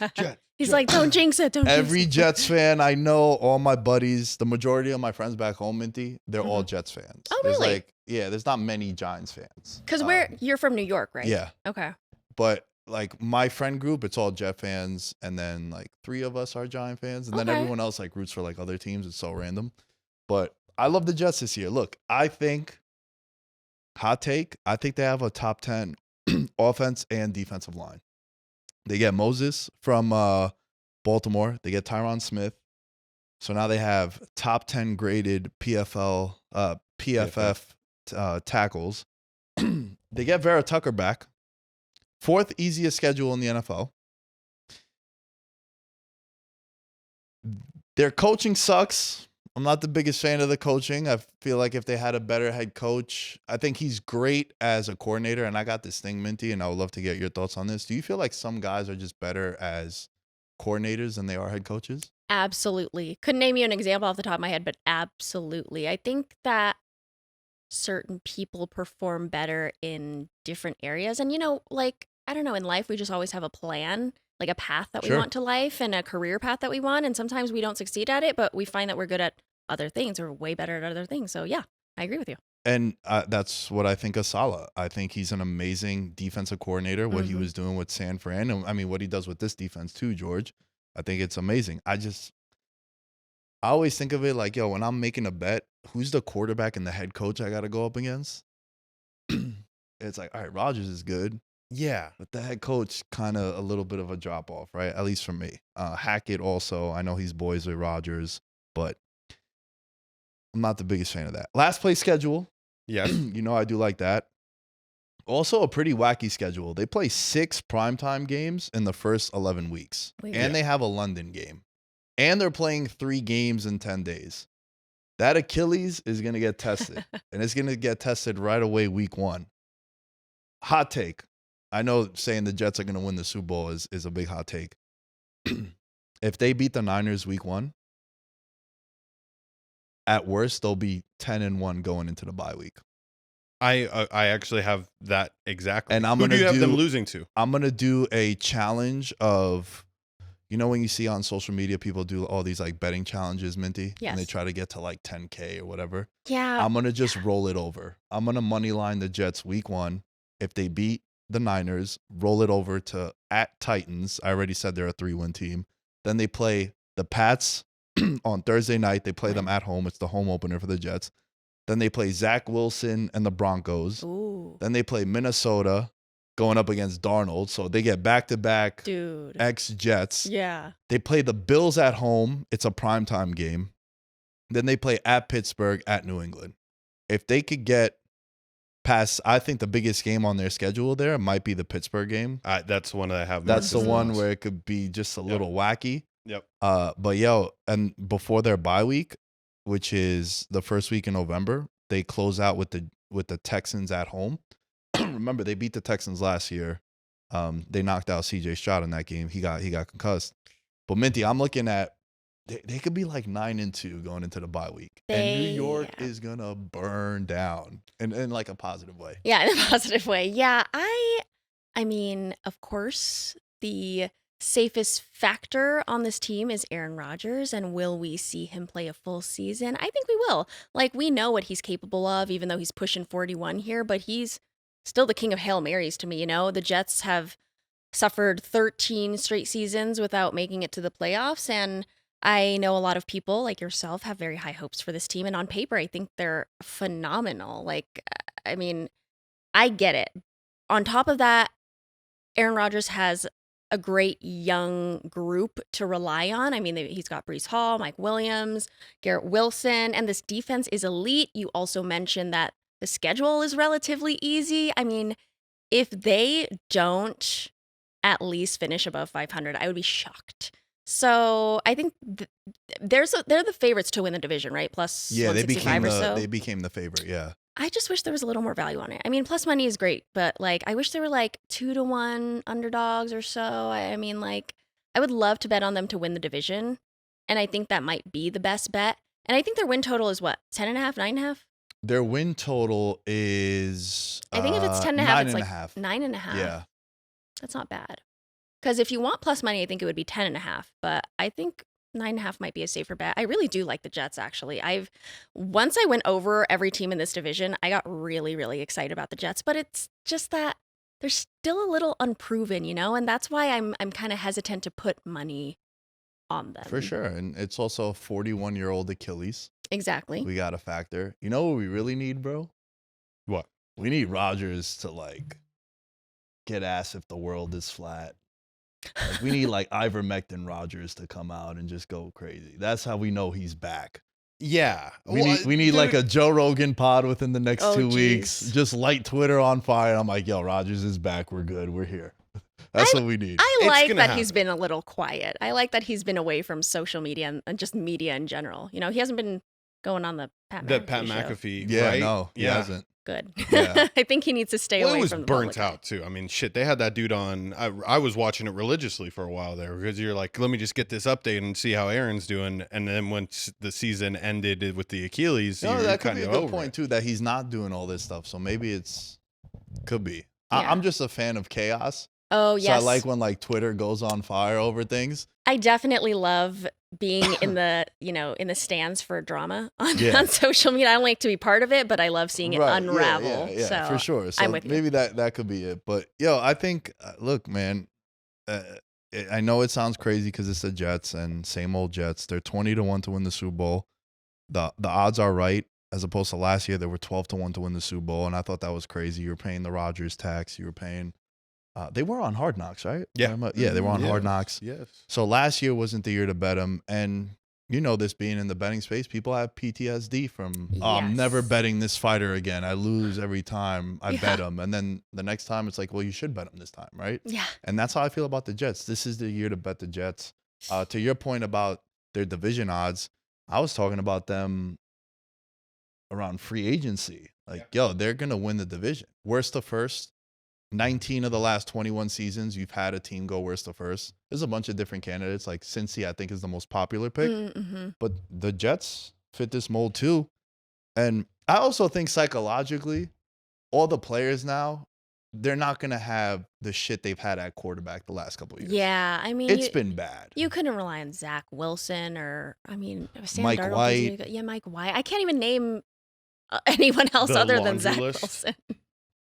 Speaker 7: He's like, don't jinx it.
Speaker 4: Every Jets fan I know, all my buddies, the majority of my friends back home, Minty, they're all Jets fans.
Speaker 7: Oh, really?
Speaker 4: There's not many Giants fans.
Speaker 7: Because you're from New York, right?
Speaker 4: Yeah.
Speaker 7: Okay.
Speaker 4: But like my friend group, it's all Jet fans, and then like 3 of us are Giant fans, and then everyone else like roots for like other teams. It's so random. But I love the Jets this year. Look, I think, hot take, I think they have a top 10 offense and defensive line. They get Moses from Baltimore. They get Tyron Smith. So now they have top 10 graded PFF tackles. They get Vera Tucker back. 4th easiest schedule in the NFL. Their coaching sucks. I'm not the biggest fan of the coaching. I feel like if they had a better head coach, I think he's great as a coordinator. And I got this thing, Minty, and I would love to get your thoughts on this. Do you feel like some guys are just better as coordinators than they are head coaches?
Speaker 7: Absolutely. Couldn't name you an example off the top of my head, but absolutely. I think that certain people perform better in different areas. And, like, I don't know, in life, we just always have a plan, like a path that we want to life and a career path that we want. And sometimes we don't succeed at it, but we find that we're good at other things or way better at other things. So, yeah, I agree with you.
Speaker 4: And that's what I think of Saleh. I think he's an amazing defensive coordinator, what he was doing with San Fran. And I mean, what he does with this defense too, George. I think it's amazing. I always think of it like, yo, when I'm making a bet, who's the quarterback and the head coach I got to go up against? It's like, all right, Rodgers is good.
Speaker 5: Yeah.
Speaker 4: But the head coach, kind of a little bit of a drop off, right? At least for me. Hackett also, I know he's boys with Rodgers, but I'm not the biggest fan of that. Last place schedule.
Speaker 5: Yes.
Speaker 4: I do like that. Also a pretty wacky schedule. They play 6 primetime games in the first 11 weeks. And they have a London game. And they're playing 3 games in 10 days. That Achilles is going to get tested. And it's going to get tested right away week 1. Hot take. I know saying the Jets are going to win the Super Bowl is a big hot take. If they beat the Niners week 1, at worst, they'll be 10-1 going into the bye week.
Speaker 5: I actually have that exactly.
Speaker 4: And I'm
Speaker 5: Who
Speaker 4: gonna
Speaker 5: do you have them losing to?
Speaker 4: I'm gonna do a challenge of, when you see on social media people do all these like betting challenges, Minty,
Speaker 7: Yes.
Speaker 4: and they try to get to like 10K or whatever.
Speaker 7: Yeah.
Speaker 4: I'm gonna just roll it over. I'm gonna money line the Jets week 1. If they beat the Niners, roll it over to at Titans. I already said they're a 3-win team. Then they play the Pats on Thursday night. They play them at home. It's the home opener for the Jets. Then they play Zach Wilson and the Broncos.
Speaker 7: Ooh.
Speaker 4: Then they play Minnesota going up against Darnold. So they get back-to-back
Speaker 7: Dude.
Speaker 4: ex-Jets.
Speaker 7: Yeah.
Speaker 4: They play the Bills at home. It's a primetime game. Then they play at Pittsburgh, at New England. If they could get past, I think the biggest game on their schedule there might be the Pittsburgh game.
Speaker 5: That's one that I have.
Speaker 4: That's the
Speaker 5: marked as
Speaker 4: one
Speaker 5: loss.
Speaker 4: where it could be just a little wacky.
Speaker 5: Yep.
Speaker 4: But and before their bye week, which is the first week in November, they close out with the Texans at home. Remember, they beat the Texans last year. They knocked out CJ Stroud in that game. He got concussed. But Minty, I'm looking at they could be like 9-2 going into the bye week. And New York is gonna burn down in like a positive way.
Speaker 7: Yeah, in a positive way. Yeah, I mean, of course, the safest factor on this team is Aaron Rodgers, and will we see him play a full season? I think we will. Like, we know what he's capable of, even though he's pushing 41 here, but he's still the king of Hail Marys to me, The Jets have suffered 13 straight seasons without making it to the playoffs, and I know a lot of people like yourself have very high hopes for this team, and on paper, I think they're phenomenal. Like, I mean, I get it. On top of that, Aaron Rodgers has a great young group to rely on. I mean, he's got Breece Hall, Mike Williams, Garrett Wilson, and this defense is elite. You also mentioned that the schedule is relatively easy. I mean, if they don't at least finish above 500, I would be shocked. So I think they're the favorites to win the division, right? Plus 165 or so.
Speaker 4: They became the favorite, yeah.
Speaker 7: I just wish there was a little more value on it. I mean, plus money is great, but like I wish there were like 2-1 underdogs or so. I mean, like I would love to bet on them to win the division, and I think that might be the best bet. And I think their win total is what, 10.5, 9.5?
Speaker 4: Their win total is
Speaker 7: I think if it's 10.5, it's like
Speaker 4: 9.5.
Speaker 7: 9.5.
Speaker 4: Yeah.
Speaker 7: That's not bad. Because if you want plus money, I think it would be 10.5. But I think 9.5 might be a safer bet. I really do like the Jets, actually. Once I went over every team in this division, I got really, really excited about the Jets. But it's just that they're still a little unproven, And that's why I'm kind of hesitant to put money on them.
Speaker 4: For sure. And it's also a 41-year-old Achilles.
Speaker 7: Exactly.
Speaker 4: We got a factor. You know what we really need, bro?
Speaker 5: What?
Speaker 4: We need Rodgers to like get ass if the world is flat. Like, we need like ivermectin Rodgers to come out and just go crazy. That's how we know he's back.
Speaker 5: Yeah.
Speaker 4: We need like a Joe Rogan pod within the next 2 weeks. Just light Twitter on fire. I'm like, yo, Rodgers is back. We're good. We're here. That's what we need.
Speaker 7: I like that he's been a little quiet. I like that he's been away from social media and just media in general. He hasn't been going on the Pat McAfee
Speaker 5: show.
Speaker 4: Yeah,
Speaker 5: right?
Speaker 4: no, he hasn't.
Speaker 7: Good.
Speaker 4: Yeah.
Speaker 7: I think he needs to stay away from the
Speaker 5: burnt
Speaker 7: public.
Speaker 5: out too. I mean, shit, they had that dude on. I was watching it religiously for a while there because you're like, let me just get this update and see how Aaron's doing. And then once the season ended with the Achilles,
Speaker 4: no, that could be a good point too, that he's not doing all this stuff. So maybe could be.
Speaker 7: Yeah.
Speaker 4: I'm just a fan of chaos.
Speaker 7: Oh, yes.
Speaker 4: So I like when like Twitter goes on fire over things.
Speaker 7: I definitely love being in the, in the stands for drama on social media. I don't like to be part of it, but I love seeing it unravel.
Speaker 4: Yeah,
Speaker 7: so
Speaker 4: for sure. So
Speaker 7: I'm with you.
Speaker 4: maybe that could be it. But I think, look, man, I know it sounds crazy because it's the Jets and same old Jets. They're 20-1 to win the Super Bowl. The odds are right. As opposed to last year, they were 12-1 to win the Super Bowl. And I thought that was crazy. You were paying the Rodgers tax. You were paying... they were on Hard Knocks, right?
Speaker 5: Yeah.
Speaker 4: They were on Hard Knocks.
Speaker 5: Yes.
Speaker 4: So last year wasn't the year to bet them. And this being in the betting space, people have PTSD from, I'm never betting this fighter again. I lose every time I bet him. And then the next time it's like, well, you should bet him this time, right?
Speaker 7: Yeah.
Speaker 4: And that's how I feel about the Jets. This is the year to bet the Jets. To your point about their division odds, I was talking about them around free agency. Like, they're going to win the division. Worst to first. 19 of the last 21 seasons, you've had a team go worst to first. There's a bunch of different candidates. Like Cincy, I think, is the most popular pick.
Speaker 7: Mm-hmm.
Speaker 4: But the Jets fit this mold too. And I also think psychologically, all the players now, they're not going to have the shit they've had at quarterback the last couple of years.
Speaker 7: Yeah, I mean,
Speaker 4: It's been bad.
Speaker 7: You couldn't rely on Zach Wilson or, I mean, Sam
Speaker 4: Mike
Speaker 7: Darnold
Speaker 4: White.
Speaker 7: Yeah, Mike White. I can't even name anyone else
Speaker 5: The
Speaker 7: other than
Speaker 5: laundry
Speaker 7: Zach
Speaker 5: list.
Speaker 7: Wilson.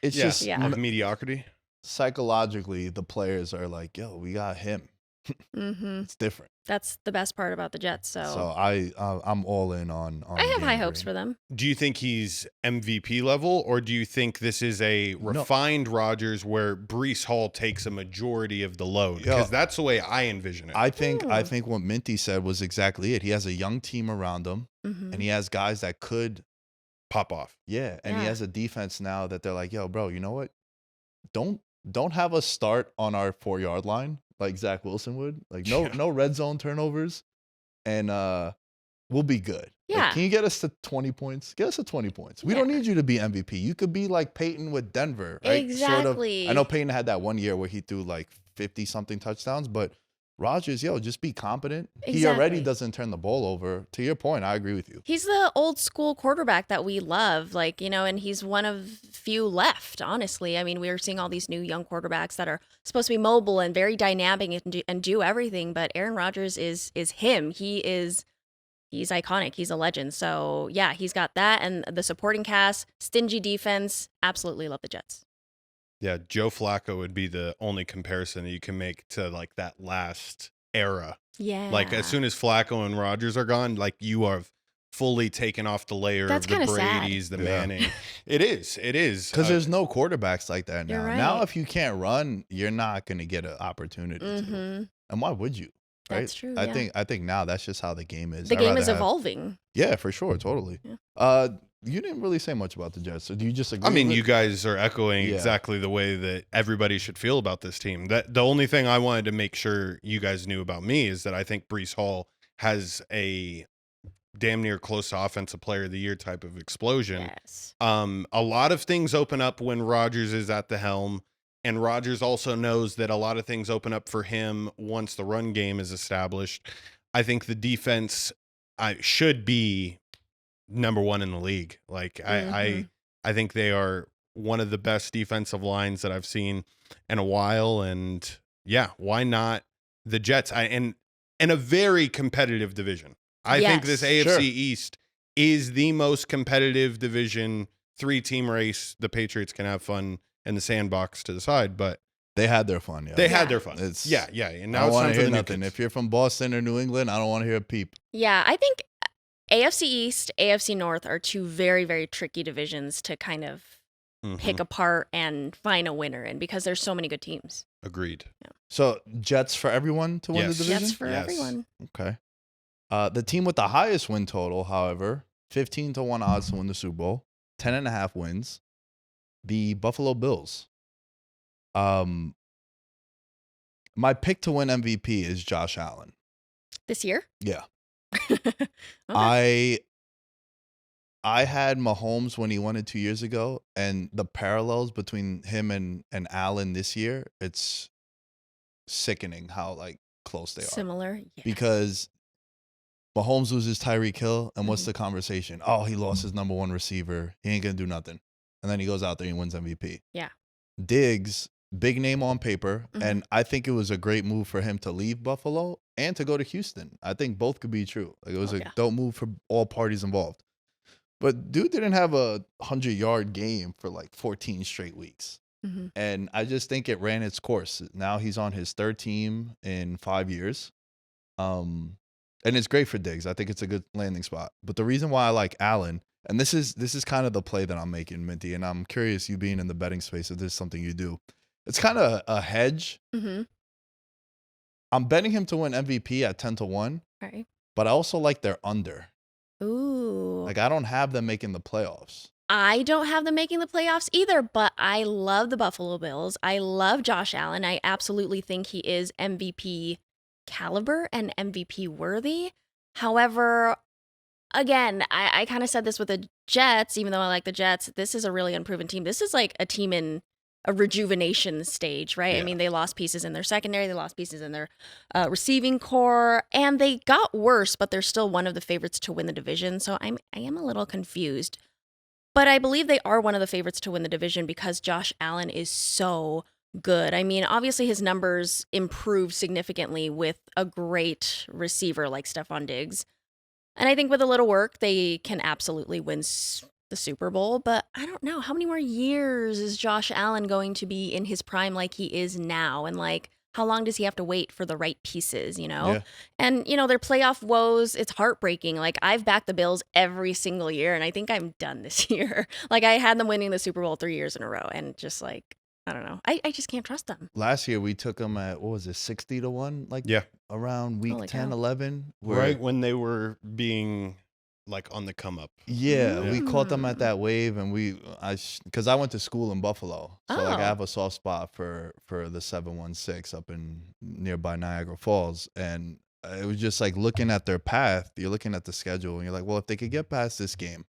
Speaker 4: It's just
Speaker 7: Yeah.
Speaker 5: Of mediocrity.
Speaker 4: psychologically, the players are like, yo, we got him.
Speaker 7: Mm-hmm.
Speaker 4: It's different.
Speaker 7: That's the best part about the Jets. So
Speaker 4: I'm all in on
Speaker 7: I have high
Speaker 4: Danny
Speaker 7: hopes
Speaker 4: Green.
Speaker 7: for them.
Speaker 5: Do you think he's MVP level, or do you think this is a refined Rodgers where Brees Hall takes a majority of the load? Because that's the way I envision it.
Speaker 4: I think what Minty said was exactly it. He has a young team around him,
Speaker 7: Mm-hmm.
Speaker 4: and he has guys that could
Speaker 5: Pop off.
Speaker 4: and he
Speaker 7: Yeah.
Speaker 4: has a defense now that they're like, yo, bro, you know what? Don't have us start on our 4-yard line like Zach Wilson would. Like no red zone turnovers, and we'll be good. Like,
Speaker 7: Yeah.
Speaker 4: can you get us to 20 points? Get us to 20 points. We don't need you to be MVP. You could be like Peyton with Denver, right?
Speaker 7: Exactly.
Speaker 4: Sort of. I know Peyton had that one year where he threw like 50-something touchdowns, but Rodgers, just be competent. He already
Speaker 7: Exactly.
Speaker 4: doesn't turn the ball over. To your point, I agree with you.
Speaker 7: He's the old school quarterback that we love, like, and he's one of few left, honestly. I mean, we're seeing all these new young quarterbacks that are supposed to be mobile and very dynamic and do everything, but Aaron Rodgers is him. He's iconic. He's a legend. So, yeah, he's got that and the supporting cast, stingy defense. Absolutely love the Jets.
Speaker 5: Yeah, Joe Flacco would be the only comparison that you can make to like that last era.
Speaker 7: Yeah.
Speaker 5: Like as soon as Flacco and Rodgers are gone, like you are fully taken off the layer
Speaker 7: That's
Speaker 5: of the
Speaker 7: kinda sad.
Speaker 5: Brady's, the
Speaker 4: Yeah.
Speaker 5: Manning. It is.
Speaker 4: Because there's no quarterbacks like that now.
Speaker 7: You're right.
Speaker 4: Now, if you can't run, you're not going to get an opportunity to.
Speaker 7: Mm-hmm.
Speaker 4: And why would you? Right?
Speaker 7: That's true.
Speaker 4: I
Speaker 7: yeah.
Speaker 4: think now that's just how the game is.
Speaker 7: the
Speaker 4: I'd
Speaker 7: game
Speaker 4: rather
Speaker 7: is
Speaker 4: have-
Speaker 7: evolving.
Speaker 4: Yeah, for sure, totally.
Speaker 7: Yeah.
Speaker 4: You didn't really say much about the Jets. So do you just agree?
Speaker 5: I mean,
Speaker 4: with
Speaker 5: you guys are echoing
Speaker 4: Yeah.
Speaker 5: exactly the way that everybody should feel about this team. That the only thing I wanted to make sure you guys knew about me is that I think Brees Hall has a damn near close to offensive player of the year type of explosion.
Speaker 7: Yes.
Speaker 5: A lot of things open up when Rodgers is at the helm, and Rodgers also knows that a lot of things open up for him once the run game is established. I think the defense should be number one in the league. Like I think they are one of the best defensive lines that I've seen in a while. And yeah, why not the Jets? In a very competitive division. I think this
Speaker 7: Yes.
Speaker 5: AFC
Speaker 4: Sure.
Speaker 5: East is the most competitive division. 3-team race. The Patriots can have fun in the sandbox to the side, but
Speaker 4: they had their fun. Yeah.
Speaker 5: they had their fun.
Speaker 4: It's-
Speaker 5: yeah. And
Speaker 4: I
Speaker 5: now
Speaker 4: don't
Speaker 5: it's
Speaker 4: want
Speaker 5: time
Speaker 4: to
Speaker 5: for
Speaker 4: hear
Speaker 5: the new
Speaker 4: nothing.
Speaker 5: kids.
Speaker 4: If you're from Boston or New England, I don't want to hear a peep.
Speaker 7: Yeah, I think AFC East, AFC North are two very, very tricky divisions to kind of
Speaker 5: Mhm.
Speaker 7: pick apart and find a winner in because there's so many good teams.
Speaker 5: Agreed.
Speaker 4: So Jets for everyone to win the
Speaker 5: Yes.
Speaker 4: division?
Speaker 7: Jets for
Speaker 5: Yes.
Speaker 7: everyone.
Speaker 4: Okay. The team with the highest win total, however, 15-1 odds to win the Super Bowl, 10.5 wins, the Buffalo Bills. My pick to win MVP is Josh Allen.
Speaker 7: This year?
Speaker 4: Yeah.
Speaker 7: Okay.
Speaker 4: I had Mahomes when he won it 2 years ago, and the parallels between him and Allen this year, it's sickening how like close they are.
Speaker 7: Similar. Yeah.
Speaker 4: Because Mahomes loses Tyreek Hill, and what's the conversation? Oh, he lost his number one receiver. He ain't gonna do nothing. And then he goes out there and he wins MVP.
Speaker 7: Yeah.
Speaker 4: Diggs, big name on paper,
Speaker 7: Mhm.
Speaker 4: and I think it was a great move for him to leave Buffalo and to go to Houston. I think both could be true. Like it was
Speaker 7: Oh,
Speaker 4: a
Speaker 7: yeah.
Speaker 4: dope move for all parties involved. But dude didn't have a 100-yard game for like 14 straight weeks.
Speaker 7: Mhm.
Speaker 4: And I just think it ran its course. Now he's on his third team in 5 years. And it's great for Diggs. I think it's a good landing spot. But the reason why I like Allen, and this is kind of the play that I'm making, Minty, and I'm curious, you being in the betting space, if this is something you do. It's kind of a hedge.
Speaker 7: Mhm.
Speaker 4: I'm betting him to win MVP at 10-1,
Speaker 7: Right.
Speaker 4: but I also like their under.
Speaker 7: Ooh.
Speaker 4: Like I don't have them making the playoffs.
Speaker 7: I don't have them making the playoffs either, but I love the Buffalo Bills. I love Josh Allen. I absolutely think he is MVP caliber and MVP worthy. However, again, I kind of said this with the Jets, even though I like the Jets, this is a really unproven team. This is like a team in a rejuvenation stage, right?
Speaker 4: Yeah.
Speaker 7: I mean, they lost pieces in their secondary, they lost pieces in their receiving core, and they got worse, but they're still one of the favorites to win the division. So I am a little confused. But I believe they are one of the favorites to win the division because Josh Allen is so good. I mean, obviously his numbers improved significantly with a great receiver like Stephon Diggs. And I think with a little work, they can absolutely win the Super Bowl. But I don't know. How many more years is Josh Allen going to be in his prime like he is now? And like, how long does he have to wait for the right pieces, you know?
Speaker 4: Yeah.
Speaker 7: And, you know, their playoff woes, it's heartbreaking. Like, I've backed the Bills every single year, and I think I'm done this year. Like, I had them winning the Super Bowl 3 years in a row, and just like, I don't know. I just can't trust them.
Speaker 4: Last year we took them at, what was it, 60-1? Like,
Speaker 5: Yeah.
Speaker 4: around week
Speaker 7: Holy
Speaker 4: 10,
Speaker 7: cow.
Speaker 4: 11.
Speaker 5: Right when they were being like on the come up.
Speaker 4: Yeah, we caught them at that wave, and because I went to school in Buffalo, so like I
Speaker 7: Oh.
Speaker 4: have a soft spot for the 716 up in nearby Niagara Falls, and it was just like looking at their path. You're looking at the schedule, and you're like, well, if they could get past this game,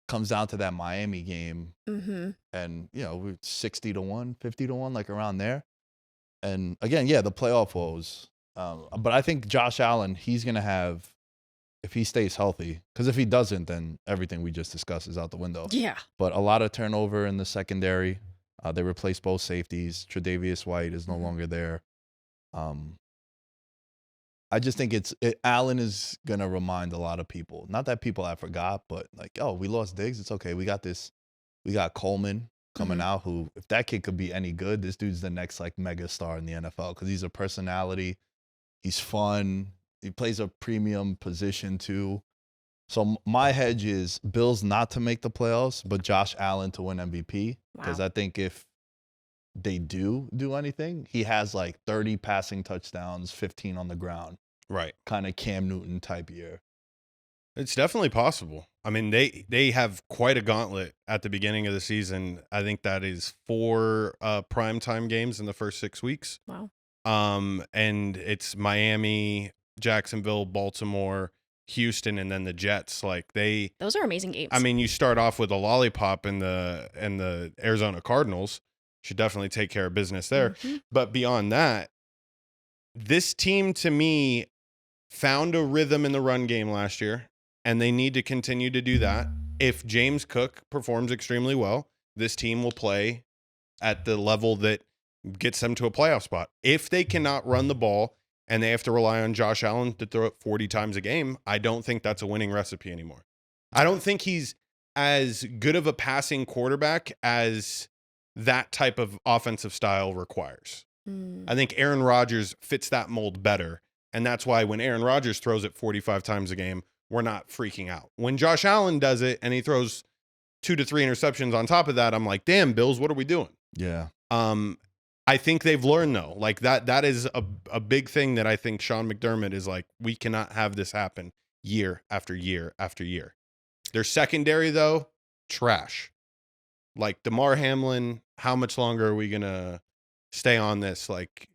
Speaker 4: comes down to that Miami game, and you know we're 60-1, 50-1, like around there. And again, yeah, the playoff woes. But I think Josh Allen, he's gonna have. If he stays healthy, because if he doesn't, then everything we just discussed is out the window.
Speaker 7: Yeah.
Speaker 4: But a lot of turnover in the secondary. They replaced both safeties. Tre'Davious White is no longer there. I just think Allen is going to remind a lot of people. Not that people have forgot, but like, oh, we lost Diggs. It's okay. We got this. We got Coleman coming out who, if that kid could be any good, this dude's the next like mega star in the NFL because he's a personality. He's fun. He plays a premium position too. So my hedge is Bills not to make the playoffs, but Josh Allen to win MVP. Because I think if they do anything, he has like 30 passing touchdowns, 15 on the ground.
Speaker 5: Right.
Speaker 4: Kind of Cam Newton type year.
Speaker 5: It's definitely possible. I mean, they have quite a gauntlet at the beginning of the season. I think that is 4 primetime games in the first 6 weeks.
Speaker 7: Wow.
Speaker 5: And it's Miami, Jacksonville, Baltimore, Houston, and then the Jets. Like
Speaker 7: those are amazing games.
Speaker 5: I mean, you start off with a lollipop in the Arizona Cardinals. Should definitely take care of business there. But beyond that, this team to me found a rhythm in the run game last year, and they need to continue to do that. If James Cook performs extremely well, this team will play at the level that gets them to a playoff spot. If they cannot run the ball and they have to rely on Josh Allen to throw it 40 times a game, I don't think that's a winning recipe anymore. I don't think he's as good of a passing quarterback as that type of offensive style requires. I think Aaron Rodgers fits that mold better. And that's why when Aaron Rodgers throws it 45 times a game, we're not freaking out. When Josh Allen does it and he throws 2 to 3 interceptions on top of that, I'm like, damn, Bills, what are we doing?
Speaker 4: Yeah.
Speaker 5: I think they've learned though. Like that is a big thing that I think Sean McDermott is like, we cannot have this happen year after year after year. Their secondary though, trash. Like DeMar Hamlin, how much longer are we gonna stay on this? Like,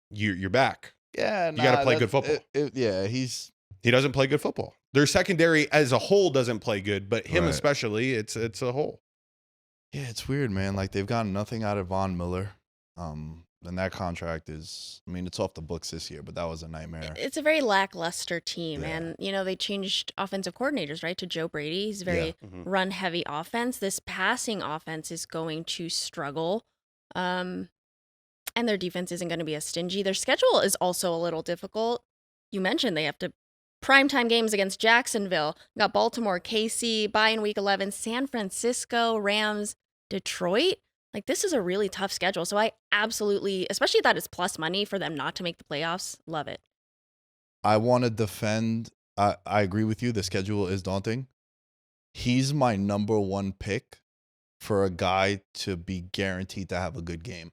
Speaker 5: you're back.
Speaker 4: Yeah,
Speaker 5: you got to play good football. He doesn't play good football. Their secondary as a whole doesn't play good, but him especially, it's a whole.
Speaker 4: Yeah, it's weird, man. Like they've gotten nothing out of Von Miller. And that contract is, I mean, it's off the books this year, but that was a nightmare.
Speaker 7: It's a very lackluster team. Yeah. And, you know, they changed offensive coordinators, right, to Joe Brady. He's very run-heavy offense. This passing offense is going to struggle. And their defense isn't going to be as stingy. Their schedule is also a little difficult. You mentioned they have to primetime games against Jacksonville. We got Baltimore, KC, bye in week 11, San Francisco, Rams, Detroit. Like, this is a really tough schedule. So I absolutely, especially that it's plus money for them not to make the playoffs, love it.
Speaker 4: I want to defend. I agree with you. The schedule is daunting. He's my number one pick for a guy to be guaranteed to have a good game.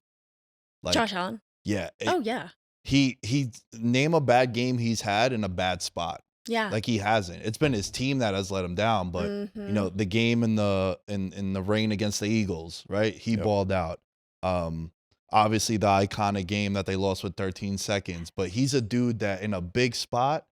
Speaker 4: Like,
Speaker 7: Josh Allen?
Speaker 4: Yeah.
Speaker 7: Yeah.
Speaker 4: He name a bad game he's had in a bad spot.
Speaker 7: Yeah.
Speaker 4: Like he hasn't. It's been his team that has let him down. But you know, the game in the rain against the Eagles, right? He balled out. Obviously the iconic game that they lost with 13 seconds. But he's a dude that in a big spot,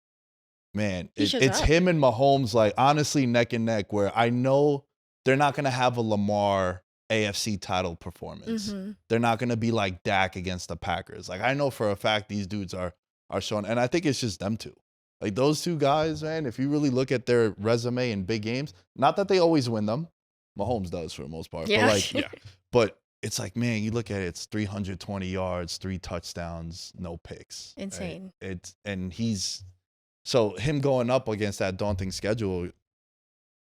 Speaker 4: man, it's him and Mahomes, like honestly neck and neck, where I know they're not gonna have a Lamar AFC title performance. They're not gonna be like Dak against the Packers. Like I know for a fact these dudes are showing, and I think it's just them two. Like those two guys, man, if you really look at their resume in big games, not that they always win them. Mahomes does for the most part.
Speaker 7: Yeah.
Speaker 4: But like, but it's like, man, you look at it, it's 320 yards, 3 touchdowns, no picks.
Speaker 7: Insane.
Speaker 4: Right? So him going up against that daunting schedule,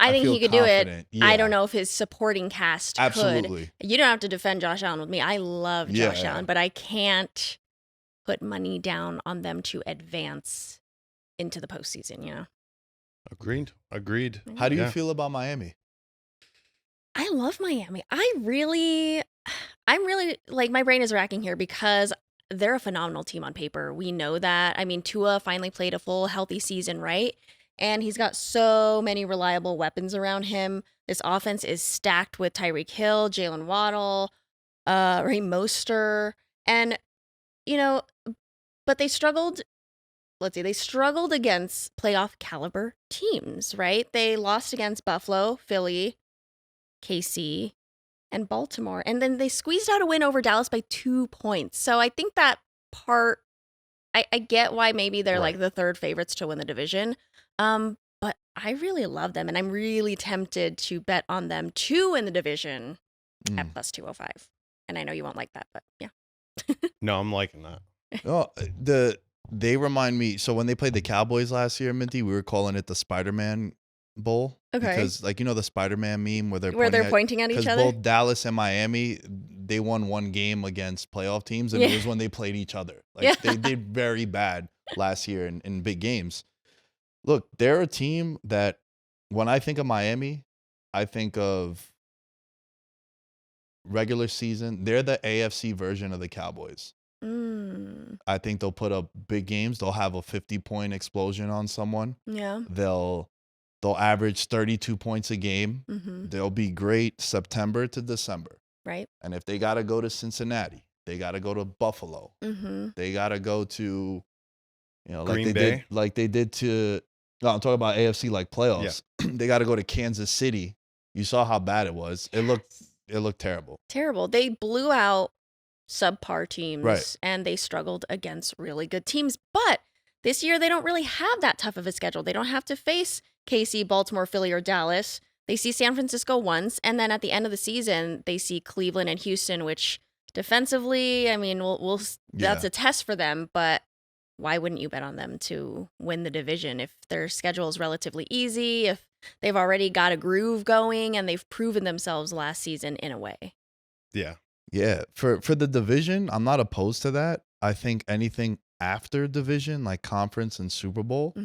Speaker 7: I think
Speaker 4: feel
Speaker 7: he could do it.
Speaker 4: confident.
Speaker 7: I don't know if his supporting cast
Speaker 4: Absolutely.
Speaker 7: could. You don't have to defend Josh Allen with me. I love Josh Allen, but I can't put money down on them to advance into the postseason,
Speaker 5: Agreed.
Speaker 4: How do you feel about Miami?
Speaker 7: I love Miami. I'm really like, my brain is racking here because they're a phenomenal team on paper. We know that. I mean, Tua finally played a full healthy season, right? And he's got so many reliable weapons around him. This offense is stacked with Tyreek Hill, Jalen Waddle, Raheem Mostert, and but they struggled. They struggled against playoff caliber teams, right? They lost against Buffalo, Philly, KC, and Baltimore. And then they squeezed out a win over Dallas by 2 points. So I think that part, I get why maybe they're like the third favorites to win the division. But I really love them, and I'm really tempted to bet on them to win the division at plus 205. And I know you won't like that, but yeah.
Speaker 5: No, I'm liking that.
Speaker 4: Oh, they remind me. So when they played the Cowboys last year, Minty, we were calling it the Spider-Man Bowl.
Speaker 7: Okay.
Speaker 4: Because the Spider-Man meme where they're
Speaker 7: pointing at each other.
Speaker 4: Because both Dallas and Miami, they won one game against playoff teams, and it was when they played each other. Like they did very bad last year in big games. Look, they're a team that when I think of Miami, I think of regular season. They're the AFC version of the Cowboys. I think they'll put up big games. They'll have a 50-point explosion on someone.
Speaker 7: Yeah.
Speaker 4: They'll average 32 points a game.
Speaker 7: Mm-hmm.
Speaker 4: They'll be great September to December.
Speaker 7: Right.
Speaker 4: And if they got to go to Cincinnati, they got to go to Buffalo.
Speaker 7: Mm-hmm.
Speaker 4: They got to go to,
Speaker 5: Green Bay.
Speaker 4: They did to, no, I'm talking about AFC like playoffs. Yeah. They got to go to Kansas City. You saw how bad it was. It looked terrible.
Speaker 7: Terrible. They blew out subpar teams,
Speaker 4: right,
Speaker 7: and they struggled against really good teams. But this year, they don't really have that tough of a schedule. They don't have to face KC, Baltimore, Philly, or Dallas. They see San Francisco once, and then at the end of the season, they see Cleveland and Houston, which defensively, I mean, we'll that's a test for them. But why wouldn't you bet on them to win the division if their schedule is relatively easy, if they've already got a groove going, and they've proven themselves last season in a way?
Speaker 5: Yeah.
Speaker 4: Yeah, for the division, I'm not opposed to that. I think anything after division, like conference and Super Bowl,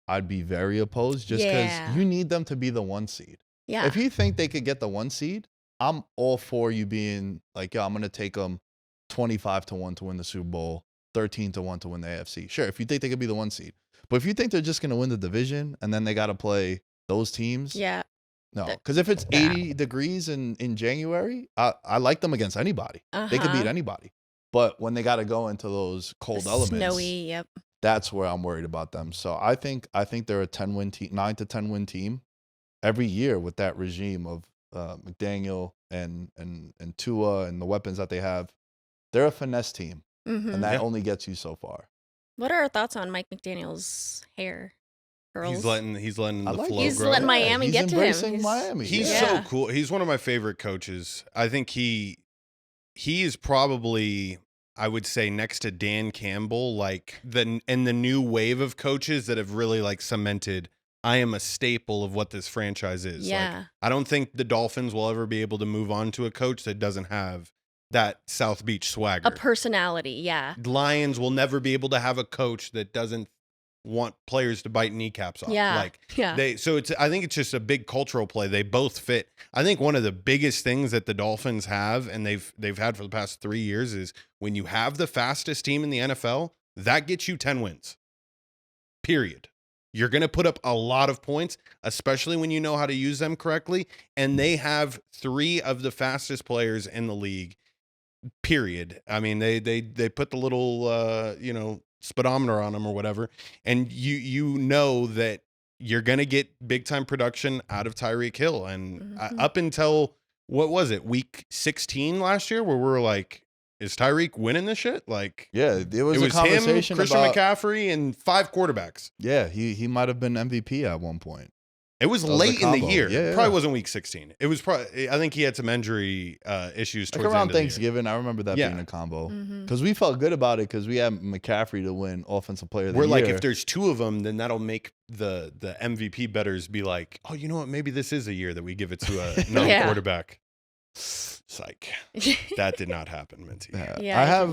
Speaker 4: I'd be very opposed just because you need them to be the 1 seed.
Speaker 7: Yeah.
Speaker 4: If you think they could get the 1 seed, I'm all for you being like, I'm going to take them 25-1 to win the Super Bowl, 13-1 to win the AFC. Sure, if you think they could be the 1 seed. But if you think they're just going to win the division and then they got to play those teams, no, because if it's 80 degrees in January, I like them against anybody. They could beat anybody. But when they got to go into those cold elements,
Speaker 7: snowy,
Speaker 4: that's where I'm worried about them. So I think they're a 10-win team, 9 to 10 win team every year with that regime of McDaniel and Tua and the weapons that they have. They're a finesse team, and that only gets you so far.
Speaker 7: What are our thoughts on Mike McDaniel's hair? Curls?
Speaker 5: He's letting the flow
Speaker 7: He's
Speaker 5: grow.
Speaker 7: letting Miami get to him.
Speaker 4: Miami.
Speaker 5: He's so cool. He's one of my favorite coaches. I think he is probably, I would say, next to Dan Campbell, like the new wave of coaches that have really like cemented, I am a staple of what this franchise is.
Speaker 7: Yeah.
Speaker 5: Like, I don't think the Dolphins will ever be able to move on to a coach that doesn't have that South Beach swagger.
Speaker 7: A personality, yeah.
Speaker 5: Lions will never be able to have a coach that doesn't want players to bite kneecaps off. I think it's just a big cultural play. They both fit. I think one of the biggest things that the Dolphins have, and they've had for the past 3 years, is when you have the fastest team in the NFL, that gets you 10 wins. Period. You're going to put up a lot of points, especially when you know how to use them correctly. And they have 3 of the fastest players in the league. Period. I mean, they put the little speedometer on them or whatever, and you know that you're gonna get big time production out of Tyreek Hill. And up until what was it, week 16 last year, where we're like, is Tyreek winning this shit? Like,
Speaker 4: Yeah, there was
Speaker 5: it
Speaker 4: a
Speaker 5: was
Speaker 4: conversation
Speaker 5: him, Christian
Speaker 4: about
Speaker 5: McCaffrey, and 5 quarterbacks.
Speaker 4: Yeah, he might have been MVP at one point.
Speaker 5: It was
Speaker 4: That was
Speaker 5: late
Speaker 4: a
Speaker 5: in the
Speaker 4: combo.
Speaker 5: year.
Speaker 4: Yeah,
Speaker 5: Probably
Speaker 4: yeah.
Speaker 5: wasn't week 16. It was probably, I think he had some injury issues
Speaker 4: Like
Speaker 5: towards the
Speaker 4: around
Speaker 5: end of the year.
Speaker 4: Thanksgiving, I remember that
Speaker 5: Yeah.
Speaker 4: being a combo
Speaker 7: Mhm.
Speaker 4: because we felt good about it because we had McCaffrey to win Offensive Player of the
Speaker 5: We're
Speaker 4: Year.
Speaker 5: like, if there's 2 of them, then that'll make the MVP bettors be like, oh, you know what? Maybe this is a year that we give it to a non-quarterback. Psych. That did not happen, Minty.
Speaker 7: Yeah,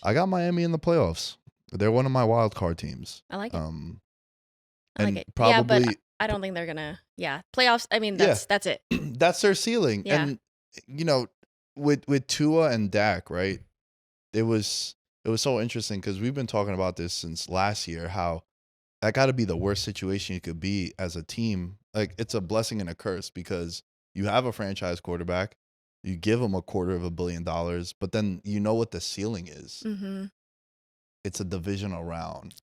Speaker 4: I got Miami in the playoffs. They're one of my wild card teams.
Speaker 7: I like it. I
Speaker 4: And
Speaker 7: like it.
Speaker 4: probably
Speaker 7: Yeah, but I don't think they're gonna. Yeah, playoffs. I mean, that's it.
Speaker 4: that's their ceiling.
Speaker 7: Yeah.
Speaker 4: And you know, with Tua and Dak, right? It was so interesting because we've been talking about this since last year. How that got to be the worst situation you could be as a team. Like it's a blessing and a curse because you have a franchise quarterback, you give him $250 million, but then you know what the ceiling is.
Speaker 7: Mm-hmm.
Speaker 4: It's a divisional round.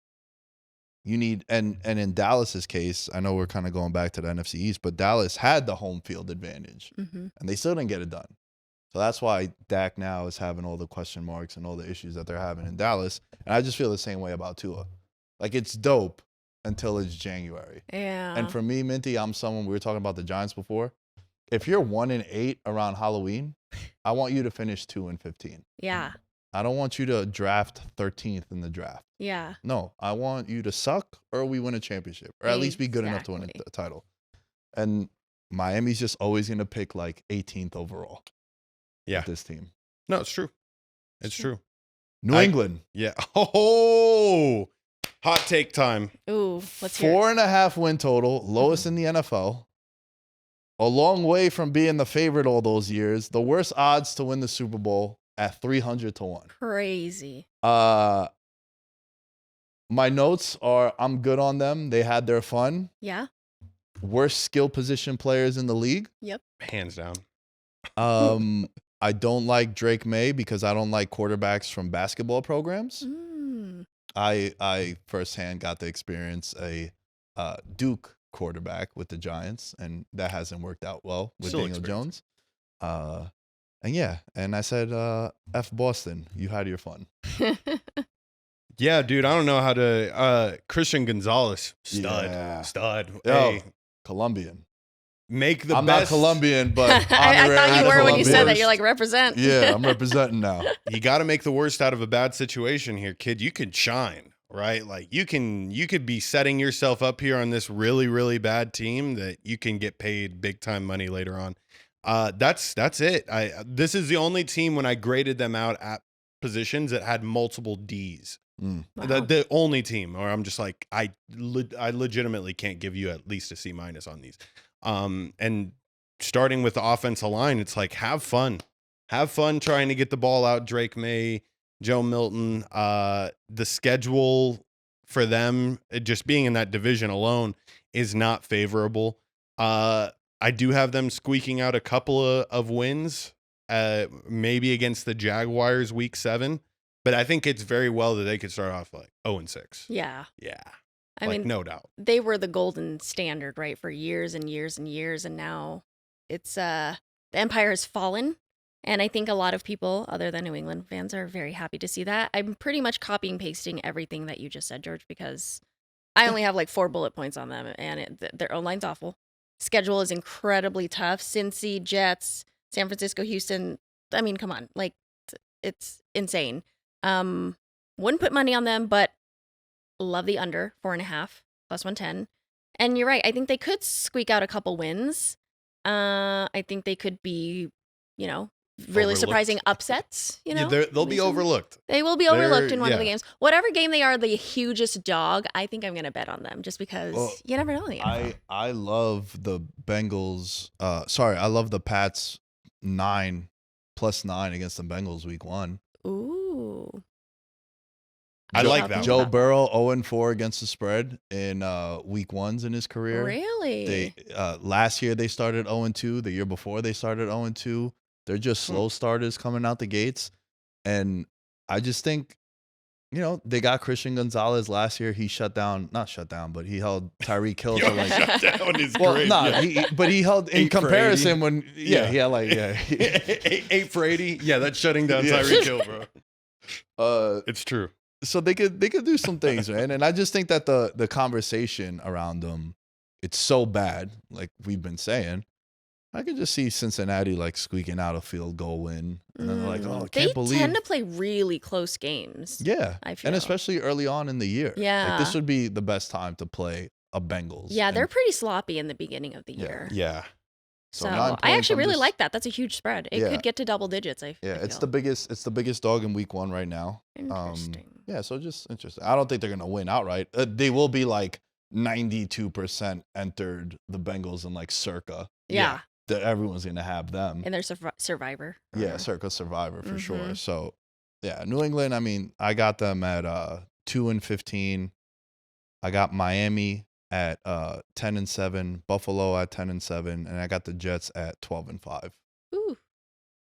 Speaker 4: You need and in Dallas's case, I know we're kind of going back to the NFC East, but Dallas had the home field advantage,
Speaker 7: Mm-hmm.
Speaker 4: and they still didn't get it done. So that's why Dak now is having all the question marks and all the issues that they're having in Dallas. And I just feel the same way about Tua. Like it's dope until it's January.
Speaker 7: Yeah.
Speaker 4: And for me, Minty, I'm someone, we were talking about the Giants before. If you're 1-8 around Halloween, I want you to finish 2-15.
Speaker 7: Yeah.
Speaker 4: I don't want you to draft 13th in the draft.
Speaker 7: Yeah.
Speaker 4: No, I want you to suck or we win a championship or at least be good enough to win
Speaker 7: Exactly.
Speaker 4: a title. And Miami's just always going to pick like 18th overall.
Speaker 5: Yeah.
Speaker 4: With this team.
Speaker 5: No, it's true. It's true.
Speaker 4: New England.
Speaker 5: Yeah. Oh, hot take time.
Speaker 7: Ooh, let's hear it.
Speaker 4: 4.5 win total, lowest in the NFL. A long way from being the favorite all those years. The worst odds to win the Super Bowl at 300 to 1.
Speaker 7: Crazy.
Speaker 4: My notes are I'm good on them. They had their fun.
Speaker 7: Yeah.
Speaker 4: Worst skill position players in the league.
Speaker 5: Hands down.
Speaker 4: I don't like Drake May because I don't like quarterbacks from basketball programs.
Speaker 7: Mm.
Speaker 4: I firsthand got to experience a Duke quarterback with the Giants, and that hasn't worked out well with
Speaker 5: Still
Speaker 4: Daniel
Speaker 5: experience.
Speaker 4: Jones. And I said, F Boston, you had your fun.
Speaker 5: Yeah, dude. I don't know how to. Christian Gonzalez, stud,
Speaker 4: Yeah.
Speaker 5: stud.
Speaker 4: Yo,
Speaker 5: Hey,
Speaker 4: Colombian.
Speaker 5: make the
Speaker 4: I'm
Speaker 5: best.
Speaker 4: not Colombian, but
Speaker 7: I thought you were when you said that.
Speaker 4: Colombian.
Speaker 7: You're like, represent.
Speaker 4: Yeah, I'm representing now.
Speaker 5: You got to make the worst out of a bad situation here, kid. You could shine, right? Like you could be setting yourself up here on this really, really bad team that you can get paid big time money later on. That's it. This is the only team when I graded them out at positions that had multiple D's.
Speaker 4: Mm.
Speaker 7: Wow.
Speaker 5: The only team where I'm just like, I legitimately can't give you at least a C- on these. And starting with the offensive line, it's like, have fun trying to get the ball out. Drake May, Joe Milton, the schedule for them, just being in that division alone is not favorable. I do have them squeaking out a couple of wins, maybe against the Jaguars week 7, but I think it's very well that they could start off like 0-6.
Speaker 7: Yeah.
Speaker 5: Yeah.
Speaker 7: I mean,
Speaker 5: no doubt.
Speaker 7: they were the golden standard, right, for years and years and years, and now it's the empire has fallen. And I think a lot of people, other than New England fans, are very happy to see that. I'm pretty much copying pasting everything that you just said, George, because I only have like 4 bullet points on them, and their O-line's awful. Schedule is incredibly tough. Cincy, Jets, San Francisco, Houston. I mean, come on, like it's insane. Wouldn't put money on them, but love the under 4.5 plus 110. And you're right. I think they could squeak out a couple wins. I think they could be, really
Speaker 5: Overlooked.
Speaker 7: surprising upsets.
Speaker 5: Yeah, they'll be
Speaker 7: Reason.
Speaker 5: overlooked.
Speaker 7: They will be overlooked in one of the
Speaker 5: yeah.
Speaker 7: games. Whatever game they are, the hugest dog. I think I'm going to bet on them just because
Speaker 4: Well,
Speaker 7: you never know in the NFL.
Speaker 4: I love the Bengals. I love the Pats 9 plus 9 against the Bengals week 1.
Speaker 7: Ooh.
Speaker 5: I
Speaker 4: Joe-
Speaker 5: like that
Speaker 4: Joe
Speaker 5: one.
Speaker 4: Burrow 0-4 against the spread in week 1s in his career.
Speaker 7: Really?
Speaker 4: They last year they started 0-2. The year before they started 0-2. They're just slow starters coming out the gates, and I just think, you know, they got Christian Gonzalez last year. He not shut down, but he held Tyreek Hill to like.
Speaker 5: Shut down is
Speaker 4: Well,
Speaker 5: great.
Speaker 4: no,
Speaker 5: Yeah.
Speaker 4: but he held in
Speaker 5: 8 for
Speaker 4: comparison
Speaker 5: 80.
Speaker 4: when he had like
Speaker 5: 8 for 80. Yeah, that's shutting down Tyreek Hill, bro. It's true.
Speaker 4: So they could do some things, man. And I just think that the conversation around them, it's so bad, like we've been saying. I could just see Cincinnati like squeaking out a field goal win, and then they're like, "Oh, I can't believe."
Speaker 7: They tend to play really close games.
Speaker 4: Yeah,
Speaker 7: I feel.
Speaker 4: and especially early on in the year.
Speaker 7: Yeah,
Speaker 4: like, this would be the best time to play a Bengals.
Speaker 7: Yeah,
Speaker 4: and
Speaker 7: they're pretty sloppy in the beginning of the year.
Speaker 5: Yeah.
Speaker 7: So
Speaker 4: 9
Speaker 7: I
Speaker 4: points,
Speaker 7: actually
Speaker 4: I'm
Speaker 7: really
Speaker 4: just-
Speaker 7: like that. That's a huge spread. It could get to double digits. I
Speaker 4: it's
Speaker 7: feel.
Speaker 4: the biggest. It's the biggest dog in week 1 right now.
Speaker 7: Interesting.
Speaker 4: Yeah, so just interesting. I don't think they're gonna win outright. They will be like 92% entered the Bengals in like circa.
Speaker 7: Yeah.
Speaker 4: That everyone's gonna have them.
Speaker 7: And they're Survivor.
Speaker 4: Yeah, circa Survivor for sure.
Speaker 7: Mhm.
Speaker 4: So yeah, New England. I mean, I got them at 2-15. I got Miami at 10-7, Buffalo at 10-7, and I got the Jets at 12-5.
Speaker 7: Ooh.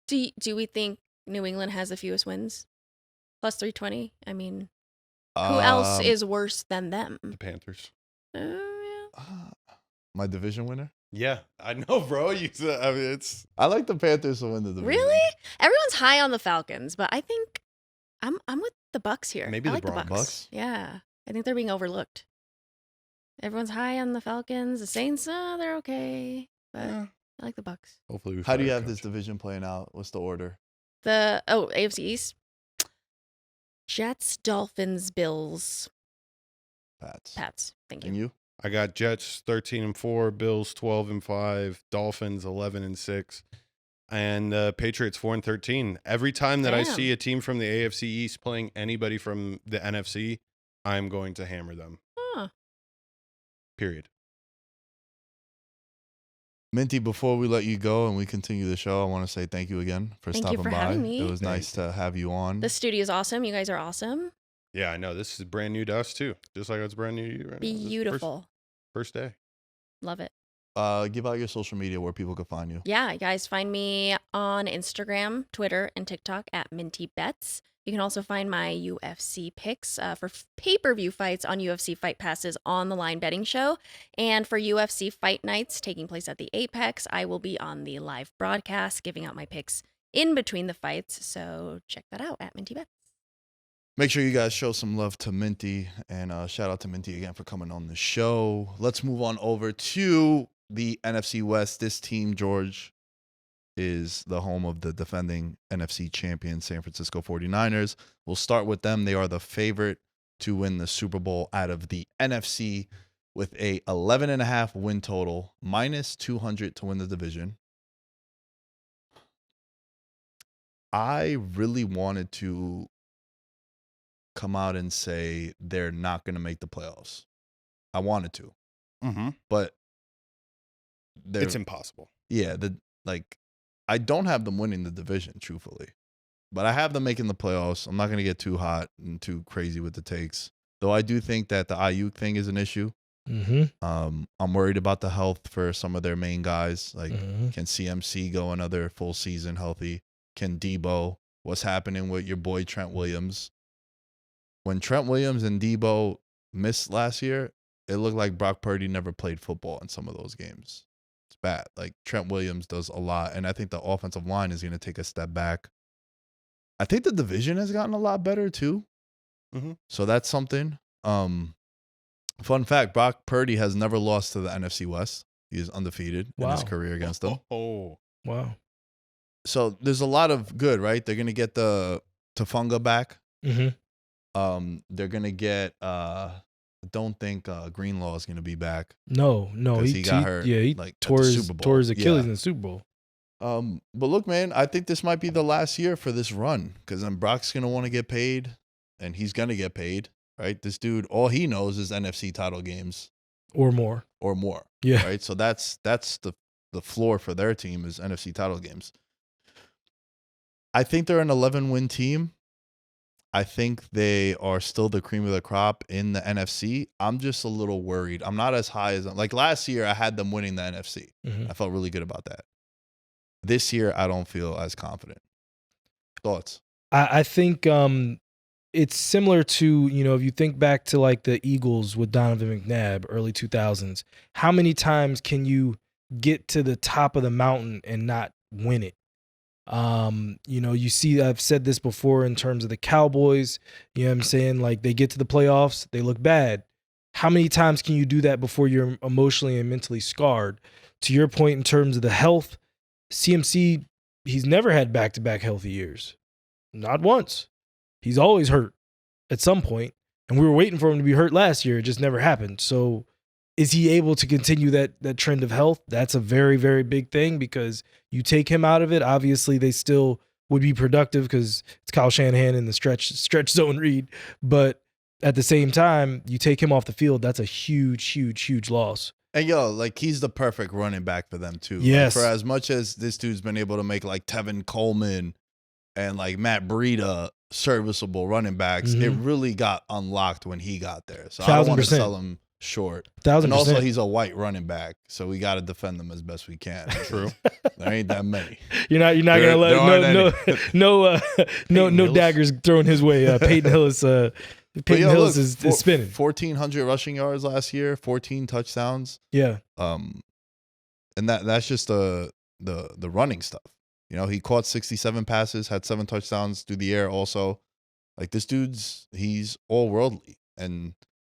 Speaker 7: Do we think New England has the fewest wins? Plus 320. I mean, who else is worse than them?
Speaker 5: The Panthers.
Speaker 7: Yeah.
Speaker 4: My division winner?
Speaker 5: Yeah, I know, bro. I mean, it's
Speaker 4: I like the Panthers to win the division.
Speaker 7: Really? Everyone's high on the Falcons, but I think I'm with the Bucks here.
Speaker 5: Maybe
Speaker 7: I
Speaker 5: the
Speaker 7: like the Bucks.
Speaker 4: Bucks?
Speaker 7: Yeah, I think they're being overlooked. Everyone's high on the Falcons. The Saints, they're okay, but I like the Bucks.
Speaker 5: hopefully we
Speaker 4: How do you
Speaker 5: fire
Speaker 4: have
Speaker 5: coach.
Speaker 4: this division playing out? What's the order?
Speaker 7: AFC East. Jets, Dolphins, Bills, Pats. Thank
Speaker 4: And
Speaker 7: you.
Speaker 4: you?
Speaker 5: I got Jets 13-4, Bills 12-5, Dolphins 11-6, and Patriots 4-13. Every time that I
Speaker 7: Damn.
Speaker 5: see a team from the AFC East playing anybody from the NFC, I'm going to hammer them.
Speaker 7: Huh.
Speaker 5: Period.
Speaker 4: Minty, before we let you go and we continue the show, I want to say thank you again for
Speaker 7: Thank you
Speaker 4: stopping
Speaker 7: for
Speaker 4: by.
Speaker 7: having me.
Speaker 4: It was nice to have you on.
Speaker 7: The studio is awesome. You guys are awesome.
Speaker 5: Yeah, I know. This is brand new to us too. Just like it's brand new to you right now. This is
Speaker 7: Beautiful.
Speaker 5: First day.
Speaker 7: Love it.
Speaker 4: Give out your social media where people can find you.
Speaker 7: Yeah, you guys find me on Instagram, Twitter, and TikTok at Minty Bets. You can also find my UFC picks for pay-per-view fights on UFC Fight Pass's On the Line betting show. And for UFC Fight Nights taking place at the Apex, I will be on the live broadcast giving out my picks in between the fights. So check that out at Minty Bets.
Speaker 4: Make sure you guys show some love to Minty, and shout out to Minty again for coming on the show. Let's move on over to the NFC West. This team, George, is the home of the defending NFC champion San Francisco 49ers. We'll start with them. They are the favorite to win the Super Bowl out of the NFC with a 11.5 win total, minus 200 to win the division. I really wanted to come out and say they're not going to make the playoffs. I wanted to, but
Speaker 5: It's impossible.
Speaker 4: Yeah, I don't have them winning the division, truthfully, but I have them making the playoffs. I'm not going to get too hot and too crazy with the takes, though. I do think that the Ayuk thing is an issue. I'm worried about the health for some of their main guys. Like, can CMC go another full season healthy? Can Debo? What's happening with your boy Trent Williams? When Trent Williams and Debo missed last year, it looked like Brock Purdy never played football in some of those games. It's bad. Like, Trent Williams does a lot, and I think the offensive line is going to take a step back. I think the division has gotten a lot better too. So that's something. Fun fact, Brock Purdy has never lost to the NFC West. He is undefeated in his career against them.
Speaker 5: Oh,
Speaker 6: wow.
Speaker 4: So there's a lot of good, right? They're going to get the Tafunga back. They're going to get, I don't think Greenlaw is going to be back.
Speaker 6: No,
Speaker 4: he got hurt.
Speaker 6: Yeah, he
Speaker 4: like,
Speaker 6: tore
Speaker 4: at the
Speaker 6: his
Speaker 4: Super Bowl.
Speaker 6: tore his Achilles
Speaker 4: Yeah.
Speaker 6: in the Super Bowl.
Speaker 4: But look, man, I think this might be the last year for this run, because then Brock's going to want to get paid, and he's going to get paid, right? This dude, all he knows is NFC title games.
Speaker 6: Or more. Yeah.
Speaker 4: Right? So that's the floor for their team is NFC title games. I think they're an 11-win team. I think they are still the cream of the crop in the NFC. I'm just a little worried. I'm not as high as, like, last year I had them winning the NFC. I felt really good about that. This year I don't feel as confident. Thoughts?
Speaker 6: I think it's similar to, if you think back to like the Eagles with Donovan McNabb, early 2000s, how many times can you get to the top of the mountain and not win it? You see, I've said this before in terms of the Cowboys, you know what I'm saying? Like they get to the playoffs, they look bad. How many times can you do that before you're emotionally and mentally scarred? To your point in terms of the health, CMC, he's never had back-to-back healthy years. Not once. He's always hurt at some point, and we were waiting for him to be hurt last year. It just never happened. So is he able to continue that trend of health? That's a very, very big thing because you take him out of it. Obviously, they still would be productive because it's Kyle Shanahan in the stretch zone read. But at the same time, you take him off the field, that's a huge, huge, huge loss.
Speaker 4: And like he's the perfect running back for them too.
Speaker 6: Yes.
Speaker 4: Like, for as much as this dude's been able to make like Tevin Coleman and like Matt Breida serviceable running backs, it really got unlocked when he got there. So I don't want to sell him short.
Speaker 6: 1,000%.
Speaker 4: And also he's a white running back, so we got to defend them as best we can. True. There ain't that many.
Speaker 6: You're not gonna let no daggers thrown his way. Peyton Hillis. Peyton Hillis is spinning.
Speaker 4: 1,400 rushing yards last year, 14 touchdowns.
Speaker 6: Yeah.
Speaker 4: And that's just the running stuff. He caught 67 passes, had 7 touchdowns through the air also. Like this he's all worldly. And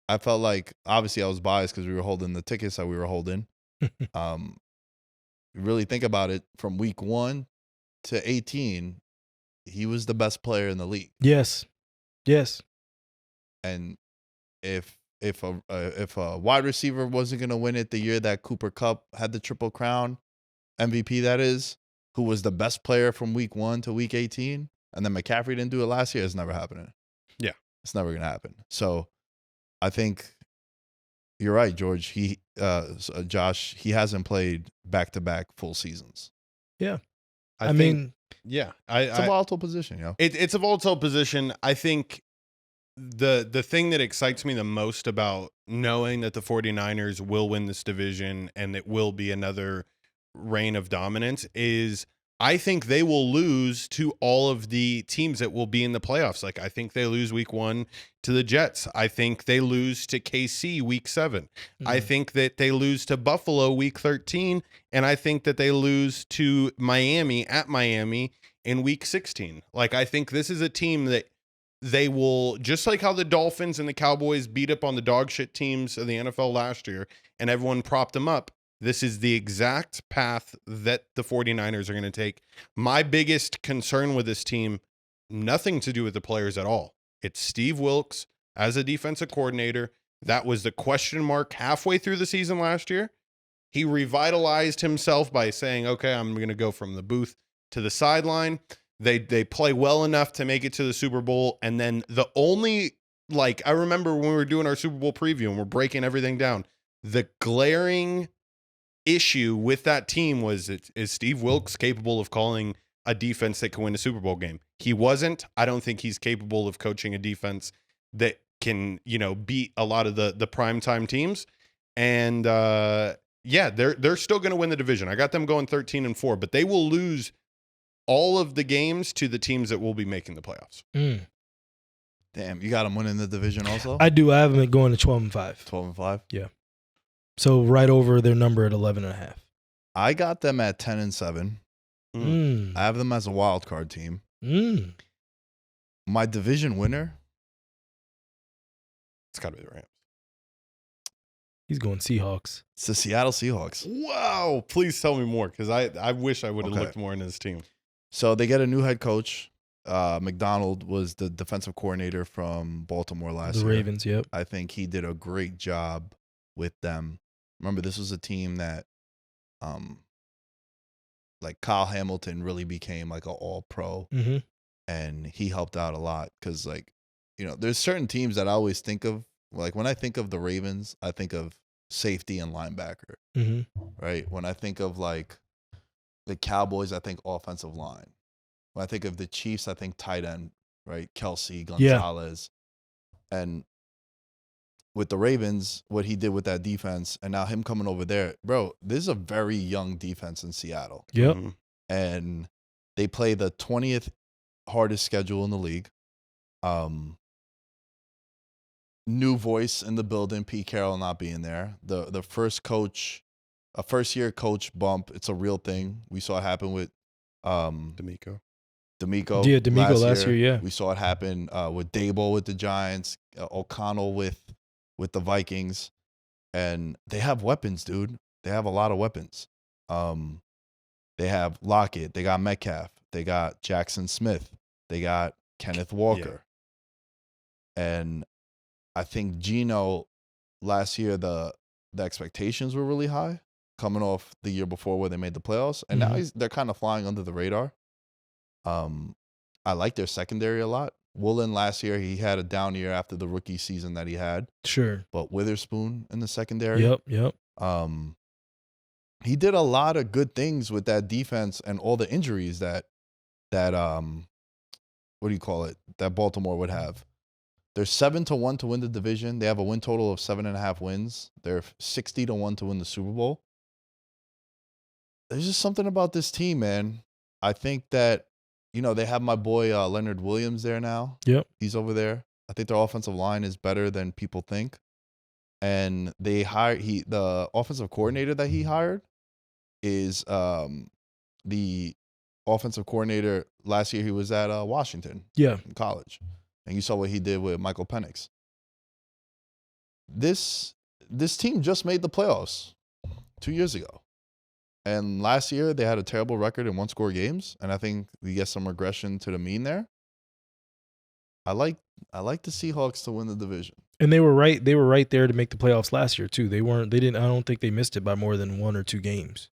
Speaker 4: I felt like, obviously I was biased because we were holding the tickets that we were holding. Really think about it, from week 1 to 18, he was the best player in the league.
Speaker 6: Yes.
Speaker 4: And if a wide receiver wasn't going to win it the year that Cooper Kupp had the Triple Crown, MVP that is, who was the best player from week 1 to week 18, and then McCaffrey didn't do it last year, it's never happening.
Speaker 5: Yeah.
Speaker 4: It's never going to happen. So I think you're right, George. Josh, he hasn't played back-to-back full seasons.
Speaker 6: Yeah.
Speaker 5: I mean, it's
Speaker 4: a volatile position,
Speaker 5: It's a volatile position. I think the thing that excites me the most about knowing that the 49ers will win this division and it will be another reign of dominance is I think they will lose to all of the teams that will be in the playoffs. Like I think they lose week 1 to the Jets. I think they lose to KC week 7. Mm-hmm. I think that they lose to Buffalo week 13. And I think that they lose to Miami at Miami in week 16. Like I think this is a team that they will, just like how the Dolphins and the Cowboys beat up on the dog shit teams of the NFL last year and everyone propped them up. This is the exact path that the 49ers are going to take. My biggest concern with this team, nothing to do with the players at all. It's Steve Wilks as a defensive coordinator. That was the question mark halfway through the season last year. He revitalized himself by saying, okay, I'm going to go from the booth to the sideline. They play well enough to make it to the Super Bowl. And then the only, I remember when we were doing our Super Bowl preview and we're breaking everything down, the glaring issue with that team was, is Steve Wilks capable of calling a defense that can win a Super Bowl game? He wasn't. I don't think he's capable of coaching a defense that can, beat a lot of the primetime teams. And they're still going to win the division. I got them going 13-4, but they will lose all of the games to the teams that will be making the playoffs.
Speaker 4: Damn, you got them winning the division also?
Speaker 6: I do. I have them going to 12-5.
Speaker 4: 12-5?
Speaker 6: Yeah. So right over their number at 11.5.
Speaker 4: I got them at 10-7. I have them as a wild card team. My division winner,
Speaker 5: it's got to be the Rams.
Speaker 6: He's going Seahawks.
Speaker 4: It's the Seattle Seahawks.
Speaker 5: Wow. Please tell me more, because I wish I would have looked more into this team.
Speaker 4: So they get a new head coach. McDonald was the defensive coordinator from Baltimore last year.
Speaker 6: The Ravens, yep.
Speaker 4: I think he did a great job with them. Remember, this was a team that, Kyle Hamilton really became like an all-pro, and he helped out a lot because, there's certain teams that I always think of. Like when I think of the Ravens, I think of safety and linebacker, right? When I think of the Cowboys, I think offensive line. When I think of the Chiefs, I think tight end, right? Kelsey, Gonzalez, and with the Ravens, what he did with that defense, and now him coming over there, bro, this is a very young defense in Seattle.
Speaker 6: Yep.
Speaker 4: And they play the 20th hardest schedule in the league. new voice in the building, Pete Carroll not being there. The first year coach bump, it's a real thing. We saw it happen with
Speaker 5: D'Amico.
Speaker 4: Yeah,
Speaker 6: D'Amico last year, yeah.
Speaker 4: We saw it happen with Dable with the Giants, O'Connell with the Vikings. And they have weapons, dude. They have a lot of weapons. They have Lockett. They got Metcalf. They got Jackson Smith. They got Kenneth Walker. Yeah. And I think Geno last year, the expectations were really high coming off the year before where they made the playoffs. And now they're kind of flying under the radar. I like their secondary a lot. Woolen last year, he had a down year after the rookie season that he had. Sure. But Witherspoon in the secondary.
Speaker 6: Yep.
Speaker 4: He did a lot of good things with that defense and all the injuries that what do you call it? That Baltimore would have. They're 7-1 to win the division. They have a win total of 7.5 wins. They're 60-1 to win the Super Bowl. There's just something about this team, man. I think that, they have my boy Leonard Williams there now.
Speaker 6: Yep.
Speaker 4: He's over there. I think their offensive line is better than people think. And they the offensive coordinator that he hired is the offensive coordinator last year. He was at Washington in college. And you saw what he did with Michael Penix. This team just made the playoffs 2 years ago. And last year, they had a terrible record in one-score games, and I think we get some regression to the mean there. I like the Seahawks to win the division.
Speaker 6: And they were right there to make the playoffs last year too. I don't think they missed it by more than 1 or 2 games.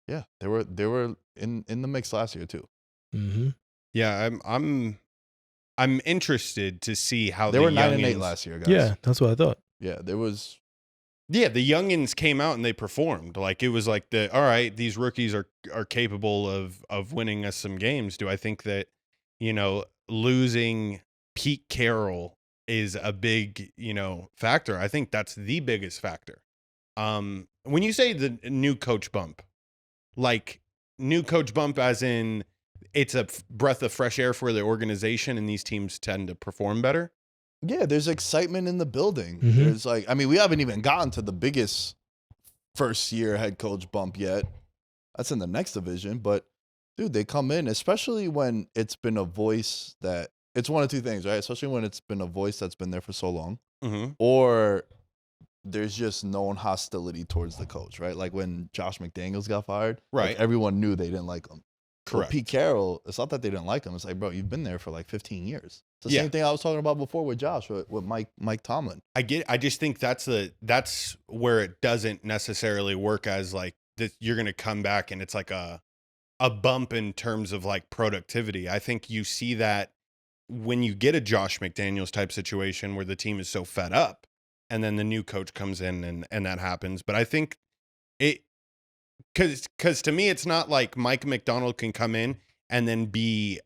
Speaker 4: Yeah, they were in the mix last year too.
Speaker 6: Mm-hmm.
Speaker 5: Yeah, I'm interested to see how
Speaker 4: they were 9-8 last year, guys.
Speaker 6: Yeah, that's what I thought.
Speaker 4: Yeah, there was.
Speaker 5: Yeah, the youngins came out and they performed. Like it was like all right, these rookies are capable of winning us some games. Do I think that, losing Pete Carroll is a big, factor? I think that's the biggest factor. When you say the new coach bump, like new coach bump as in it's a breath of fresh air for the organization and these teams tend to perform better?
Speaker 4: Yeah, there's excitement in the building.
Speaker 6: Mm-hmm.
Speaker 4: There's we haven't even gotten to the biggest first-year head coach bump yet. That's in the next division. But, dude, they come in, especially when it's been a voice that – it's one of two things, right? Especially when it's been a voice that's been there for so long.
Speaker 5: Mm-hmm.
Speaker 4: Or there's just known hostility towards the coach, right? Like when Josh McDaniels got fired.
Speaker 5: Right.
Speaker 4: Like everyone knew they didn't like him.
Speaker 5: Correct.
Speaker 4: But Pete Carroll, it's not that they didn't like him. It's like, bro, you've been there for 15 years. It's the
Speaker 5: Yeah.
Speaker 4: same thing I was talking about before with Josh, with Mike Tomlin.
Speaker 5: I just think that's where it doesn't necessarily work as that you're going to come back and it's like a bump in terms of productivity. I think you see that when you get a Josh McDaniels type situation where the team is so fed up and then the new coach comes in and that happens. But I think because to me, it's not like Mike McDonald can come in and then be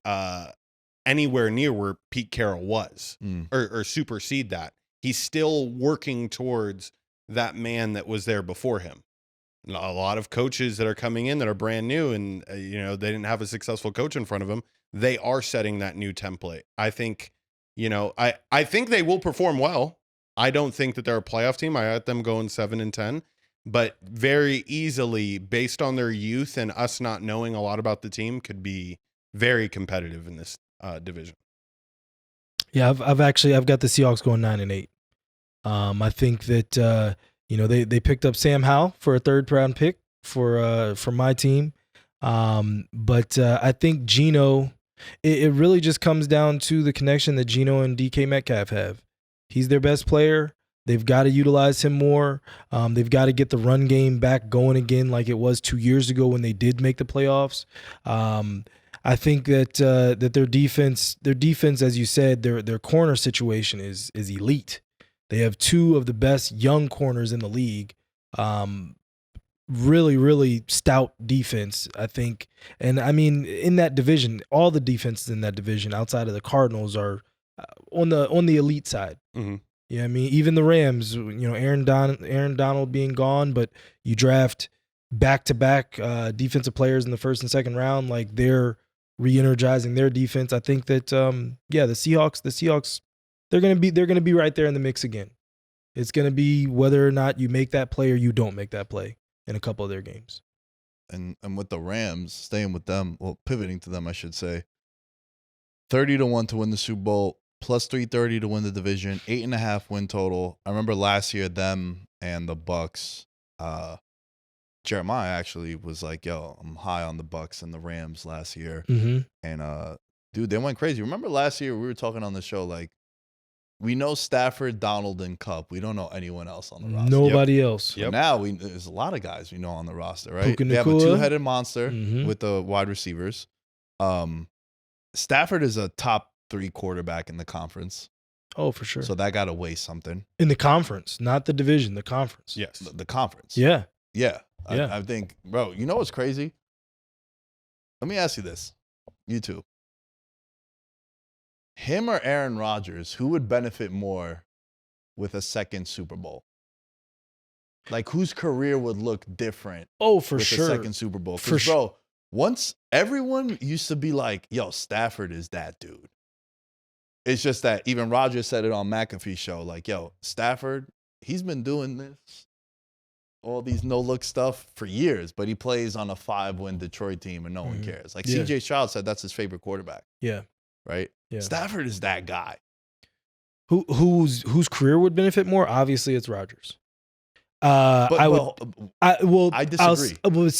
Speaker 5: anywhere near where Pete Carroll was or supersede that. He's still working towards that man that was there before him. A lot of coaches that are coming in that are brand new and, they didn't have a successful coach in front of them. They are setting that new template. I think, I think they will perform well. I don't think that they're a playoff team. I had them going 7-10. But very easily, based on their youth and us not knowing a lot about the team, could be very competitive in this division.
Speaker 6: Yeah, I've got the Seahawks going 9-8. I think that they picked up Sam Howell for a 3rd-round pick for my team, but I think Geno. It really just comes down to the connection that Geno and DK Metcalf have. He's their best player. They've got to utilize him more. They've got to get the run game back going again like it was 2 years ago when they did make the playoffs. I think that their defense, as you said, their corner situation is elite. They have 2 of the best young corners in the league. Really, really stout defense, I think. And I mean, in that division, all the defenses in that division outside of the Cardinals are on the elite side.
Speaker 5: Mm-hmm.
Speaker 6: Yeah, I mean, even the Rams, Aaron Donald being gone, but you draft back-to-back defensive players in the 1st and 2nd round, they're re-energizing their defense. I think that the Seahawks they're gonna be right there in the mix again. It's gonna be whether or not you make that play or you don't make that play in a couple of their games.
Speaker 4: And with the Rams, staying with them, well, pivoting to them, I should say, 30-1 to win the Super Bowl, plus 330 to win the division, 8.5 win total. I remember last year them and the Bucks. Jeremiah actually was like, "Yo, I'm high on the Bucks and the Rams last year," and dude, they went crazy. Remember last year we were talking on the show like, we know Stafford, Donald, and Cup. We don't know anyone else on the roster.
Speaker 6: Nobody else.
Speaker 4: Yep. Now there's a lot of guys we know on the roster, right?
Speaker 6: Puka
Speaker 4: They have a
Speaker 6: Nacua.
Speaker 4: two-headed monster with the wide receivers. Stafford is a top 3 quarterback in the conference.
Speaker 6: Oh, for sure.
Speaker 4: So that got to weigh something.
Speaker 6: In the conference, not the division, the conference.
Speaker 5: Yes.
Speaker 4: The conference.
Speaker 6: Yeah.
Speaker 4: Yeah.
Speaker 6: Yeah.
Speaker 4: I think, bro, you know what's crazy? Let me ask you this. You two. Him or Aaron Rodgers, who would benefit more with a second Super Bowl? Like, whose career would look different
Speaker 6: For
Speaker 4: with
Speaker 6: sure.
Speaker 4: a second Super Bowl?
Speaker 6: For
Speaker 4: Because, bro, once everyone used to be like, yo, Stafford is that dude. It's just that even Rodgers said it on McAfee's show. Like, yo, Stafford, he's been doing this, all these no-look stuff for years, but he plays on a 5-win Detroit team and no one cares. Like,
Speaker 6: Yeah.
Speaker 4: C.J. Stroud said that's his favorite quarterback.
Speaker 6: Yeah.
Speaker 4: Right?
Speaker 6: Yeah.
Speaker 4: Stafford is that guy.
Speaker 6: Whose career would benefit more? Obviously, it's Rodgers. I disagree.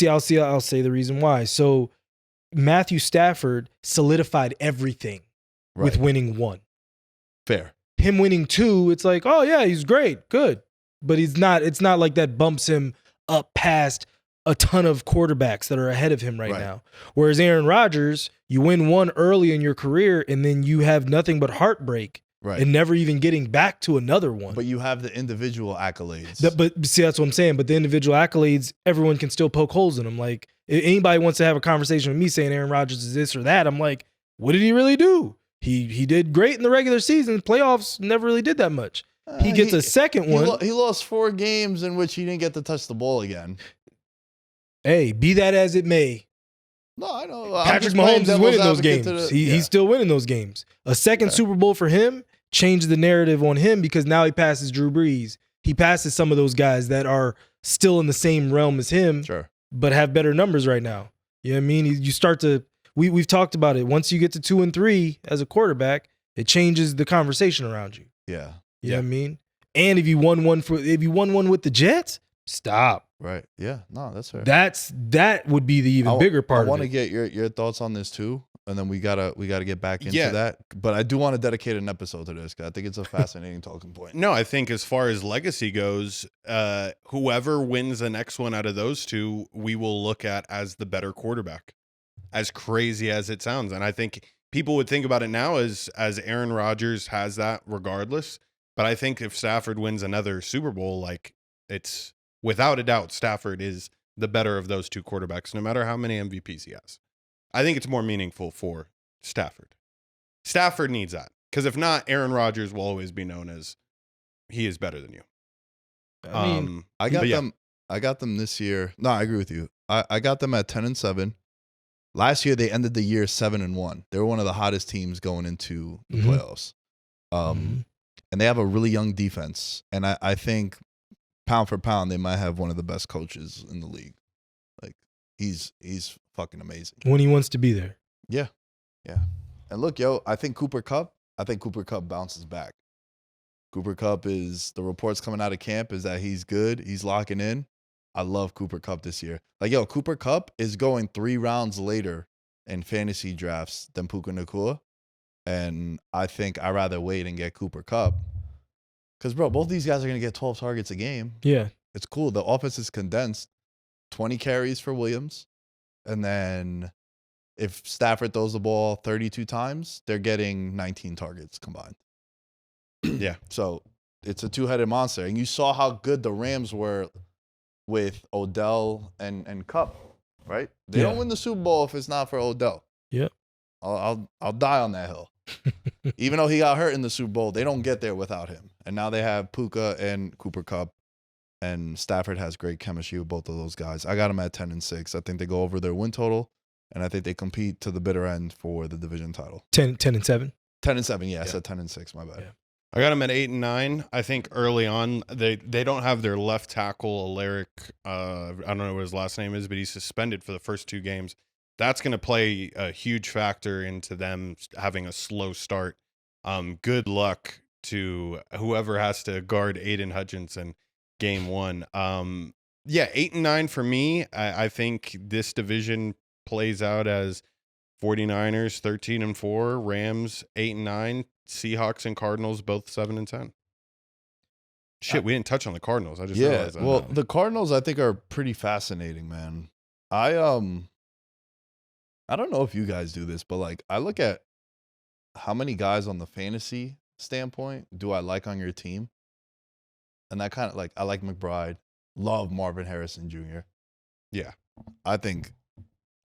Speaker 6: I'll say the reason why. So Matthew Stafford solidified everything with winning 1.
Speaker 4: Fair.
Speaker 6: Him winning 2, it's like, oh yeah, he's great, good, but it's not like that bumps him up past a ton of quarterbacks that are ahead of him right now. Whereas Aaron Rodgers, you win 1 early in your career and then you have nothing but heartbreak.
Speaker 4: Right.
Speaker 6: And never even getting back to another one.
Speaker 4: But you have the individual accolades.
Speaker 6: But see, that's what I'm saying. But the individual accolades, everyone can still poke holes in them. Like, if anybody wants to have a conversation with me saying Aaron Rodgers is this or that, I'm like, what did he really do? He did great in the regular season. Playoffs never really did that much. He gets a second one.
Speaker 4: He lost 4 games in which he didn't get to touch the ball again.
Speaker 6: Hey, be that as it may.
Speaker 4: No, I know.
Speaker 6: Patrick Mahomes is winning those games. He's still winning those games. A second Super Bowl for him changed the narrative on him because now he passes Drew Brees. He passes some of those guys that are still in the same realm as him, but have better numbers right now. You know what I mean? You start to, we've talked about it. Once you get to 2 and 3 as a quarterback, it changes the conversation around you.
Speaker 4: Yeah.
Speaker 6: You know what I mean? And if you won one with the Jets, stop.
Speaker 4: Right. Yeah. No, that's fair.
Speaker 6: That would be the even bigger part.
Speaker 4: I want to get your thoughts on this too, and then we gotta get back into that. But I do want to dedicate an episode to this because I think it's a fascinating talking point.
Speaker 5: No, I think as far as legacy goes, whoever wins the next one out of those 2, we will look at as the better quarterback. As crazy as it sounds, and I think people would think about it now as Aaron Rodgers has that regardless. But I think if Stafford wins another Super Bowl, like, it's without a doubt Stafford is the better of those 2 quarterbacks, no matter how many MVPs he has. I think it's more meaningful for Stafford. Stafford needs that, because if not, Aaron Rodgers will always be known as he is better than you.
Speaker 6: I mean,
Speaker 4: I got them this year. No, I agree with you. I got them at 10-7. Last year they ended the year 7-1. They were one of the hottest teams going into the playoffs. And they have a really young defense. And I think pound for pound, they might have one of the best coaches in the league. Like, he's fucking amazing.
Speaker 6: When he wants to be there.
Speaker 4: Yeah. Yeah. And look, yo, I think Cooper Kupp bounces back. Cooper Kupp is, the reports coming out of camp is that he's good. He's locking in. I love Cooper Kupp this year. Like, yo, Cooper Kupp is going 3 rounds later in fantasy drafts than Puka Nacua. And I think I'd rather wait and get Cooper Kupp. Because, bro, both these guys are going to get 12 targets a game.
Speaker 6: Yeah.
Speaker 4: It's cool. The offense is condensed. 20 carries for Williams. And then if Stafford throws the ball 32 times, they're getting 19 targets combined.
Speaker 5: Yeah.
Speaker 4: So it's a 2-headed monster. And you saw how good the Rams were with Odell and Kupp, right? They don't win the Super Bowl if it's not for Odell.
Speaker 6: Yeah.
Speaker 4: I'll die on that hill. Even though he got hurt in the Super Bowl, they don't get there without him. And now they have Puka and Cooper Kupp, and Stafford has great chemistry with both of those guys. I got them at 10-6. I think they go over their win total, and I think they compete to the bitter end for the division title.
Speaker 6: 10-7.
Speaker 4: 10-7, yeah. I said 10-6. My bad.
Speaker 6: Yeah.
Speaker 5: I got them at 8 and 9. I think early on they don't have their left tackle Alaric. I don't know what his last name is, but he's suspended for the first 2 games. That's going to play a huge factor into them having a slow start. Good luck to whoever has to guard Aiden Hutchinson game 1. 8 and 9 for me. I think this division plays out as 49ers 13 and 4, Rams 8 and 9, Seahawks and Cardinals both 7 and 10. Shit, we didn't touch on the Cardinals. I just realized that.
Speaker 4: Well, the Cardinals I think are pretty fascinating, man. I don't know if you guys do this, but like I look at how many guys on the fantasy standpoint do I like on your team, and I kind of like I like McBride, love Marvin Harrison Jr.
Speaker 5: Yeah,
Speaker 4: I think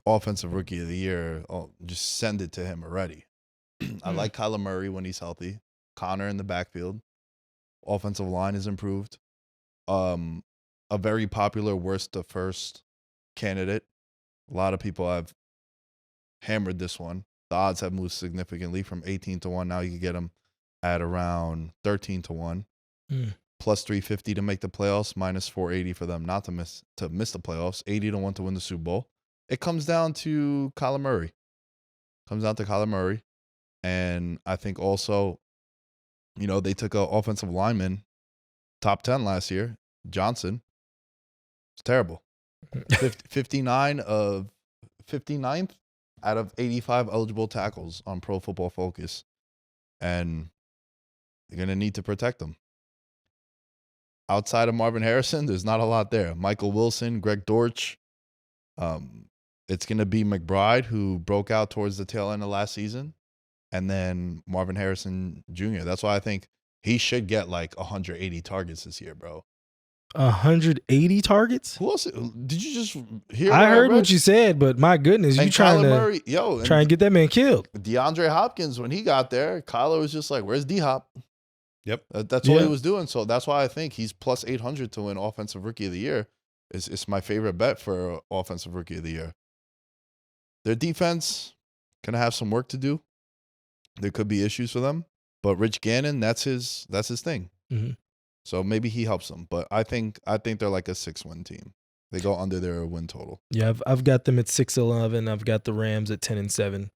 Speaker 4: offensive rookie of the year. Just send it to him already. I like Kyler Murray when he's healthy. Connor in the backfield. Offensive line is improved. A very popular worst to first candidate. A lot of people have hammered this one. The odds have moved significantly from 18 to 1. Now you can get them at around 13 to 1. Plus 350 to make the playoffs, minus 480 for them not to miss the playoffs, 80 to 1 to win the Super Bowl. It comes down to Kyler Murray. And I think also, they took an offensive lineman, top 10 last year, Johnson. It's terrible. 59th out of 85 eligible tackles on Pro Football Focus. And you're going to need to protect them. Outside of Marvin Harrison, there's not a lot there. Michael Wilson, Greg Dortch. It's going to be McBride, who broke out towards the tail end of last season. And then Marvin Harrison Jr. That's why I think he should get like 180 targets this year, bro.
Speaker 6: 180 targets?
Speaker 4: Who else? Did you just hear?
Speaker 6: I heard what you said, but my goodness, you trying to try and get that man killed.
Speaker 4: DeAndre Hopkins, when he got there, Kyler was just like, "Where's D-Hop?"
Speaker 5: Yep,
Speaker 4: that's all he was doing. So that's why I think he's plus 800 to win Offensive Rookie of the Year. It's my favorite bet for Offensive Rookie of the Year. Their defense gonna have some work to do. There could be issues for them, but Rich Gannon, that's his thing.
Speaker 6: Mm-hmm.
Speaker 4: So maybe he helps them. But I think they're like a 6-win team. They go under their win total.
Speaker 6: Yeah, I've got them at 6-11. I've got the Rams at 10-7.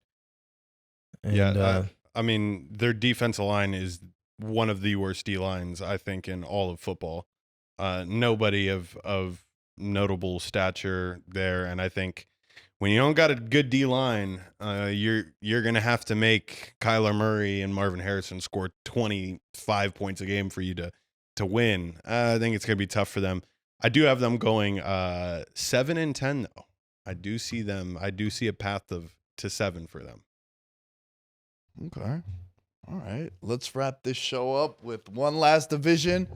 Speaker 6: And,
Speaker 5: I mean, their defensive line is one of the worst D lines I think in all of football. Nobody of notable stature there, and I think when you don't got a good D line, you're gonna have to make Kyler Murray and Marvin Harrison score 25 points a game for you to win. I think it's gonna be tough for them. I do have them going 7-10 though. I do see a path to 7 for them.
Speaker 4: Okay. All right. Let's wrap this show up with one last division.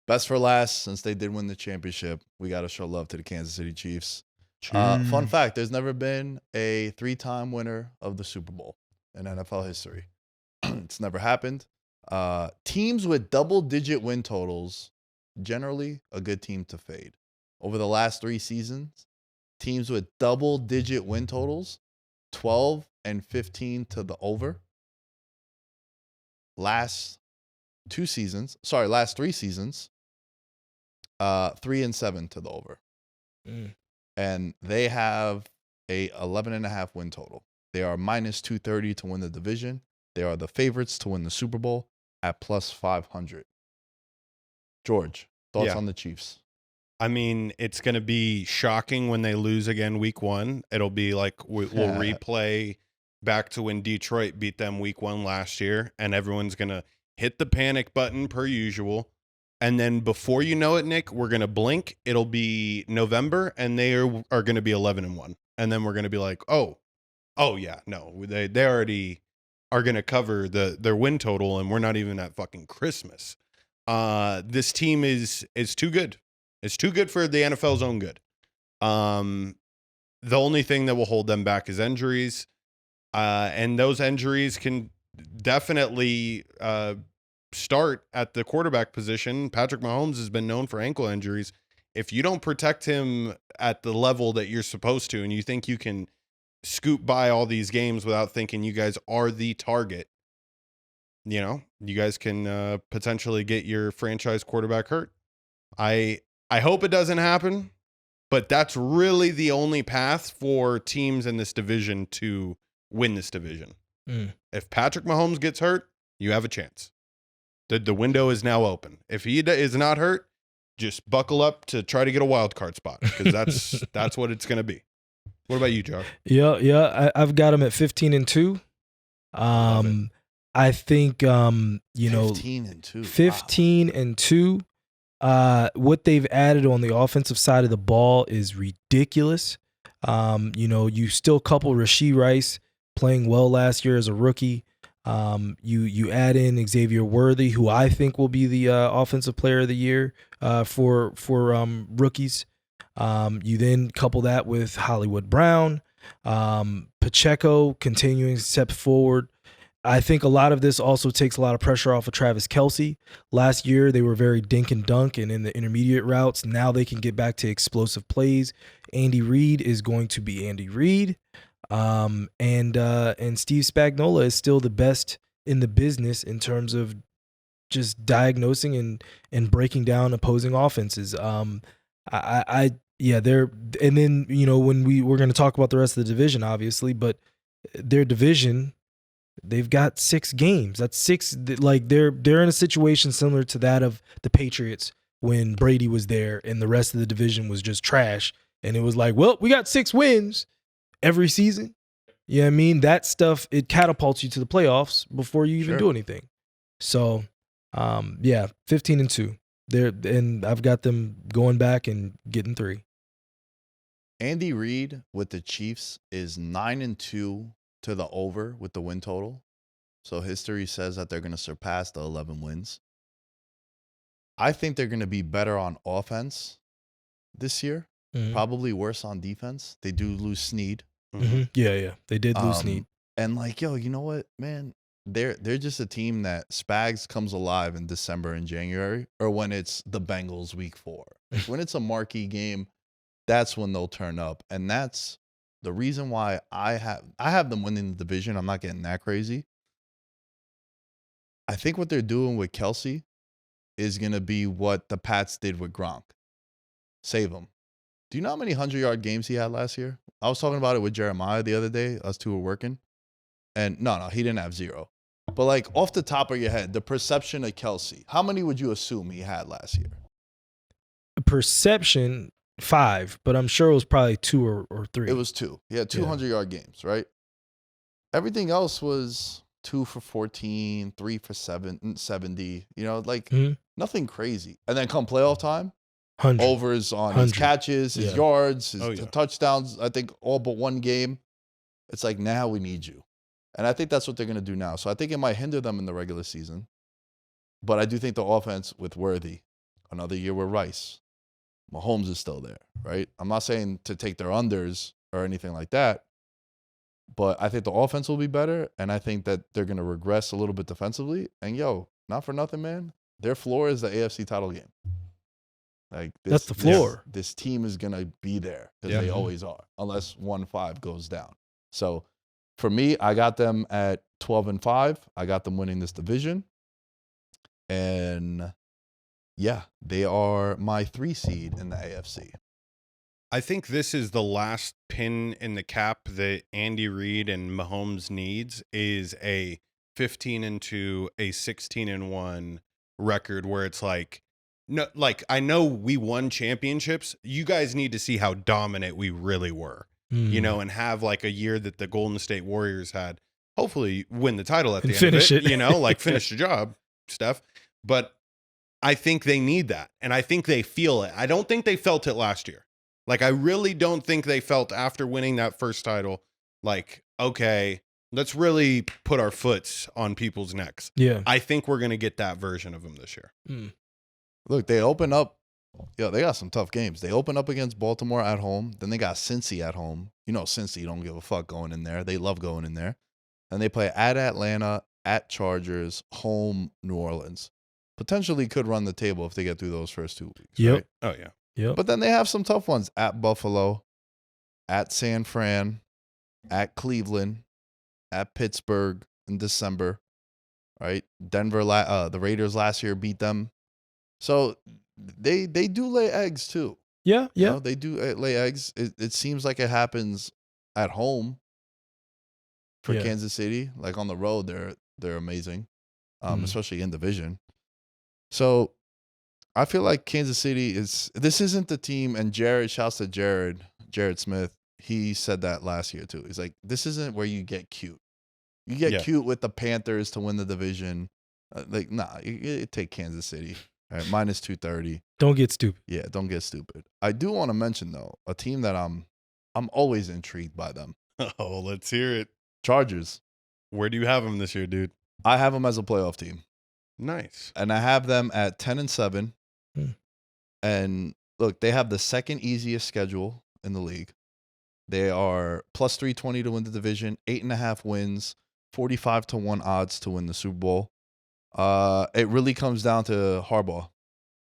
Speaker 4: Best for last, since they did win the championship. We got to show love to the Kansas City Chiefs. Fun fact, there's never been a 3-time winner of the Super Bowl in NFL history. It's never happened. Teams with double-digit win totals, generally a good team to fade. Over the last 3 seasons, teams with double-digit win totals, 12 and 15 to the over. Last 3 seasons, 3 and 7 to the over. And they have a 11.5 win total. They are minus 230 to win the division. They are the favorites to win the Super Bowl at plus 500. George, thoughts on the Chiefs?
Speaker 5: I mean, it's going to be shocking when they lose again week 1. It'll be like we'll replay back to when Detroit beat them week 1 last year, and everyone's going to hit the panic button per usual. And then before you know it, Nick, we're going to blink. It'll be November, and they are going to be 11-1. And then we're going to be like, oh yeah, no, they already are going to cover their win total, and we're not even at fucking Christmas. This team is too good. It's too good for the NFL's own good. The only thing that will hold them back is injuries. And those injuries can definitely start at the quarterback position. Patrick Mahomes has been known for ankle injuries. If you don't protect him at the level that you're supposed to, and you think you can scoop by all these games without thinking you guys are the target, you guys can potentially get your franchise quarterback hurt. I hope it doesn't happen, but that's really the only path for teams in this division to win this division. If Patrick Mahomes gets hurt, you have a chance. The window is now open. If he is not hurt, just buckle up to try to get a wild card spot, because that's what it's going to be. What about you, Josh?
Speaker 6: Yeah. I've got him at 15-2. I think
Speaker 4: 15-2.
Speaker 6: 15-2. What they've added on the offensive side of the ball is ridiculous. You still couple Rashee Rice playing well last year as a rookie. You add in Xavier Worthy, who I think will be the offensive player of the year for rookies. You then couple that with Hollywood Brown, Pacheco continuing to step forward. I think a lot of this also takes a lot of pressure off of Travis Kelce. Last year, they were very dink and dunk and in the intermediate routes. Now they can get back to explosive plays. Andy Reid is going to be Andy Reid. And Steve Spagnuolo is still the best in the business in terms of just diagnosing and breaking down opposing offenses. They're, and then, when we're going to talk about the rest of the division, obviously, but their division, they've got 6 games. That's 6. Like they're in a situation similar to that of the Patriots when Brady was there and the rest of the division was just trash. And it was like, well, we got 6 wins every season. You know what I mean? That stuff, it catapults you to the playoffs before you even do anything. So, 15-2. And I've got them going back and getting 3.
Speaker 4: Andy Reid with the Chiefs is 9-2 to the over with the win total. So history says that they're going to surpass the 11 wins. I think they're going to be better on offense this year. Probably worse on defense. They do lose Snead.
Speaker 6: Yeah. They did lose Snead.
Speaker 4: And you know what, man? They're just a team that Spags comes alive in December and January, or when it's the Bengals week 4. When it's a marquee game, that's when they'll turn up. And that's the reason why I have them winning the division. I'm not getting that crazy. I think what they're doing with Kelce is going to be what the Pats did with Gronk. Save him. Do you know how many 100-yard games he had last year? I was talking about it with Jeremiah the other day. Us two were working. And no, he didn't have 0. But off the top of your head, the perception of Kelce, how many would you assume he had last year?
Speaker 6: Perception, 5, but I'm sure it was probably 2 or 3.
Speaker 4: It was 2. He had 200-yard games, right? Everything else was 2 for 14, 3 for 70. Nothing crazy. And then come playoff time,
Speaker 6: 100.
Speaker 4: overs on his catches, his yards, his
Speaker 5: yeah.
Speaker 4: touchdowns. I think all but one game. It's like, now we need you. And I think that's what they're going to do now. So I think it might hinder them in the regular season. But I do think the offense with Worthy, another year with Rice, Mahomes is still there, right? I'm not saying to take their unders or anything like that, but I think the offense will be better, and I think that they're going to regress a little bit defensively. And, not for nothing, man, their floor is the AFC title game.
Speaker 6: That's the floor.
Speaker 4: This team is going to be there because they always are, unless 1-5 goes down. So for me, I got them at 12-5. I got them winning this division. And they are my 3 seed in the AFC.
Speaker 5: I think this is the last pin in the cap that Andy Reid and Mahomes needs, is a 15-2, a 16-1 record where it's I know we won championships. You guys need to see how dominant we really were, and have a year that the Golden State Warriors had. Hopefully win the title at the end of it, finish the job stuff. But I think they need that. And I think they feel it. I don't think they felt it last year. I really don't think they felt after winning that first title, okay, let's really put our foots on people's necks.
Speaker 6: Yeah.
Speaker 5: I think we're going to get that version of them this year.
Speaker 4: Look, they open up. They got some tough games. They open up against Baltimore at home. Then they got Cincy at home. Cincy don't give a fuck going in there. They love going in there. And they play at Atlanta, at Chargers, home New Orleans. Potentially could run the table if they get through those first 2 weeks.
Speaker 6: Yep.
Speaker 4: Right?
Speaker 5: Oh, yeah.
Speaker 6: Yep.
Speaker 4: But then they have some tough ones at Buffalo, at San Fran, at Cleveland, at Pittsburgh in December. right? Denver, the Raiders last year beat them. So they do lay eggs too.
Speaker 6: Yeah,
Speaker 4: You
Speaker 6: yeah.
Speaker 4: know, they do lay eggs. It seems like it happens at home for Kansas City. Like on the road, they're amazing, especially in division. So I feel like Kansas City this isn't the team. And shouts to Jared Smith. He said that last year too. He's like, this isn't where you get cute. You get cute with the Panthers to win the division. You take Kansas City. All right, minus 230.
Speaker 6: Don't get stupid.
Speaker 4: Yeah, don't get stupid. I do want to mention though, a team that I'm always intrigued by them.
Speaker 5: Oh, let's hear it.
Speaker 4: Chargers.
Speaker 5: Where do you have them this year, dude?
Speaker 4: I have them as a playoff team.
Speaker 5: Nice.
Speaker 4: And I have them at 10-7. And look, they have the second easiest schedule in the league. They are plus 320 to win the division, 8.5 wins, 45-1 odds to win the Super Bowl. It really comes down to Harbaugh.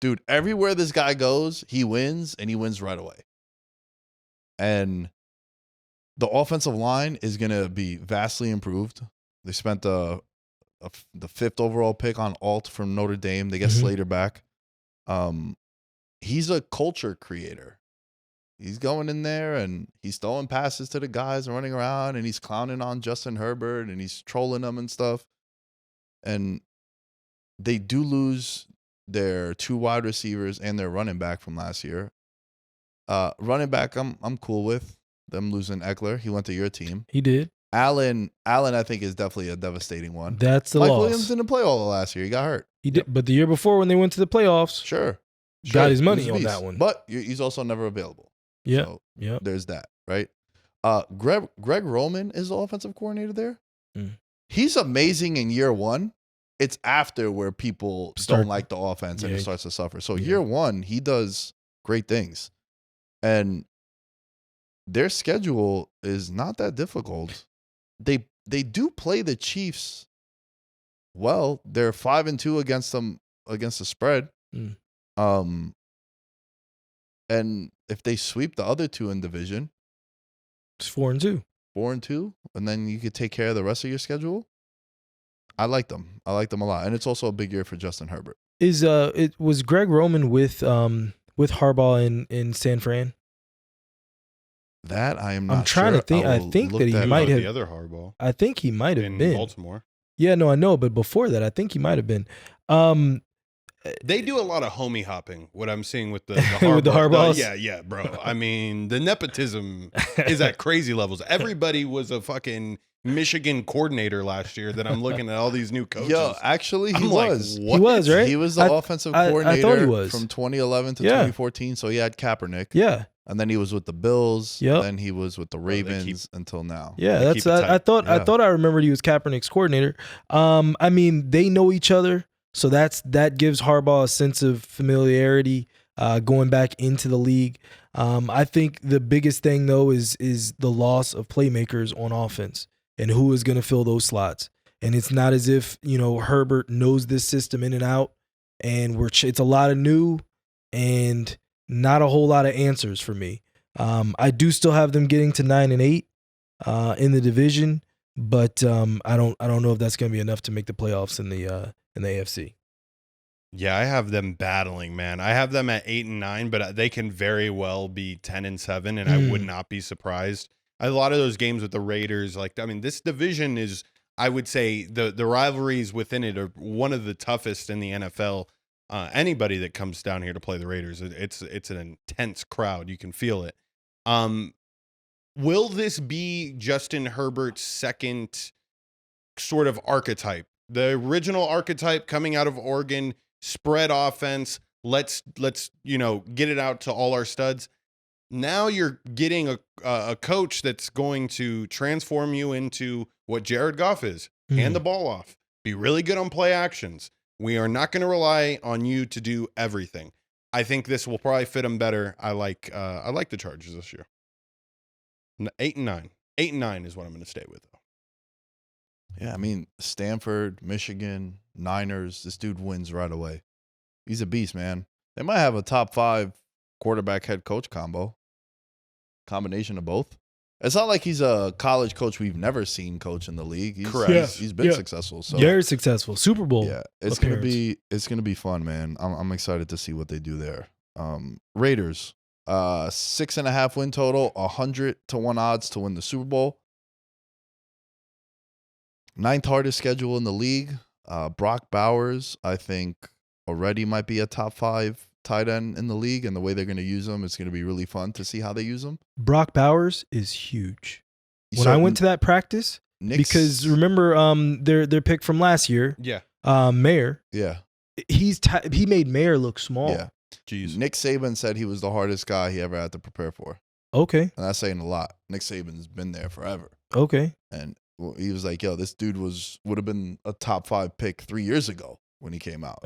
Speaker 4: Dude, everywhere this guy goes, he wins, and he wins right away. And the offensive line is going to be vastly improved. They spent the 5th overall pick on Alt from Notre Dame. They get Slater back. He's a culture creator. He's going in there and he's throwing passes to the guys and running around, and he's clowning on Justin Herbert and he's trolling them and stuff. And they do lose their 2 wide receivers and their running back from last year. Running back, I'm cool with them losing Eckler. He went to your team.
Speaker 6: He did.
Speaker 4: Allen, I think, is definitely a devastating one.
Speaker 6: That's the
Speaker 4: Mike
Speaker 6: loss.
Speaker 4: Williams didn't play all the last year. He got hurt.
Speaker 6: He did, but the year before when they went to the playoffs,
Speaker 4: Sure.
Speaker 6: got his money
Speaker 4: He's a
Speaker 6: on
Speaker 4: beast.
Speaker 6: that one.
Speaker 4: But he's also never available.
Speaker 6: Yeah,
Speaker 4: So
Speaker 6: yeah.
Speaker 4: there's that, right? Greg Roman is the offensive coordinator there.
Speaker 6: Mm.
Speaker 4: He's amazing in year 1. It's after where people don't like the offense and it starts to suffer. So year 1, he does great things. And their schedule is not that difficult. They do play the Chiefs well. They're 5-2 against them against the spread. And if they sweep the other 2 in division,
Speaker 6: it's 4-2.
Speaker 4: 4-2, and then you could take care of the rest of your schedule. I like them. I like them a lot, and it's also a big year for Justin Herbert.
Speaker 6: Was Greg Roman with Harbaugh in San Fran?
Speaker 4: That I am not.
Speaker 6: I'm trying to think. I think that he might have
Speaker 5: the other Harbaugh.
Speaker 6: I think he might have
Speaker 5: in
Speaker 6: been
Speaker 5: Baltimore.
Speaker 6: Yeah, no, I know, but before that, I think he might have been.
Speaker 5: They do a lot of homie hopping. What I'm seeing with the Harbaugh.
Speaker 6: With the Harbaughs?
Speaker 5: Yeah, bro. I mean, the nepotism is at crazy levels. Everybody was a fucking Michigan coordinator last year. That I'm looking at all these new coaches.
Speaker 4: Yo, actually, he was.
Speaker 5: What?
Speaker 6: He was, right?
Speaker 4: He was the offensive coordinator
Speaker 6: I thought he was.
Speaker 4: from 2011 to 2014. So he had Kaepernick.
Speaker 6: Yeah.
Speaker 4: And then he was with the Bills.
Speaker 6: Yep.
Speaker 4: Then he was with the Ravens until now.
Speaker 6: Yeah, that's. I thought I remembered he was Kaepernick's coordinator. I mean, they know each other, so that gives Harbaugh a sense of familiarity going back into the league. I think the biggest thing though is the loss of playmakers on offense and who is going to fill those slots. And it's not as if Herbert knows this system in and out, and it's a lot of new and not a whole lot of answers for me. I do still have them getting to 9-8 in the division, but I don't know if that's going to be enough to make the playoffs in the AFC.
Speaker 5: Yeah, I have them battling, man. I have them at 8-9, but they can very well be 10-7, and I would not be surprised. A lot of those games with the Raiders, this division is, I would say, the rivalries within it are one of the toughest in the NFL. Anybody that comes down here to play the Raiders, it's an intense crowd. You can feel it. Will this be Justin Herbert's second sort of archetype? The original archetype coming out of Oregon, spread offense. Let's get it out to all our studs. Now you're getting a coach that's going to transform you into what Jared Goff is. Hand the ball off. Be really good on play actions. We are not going to rely on you to do everything. I think this will probably fit him better. I like the Chargers this year. 8-9. 8-9 is what I'm going to stay with, though.
Speaker 4: Yeah, I mean, Stanford, Michigan, Niners, this dude wins right away. He's a beast, man. They might have a top 5 quarterback head coach combination of both. It's not like he's a college coach we've never seen coach in the league.
Speaker 5: Correct.
Speaker 4: He's been successful. So
Speaker 6: very successful. Super Bowl.
Speaker 4: yeah, it's gonna be fun, man. I'm excited to see what they do there. Raiders, 6.5 win total, 100-1 odds to win the Super Bowl. 9th hardest schedule in the league. Brock Bowers, I think, already might be a top 5 tight end in the league, and the way they're going to use him, it's going to be really fun to see how they use him.
Speaker 6: Brock Bowers is huge. When I went to that practice, because remember their pick from last year, Mayer.
Speaker 4: Yeah,
Speaker 6: he made Mayer look small.
Speaker 4: Yeah, jeez. Nick Saban said he was the hardest guy he ever had to prepare for.
Speaker 6: Okay,
Speaker 4: and that's saying a lot. Nick Saban's been there forever.
Speaker 6: Okay,
Speaker 4: and he was like, "Yo, this dude would have been a top 5 pick 3 years ago." When he came out,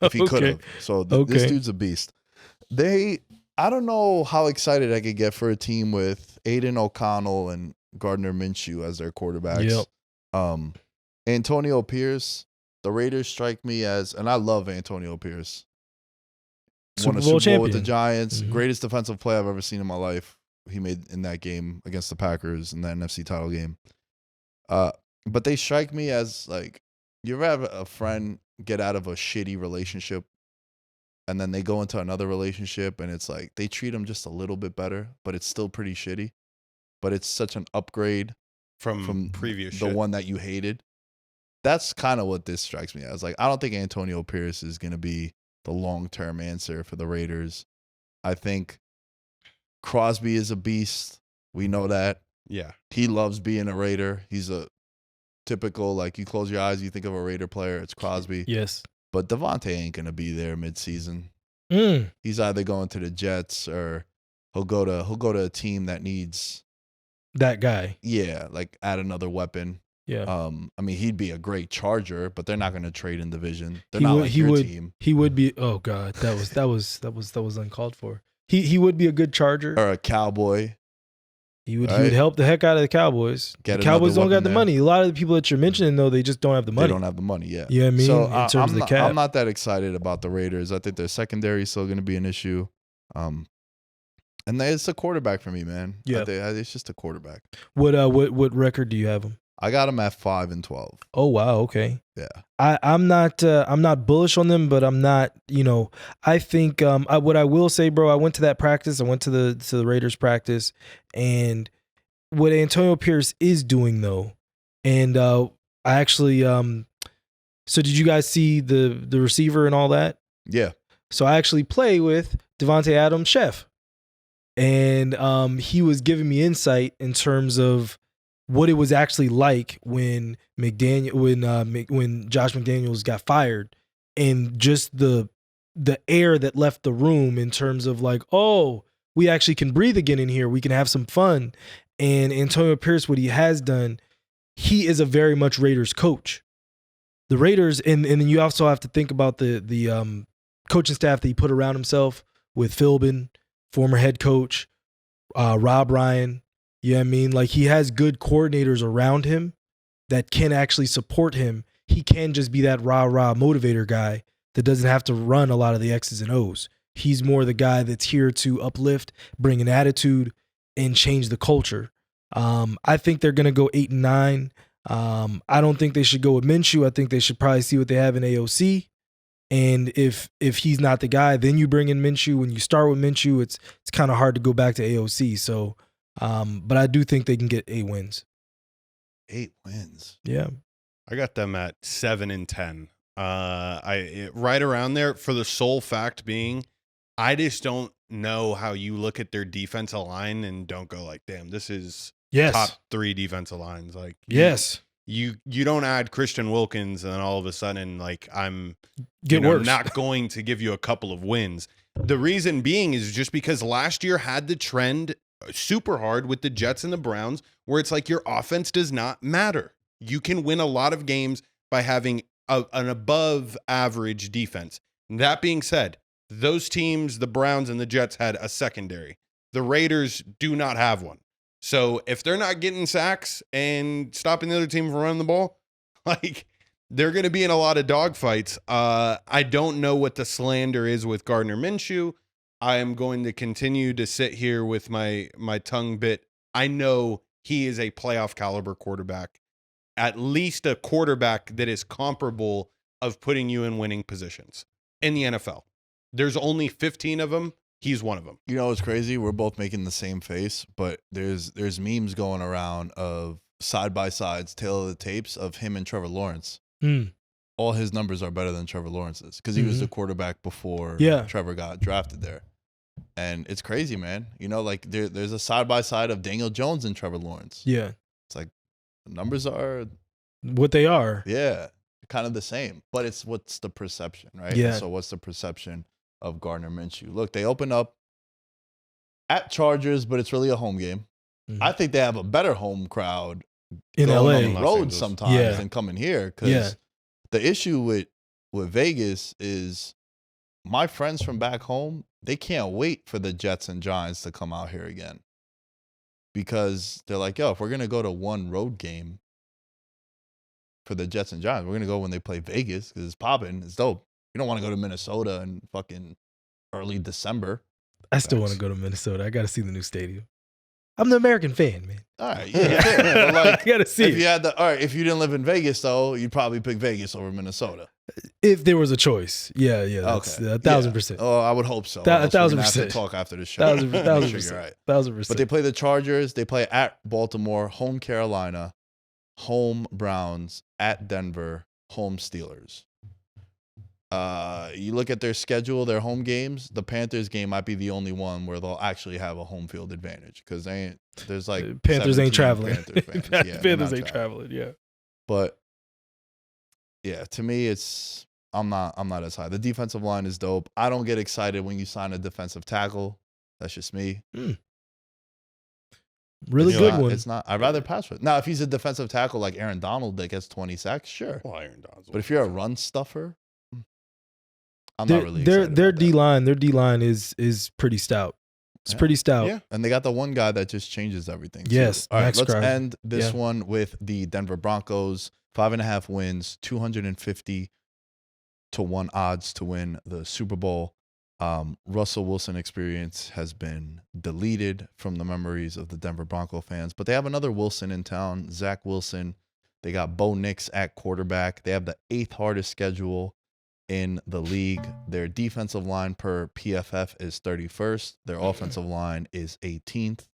Speaker 4: if he could have. So this dude's a beast. I don't know how excited I could get for a team with Aiden O'Connell and Gardner Minshew as their quarterbacks. Yep. Antonio Pierce, the Raiders strike me as, and I love Antonio Pierce. Won a Super Bowl with the Giants. Mm-hmm. Greatest defensive play I've ever seen in my life. He made in that game against the Packers in that NFC title game. But they strike me as like, you ever have a friend get out of a shitty relationship and then they go into another relationship and it's like they treat them just a little bit better, but it's still pretty shitty. But it's such an upgrade from previous the one that you hated. That's kind of what this strikes me as. Like, I don't think Antonio Pierce is going to be the long-term answer for the Raiders. I think Crosby is a beast. We know that.
Speaker 5: Yeah.
Speaker 4: He loves being a Raider. He's a typical, like, you close your eyes, you think of a Raider player, it's Crosby.
Speaker 6: Yes.
Speaker 4: But Devontae ain't going to be there mid-season. He's either going to the Jets or he'll go to a team that needs
Speaker 6: that guy.
Speaker 4: Yeah, like add another weapon.
Speaker 6: Yeah.
Speaker 4: I mean, he'd be a great Charger, but they're not going to trade in division. They're not like your team.
Speaker 6: He would be. Oh God, that was uncalled for. He would be a good Charger
Speaker 4: or a Cowboy.
Speaker 6: He would help the heck out of the Cowboys. The Cowboys don't got the money. A lot of the people that you're mentioning, though, they just don't have the money.
Speaker 4: They don't have the money, yeah.
Speaker 6: You know what I mean?
Speaker 4: So
Speaker 6: in terms of the cap.
Speaker 4: I'm not that excited about the Raiders. I think their secondary is still going to be an issue. And it's a quarterback for me, man.
Speaker 6: Yeah.
Speaker 4: It's just a quarterback.
Speaker 6: What record do you have him?
Speaker 4: I got him at 5-12.
Speaker 6: Oh wow, okay.
Speaker 4: Yeah.
Speaker 6: I'm not bullish on them, but I'm not, I think what I will say, bro, I went to that practice. I went to the Raiders practice, and what Antonio Pierce is doing though, and I actually so did you guys see the receiver and all that?
Speaker 4: Yeah.
Speaker 6: So I actually play with Devontae Adams' chef. And he was giving me insight in terms of what it was actually like when when Josh McDaniels got fired, and just the air that left the room in terms of like, oh, we actually can breathe again in here. We can have some fun. And Antonio Pierce, what he has done, he is a very much Raiders coach. The Raiders, and then you also have to think about the coaching staff that he put around himself with Philbin, former head coach, Rob Ryan. You know what I mean? Like, he has good coordinators around him that can actually support him. He can just be that rah-rah motivator guy that doesn't have to run a lot of the X's and O's. He's more the guy that's here to uplift, bring an attitude, and change the culture. I think they're going to go 8-9. I don't think they should go with Minshew. I think they should probably see what they have in AOC. And if he's not the guy, then you bring in Minshew. When you start with Minshew, it's kind of hard to go back to AOC. So, but I do think they can get 8 wins.
Speaker 4: 8 wins.
Speaker 6: Yeah.
Speaker 5: I got them at 7-10. Right around there, for the sole fact being, I just don't know how you look at their defensive line and don't go like, damn, this is top 3 defensive lines. Like,
Speaker 6: yes.
Speaker 5: You don't add Christian Wilkins and then all of a sudden, like, I'm not going to give you a couple of wins. The reason being is just because last year had the trend super hard with the Jets and the Browns, where it's like your offense does not matter. You can win a lot of games by having an above average defense. That being said, those teams, the Browns and the Jets, had a secondary. The Raiders do not have one. So if they're not getting sacks and stopping the other team from running the ball, like, they're going to be in a lot of dogfights. I don't know what the slander is with Gardner Minshew. I am going to continue to sit here with my tongue bit I know he is a playoff caliber quarterback, at least a quarterback that is comparable of putting you in winning positions in the NFL. There's only 15 of them. He's one of them.
Speaker 4: You know what's crazy? We're both making the same face, but there's memes going around of side-by-sides, tail of the tapes of him and Trevor Lawrence. All his numbers are better than Trevor Lawrence's because he was the quarterback before Trevor got drafted there. And it's crazy, man. You know, like there's a side-by-side of Daniel Jones and Trevor Lawrence.
Speaker 6: Yeah.
Speaker 4: It's like the numbers are
Speaker 6: what they are.
Speaker 4: Yeah. Kind of the same. But it's what's the perception, right?
Speaker 6: Yeah.
Speaker 4: So what's the perception of Gardner Minshew? Look, they open up at Chargers, but it's really a home game. I think they have a better home crowd
Speaker 6: in LA
Speaker 4: on the road sometimes than coming here. Because the issue with Vegas is my friends from back home, they can't wait for the Jets and Giants to come out here again. Because they're like, yo, if we're going to go to one road game for the Jets and Giants, we're going to go when they play Vegas because it's popping. It's dope. You don't want to go to Minnesota in fucking early December.
Speaker 6: I still want to go to Minnesota. I got to see the new stadium. I'm the American fan, man.
Speaker 4: All right, yeah. But like,
Speaker 6: I got to see
Speaker 4: if you had if you didn't live in Vegas though, you'd probably pick Vegas over Minnesota.
Speaker 6: If there was a choice, that's
Speaker 4: okay.
Speaker 6: 1,000%.
Speaker 4: Oh, I would hope so.
Speaker 6: 1,000%.
Speaker 4: Talk after the show.
Speaker 6: 1,000%.
Speaker 4: Sure you're right.
Speaker 6: 1,000%.
Speaker 4: But they play the Chargers. They play at Baltimore, home Carolina, home Browns, at Denver, home Steelers. You look at their schedule, their home games. The Panthers game might be the only one where they'll actually have a home field advantage because there's like
Speaker 6: Panthers ain't traveling.
Speaker 4: Panthers
Speaker 6: ain't traveling. Yeah,
Speaker 4: but yeah, to me, I'm not as high. The defensive line is dope. I don't get excited when you sign a defensive tackle. That's just me.
Speaker 6: Really good one.
Speaker 4: It's not. I'd rather pass with. Now, if he's a defensive tackle like Aaron Donald that gets 20 sacks, sure.
Speaker 5: Well, Aaron Donald's.
Speaker 4: But if you're a run stuffer, I'm not really excited
Speaker 6: their
Speaker 4: about
Speaker 6: D
Speaker 4: that.
Speaker 6: line. Their D line is pretty stout. It's pretty stout.
Speaker 5: Yeah.
Speaker 4: And they got the one guy that just changes everything.
Speaker 6: Yes.
Speaker 4: All right,
Speaker 6: Max
Speaker 4: let's
Speaker 6: Crosby.
Speaker 4: end this one with the Denver Broncos. 5.5 wins, 250 to 1 odds to win the Super Bowl. Russell Wilson experience has been deleted from the memories of the Denver Bronco fans, but they have another Wilson in town, Zach Wilson. They got Bo Nix at quarterback. They have the 8th hardest schedule in the league. Their defensive line per PFF is 31st. Their offensive line is 18th.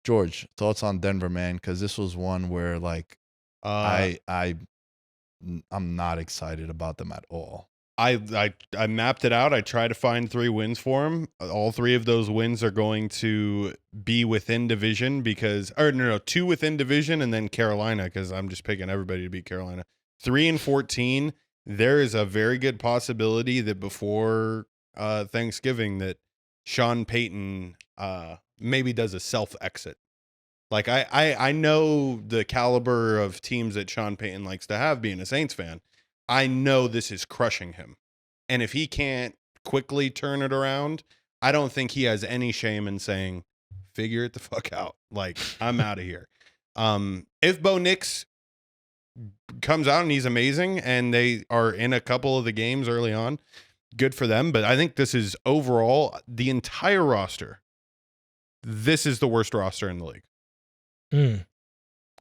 Speaker 4: George, thoughts on Denver, man? Because this was one where like I'm not excited about them at all.
Speaker 5: I mapped it out. I tried to find 3 wins for them. All 3 of those wins are going to be within division 2 within division and then Carolina because I'm just picking everybody to beat Carolina. 3-14. There is a very good possibility that before Thanksgiving that Sean Payton maybe does a self-exit. Like I know the caliber of teams that Sean Payton likes to have being a Saints fan. I know this is crushing him. And if he can't quickly turn it around, I don't think he has any shame in saying, figure it the fuck out. Like, I'm out of here. If Bo Nix comes out and he's amazing and they are in a couple of the games early on, good for them. But I think this is overall the entire roster. This is the worst roster in the league.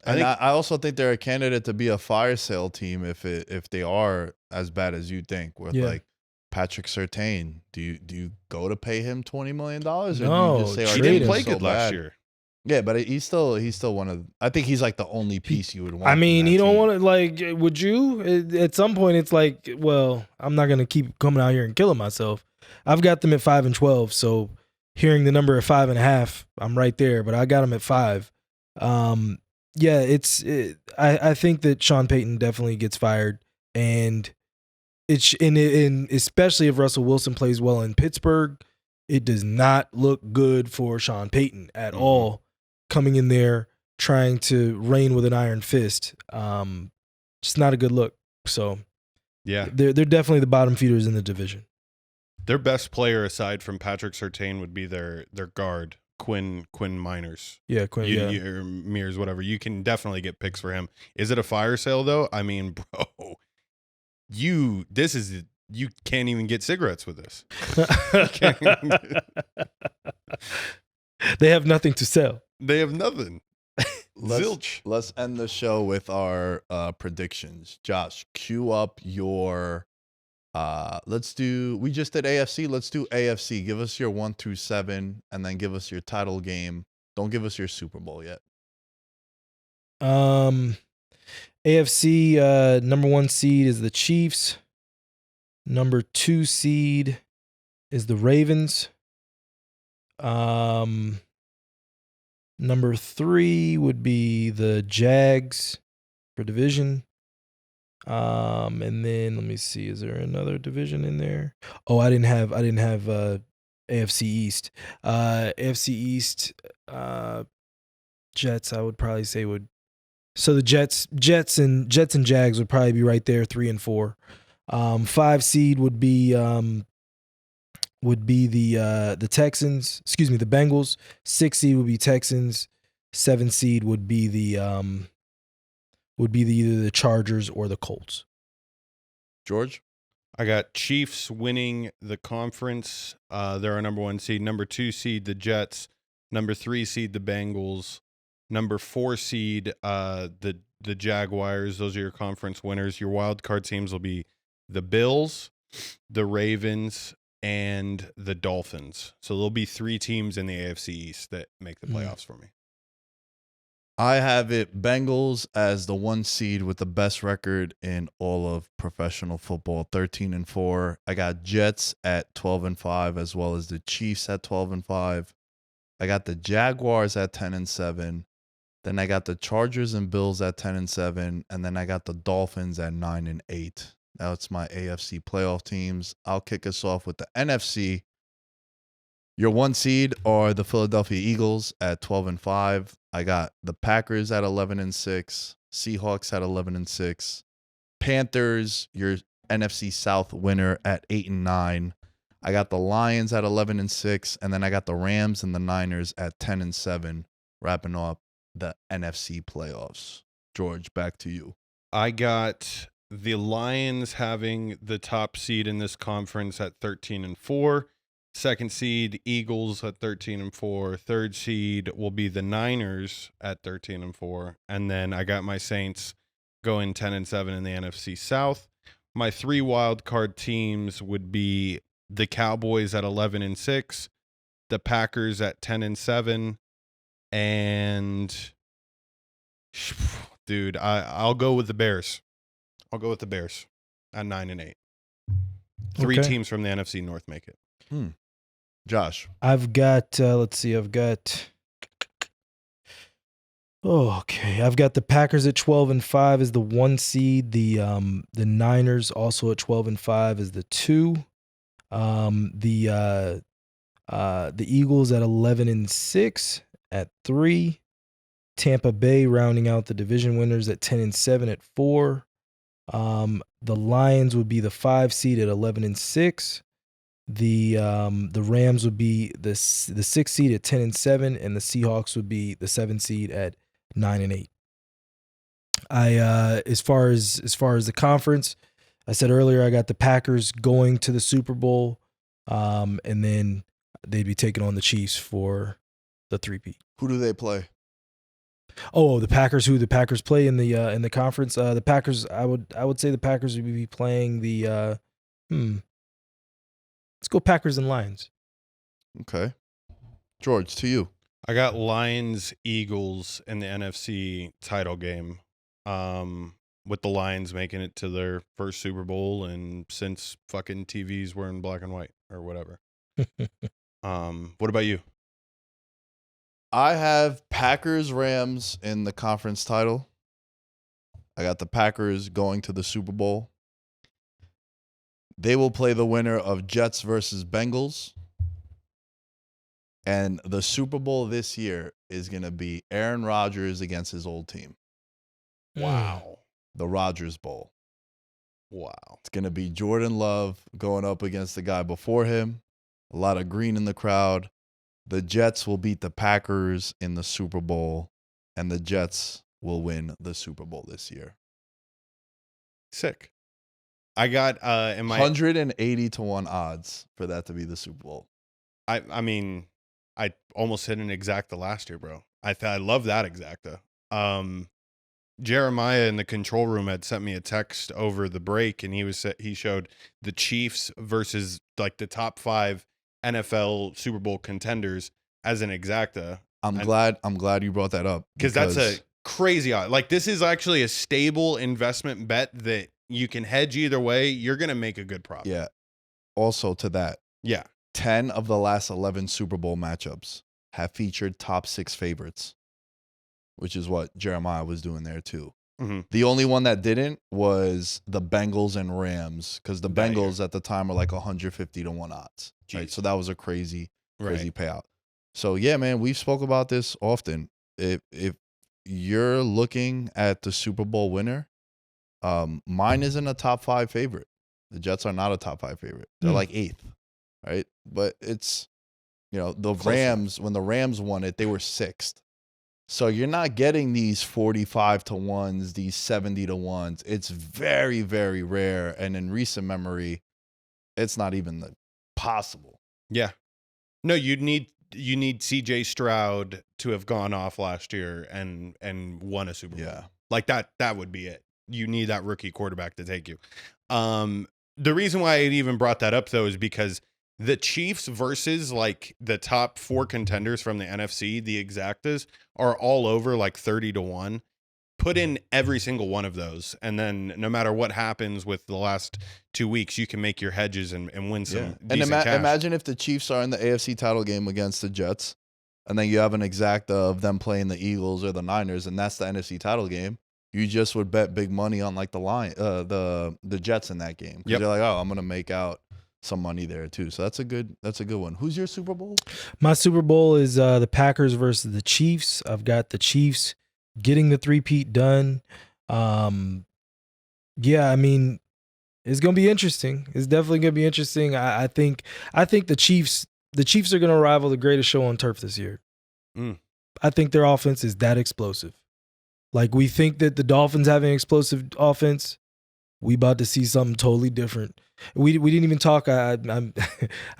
Speaker 4: I also think they're a candidate to be a fire sale team if they are as bad as you think. With like Patrick Surtain, do you go to pay him $20 million? Or do you just say,
Speaker 5: he didn't play good last year.
Speaker 4: Yeah, but he's still one of. I think he's like the only piece you would want.
Speaker 6: I mean, he don't want to like. Would you? At some point, it's like, well, I'm not gonna keep coming out here and killing myself. I've got them at 5-12, so hearing the number at 5.5, I'm right there. But I got them at 5. Yeah, I think that Sean Payton definitely gets fired, and especially if Russell Wilson plays well in Pittsburgh, it does not look good for Sean Payton at all. Coming in there trying to reign with an iron fist, just not a good look. So,
Speaker 5: yeah,
Speaker 6: they're definitely the bottom feeders in the division.
Speaker 5: Their best player aside from Patrick Surtain would be their guard. Quinn Miners.
Speaker 6: Yeah, Quinn.
Speaker 5: Or Mears, whatever. You can definitely get picks for him. Is it a fire sale though? I mean, bro, you can't even get cigarettes with this.
Speaker 6: They have nothing to sell.
Speaker 5: They have nothing. Zilch.
Speaker 4: Let's end the show with our predictions. Josh, cue up your we just did AFC. Let's do AFC. Give us your 1 through 7 and then give us your title game. Don't give us your Super Bowl yet.
Speaker 6: AFC number 1 seed is the Chiefs. Number 2 seed is the Ravens. Number 3 would be the Jags for division. And then let me see, is there another division in there? Oh, I didn't have AFC East. AFC East Jets, I would probably say would. So the Jets and Jags would probably be right there, 3 and 4. 5 seed would be the Texans. Excuse me, the Bengals. 6 seed would be Texans. 7 seed would be either the Chargers or the Colts.
Speaker 4: George?
Speaker 5: I got Chiefs winning the conference. They're our number 1 seed. Number 2 seed, the Jets. Number 3 seed, the Bengals. Number 4 seed, the Jaguars. Those are your conference winners. Your wild card teams will be the Bills, the Ravens, and the Dolphins. So there'll be 3 teams in the AFC East that make the playoffs for me.
Speaker 4: I have it Bengals as the 1 seed with the best record in all of professional football, 13 and 4. I got Jets at 12 and 5, as well as the Chiefs at 12 and 5. I got the Jaguars at 10 and 7. Then I got the Chargers and Bills at 10 and 7, and then I got the Dolphins at 9 and 8. That's my AFC playoff teams. I'll kick us off with the NFC. Your 1 seed are the Philadelphia Eagles at 12 and 5. I got the Packers at 11 and 6. Seahawks at 11 and 6. Panthers, your NFC South winner at 8 and 9. I got the Lions at 11 and 6, and then I got the Rams and the Niners at 10 and 7, wrapping up the NFC playoffs. George, back to you.
Speaker 5: I got the Lions having the top seed in this conference at 13 and 4. 2nd seed, Eagles at 13 and 4. 3rd seed will be the Niners at 13 and 4. And then I got my Saints going 10 and 7 in the NFC South. My 3 wild card teams would be the Cowboys at 11 and 6, the Packers at 10 and 7, and dude, I'll go with the Bears. I'll go with the Bears at 9 and 8. 3 teams from the NFC North make it.
Speaker 4: Josh.
Speaker 6: I've got let's see, I've got the Packers at 12 and 5 as the 1 seed. The Niners also at 12 and 5 as the 2. The Eagles at 11 and 6 at 3. Tampa Bay rounding out the division winners at 10 and 7 at 4. The Lions would be the 5 seed at 11 and 6. The Rams would be the 6 seed at 10 and 7, and the Seahawks would be the 7 seed at 9 and 8. As far as the conference, I said earlier I got the Packers going to the Super Bowl, and then they'd be taking on the Chiefs for the 3-peat.
Speaker 4: Who do they play?
Speaker 6: Oh, the Packers. Who the Packers play in the conference? The Packers. I would say the Packers would be playing the. Let's go Packers and Lions.
Speaker 4: Okay, George, to you.
Speaker 5: I got Lions Eagles in the NFC title game. With the Lions making it to their first Super Bowl and since fucking TVs were in black and white or whatever. What about you?
Speaker 4: I have Packers Rams in the conference title. I got the Packers going to the Super Bowl. They will play the winner of Jets versus Bengals. And the Super Bowl this year is going to be Aaron Rodgers against his old team.
Speaker 5: Wow.
Speaker 4: The Rodgers Bowl.
Speaker 5: Wow.
Speaker 4: It's going to be Jordan Love going up against the guy before him. A lot of green in the crowd. The Jets will beat the Packers in the Super Bowl, and the Jets will win the Super Bowl this year.
Speaker 5: Sick. I got
Speaker 4: 180 to 1 odds for that to be the Super Bowl.
Speaker 5: I mean, I almost hit an exacta last year, bro. I love that exacta. Jeremiah in the control room had sent me a text over the break, and he showed the Chiefs versus like the top 5 NFL Super Bowl contenders as an exacta.
Speaker 4: I'm glad you brought that up,
Speaker 5: because that's a crazy odd. Like, this is actually a stable investment bet that you can hedge either way. You're gonna make a good profit.
Speaker 4: Yeah. Also to that, 10 of the last 11 Super Bowl matchups have featured top 6 favorites, which is what Jeremiah was doing there too.
Speaker 5: Mm-hmm.
Speaker 4: The only one that didn't was the Bengals and Rams, because the Bengals at the time were like 150 to 1 odds. Right? So that was a crazy payout. So yeah, man, we've spoke about this often. If you're looking at the Super Bowl winner, mine isn't a top 5 favorite. The Jets are not a top 5 favorite. They're like 8th, right? But it's, the Rams, when the Rams won it, they were 6th. So you're not getting these 45 to 1s, these 70 to 1s. It's very, very rare. And in recent memory, it's not even possible.
Speaker 5: Yeah. No, you need CJ Stroud to have gone off last year and won a Super Bowl.
Speaker 4: Yeah.
Speaker 5: Like that would be it. You need that rookie quarterback to take you. The reason why I even brought that up though is because the Chiefs versus like the top 4 contenders from the NFC, the exactas, are all over like 30 to 1. Put in every single one of those, and then no matter what happens with the last 2 weeks, you can make your hedges and win some decent cash.
Speaker 4: Imagine if the Chiefs are in the AFC title game against the Jets, and then you have an exacta of them playing the Eagles or the Niners, and that's the NFC title game. You just would bet big money on like the Jets in that game, because you're like, oh, I'm gonna make out some money there too. So that's a good one. Who's your Super Bowl?
Speaker 6: My Super Bowl is the Packers versus the Chiefs. I've got the Chiefs getting the 3-peat done. Yeah, I mean, it's gonna be interesting. It's definitely gonna be interesting. I think the Chiefs are gonna rival the greatest show on turf this year. I think their offense is that explosive. Like, we think that the Dolphins have an explosive offense. We about to see something totally different. We didn't even talk. I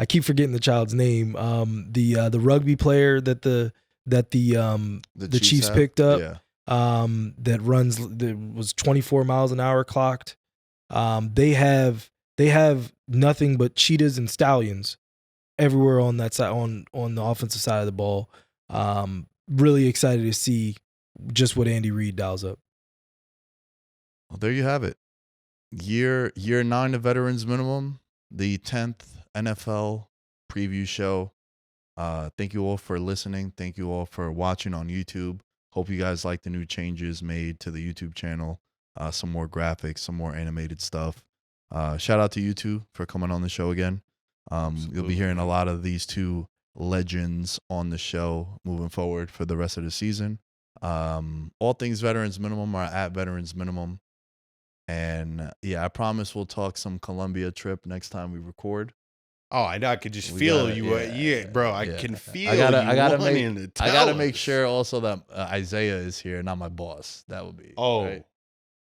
Speaker 6: keep forgetting the child's name. The rugby player that the Chiefs picked up.
Speaker 4: Yeah.
Speaker 6: That was 24 miles an hour clocked. They have nothing but cheetahs and stallions everywhere on that side, on the offensive side of the ball. Really excited to see just what Andy Reid dials up.
Speaker 4: Well, there you have it. Year 9 of Veterans Minimum, the 10th NFL preview show. Thank you all for listening. Thank you all for watching on YouTube. Hope you guys like the new changes made to the YouTube channel. Some more graphics, some more animated stuff. Shout out to you two for coming on the show again. You'll be hearing a lot of these two legends on the show moving forward for the rest of the season. All things Veterans Minimum are at Veterans Minimum. And yeah, I promise we'll talk some Colombia trip next time we record.
Speaker 5: Oh, I could just feel you. Bro, I can feel
Speaker 4: I
Speaker 5: gotta
Speaker 4: I gotta make sure also that Isaiah is here, not my boss. That would be right?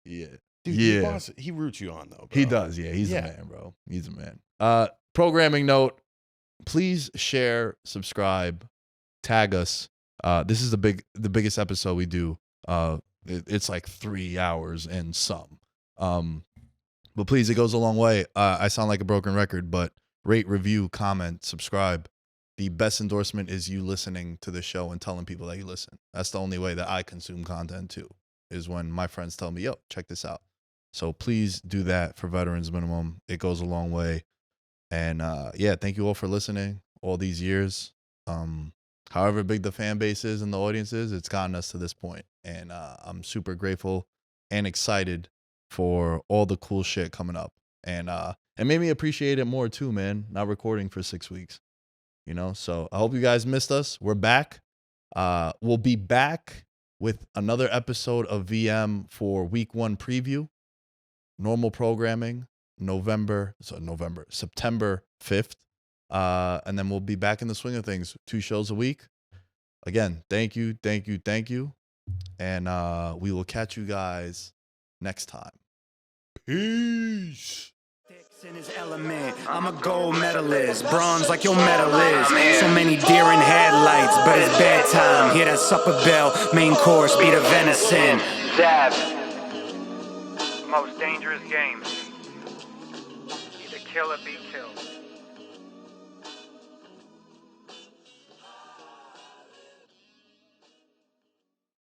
Speaker 4: Yeah,
Speaker 5: dude. Your boss, he roots you on though. Bro.
Speaker 4: He does. Yeah, he's a man, bro. He's a man. Programming note: please share, subscribe, tag us. This is the biggest episode we do. It's like 3 hours and some. But please, it goes a long way. I sound like a broken record, but rate, review, comment, subscribe. The best endorsement is you listening to the show and telling people that you listen. That's the only way that I consume content too, is when my friends tell me, yo, check this out. So please do that for Veterans Minimum. It goes a long way. And yeah, thank you all for listening all these years. However big the fan base is and the audience is, it's gotten us to this point. And I'm super grateful and excited for all the cool shit coming up. And it made me appreciate it more too, man, not recording for 6 weeks. So I hope you guys missed us. We're back. We'll be back with another episode of VM for week 1 preview. Normal programming, September 5th. And then we'll be back in the swing of things, 2 shows a week. Again, thank you. And we will catch you guys next time.
Speaker 5: Peace.
Speaker 3: In his element, I'm a gold medalist, bronze like your medal is. So many deer in headlights, but it's bedtime. Hear that supper bell, main course, be the venison.
Speaker 2: Dab. Most dangerous game. Either kill or be killed.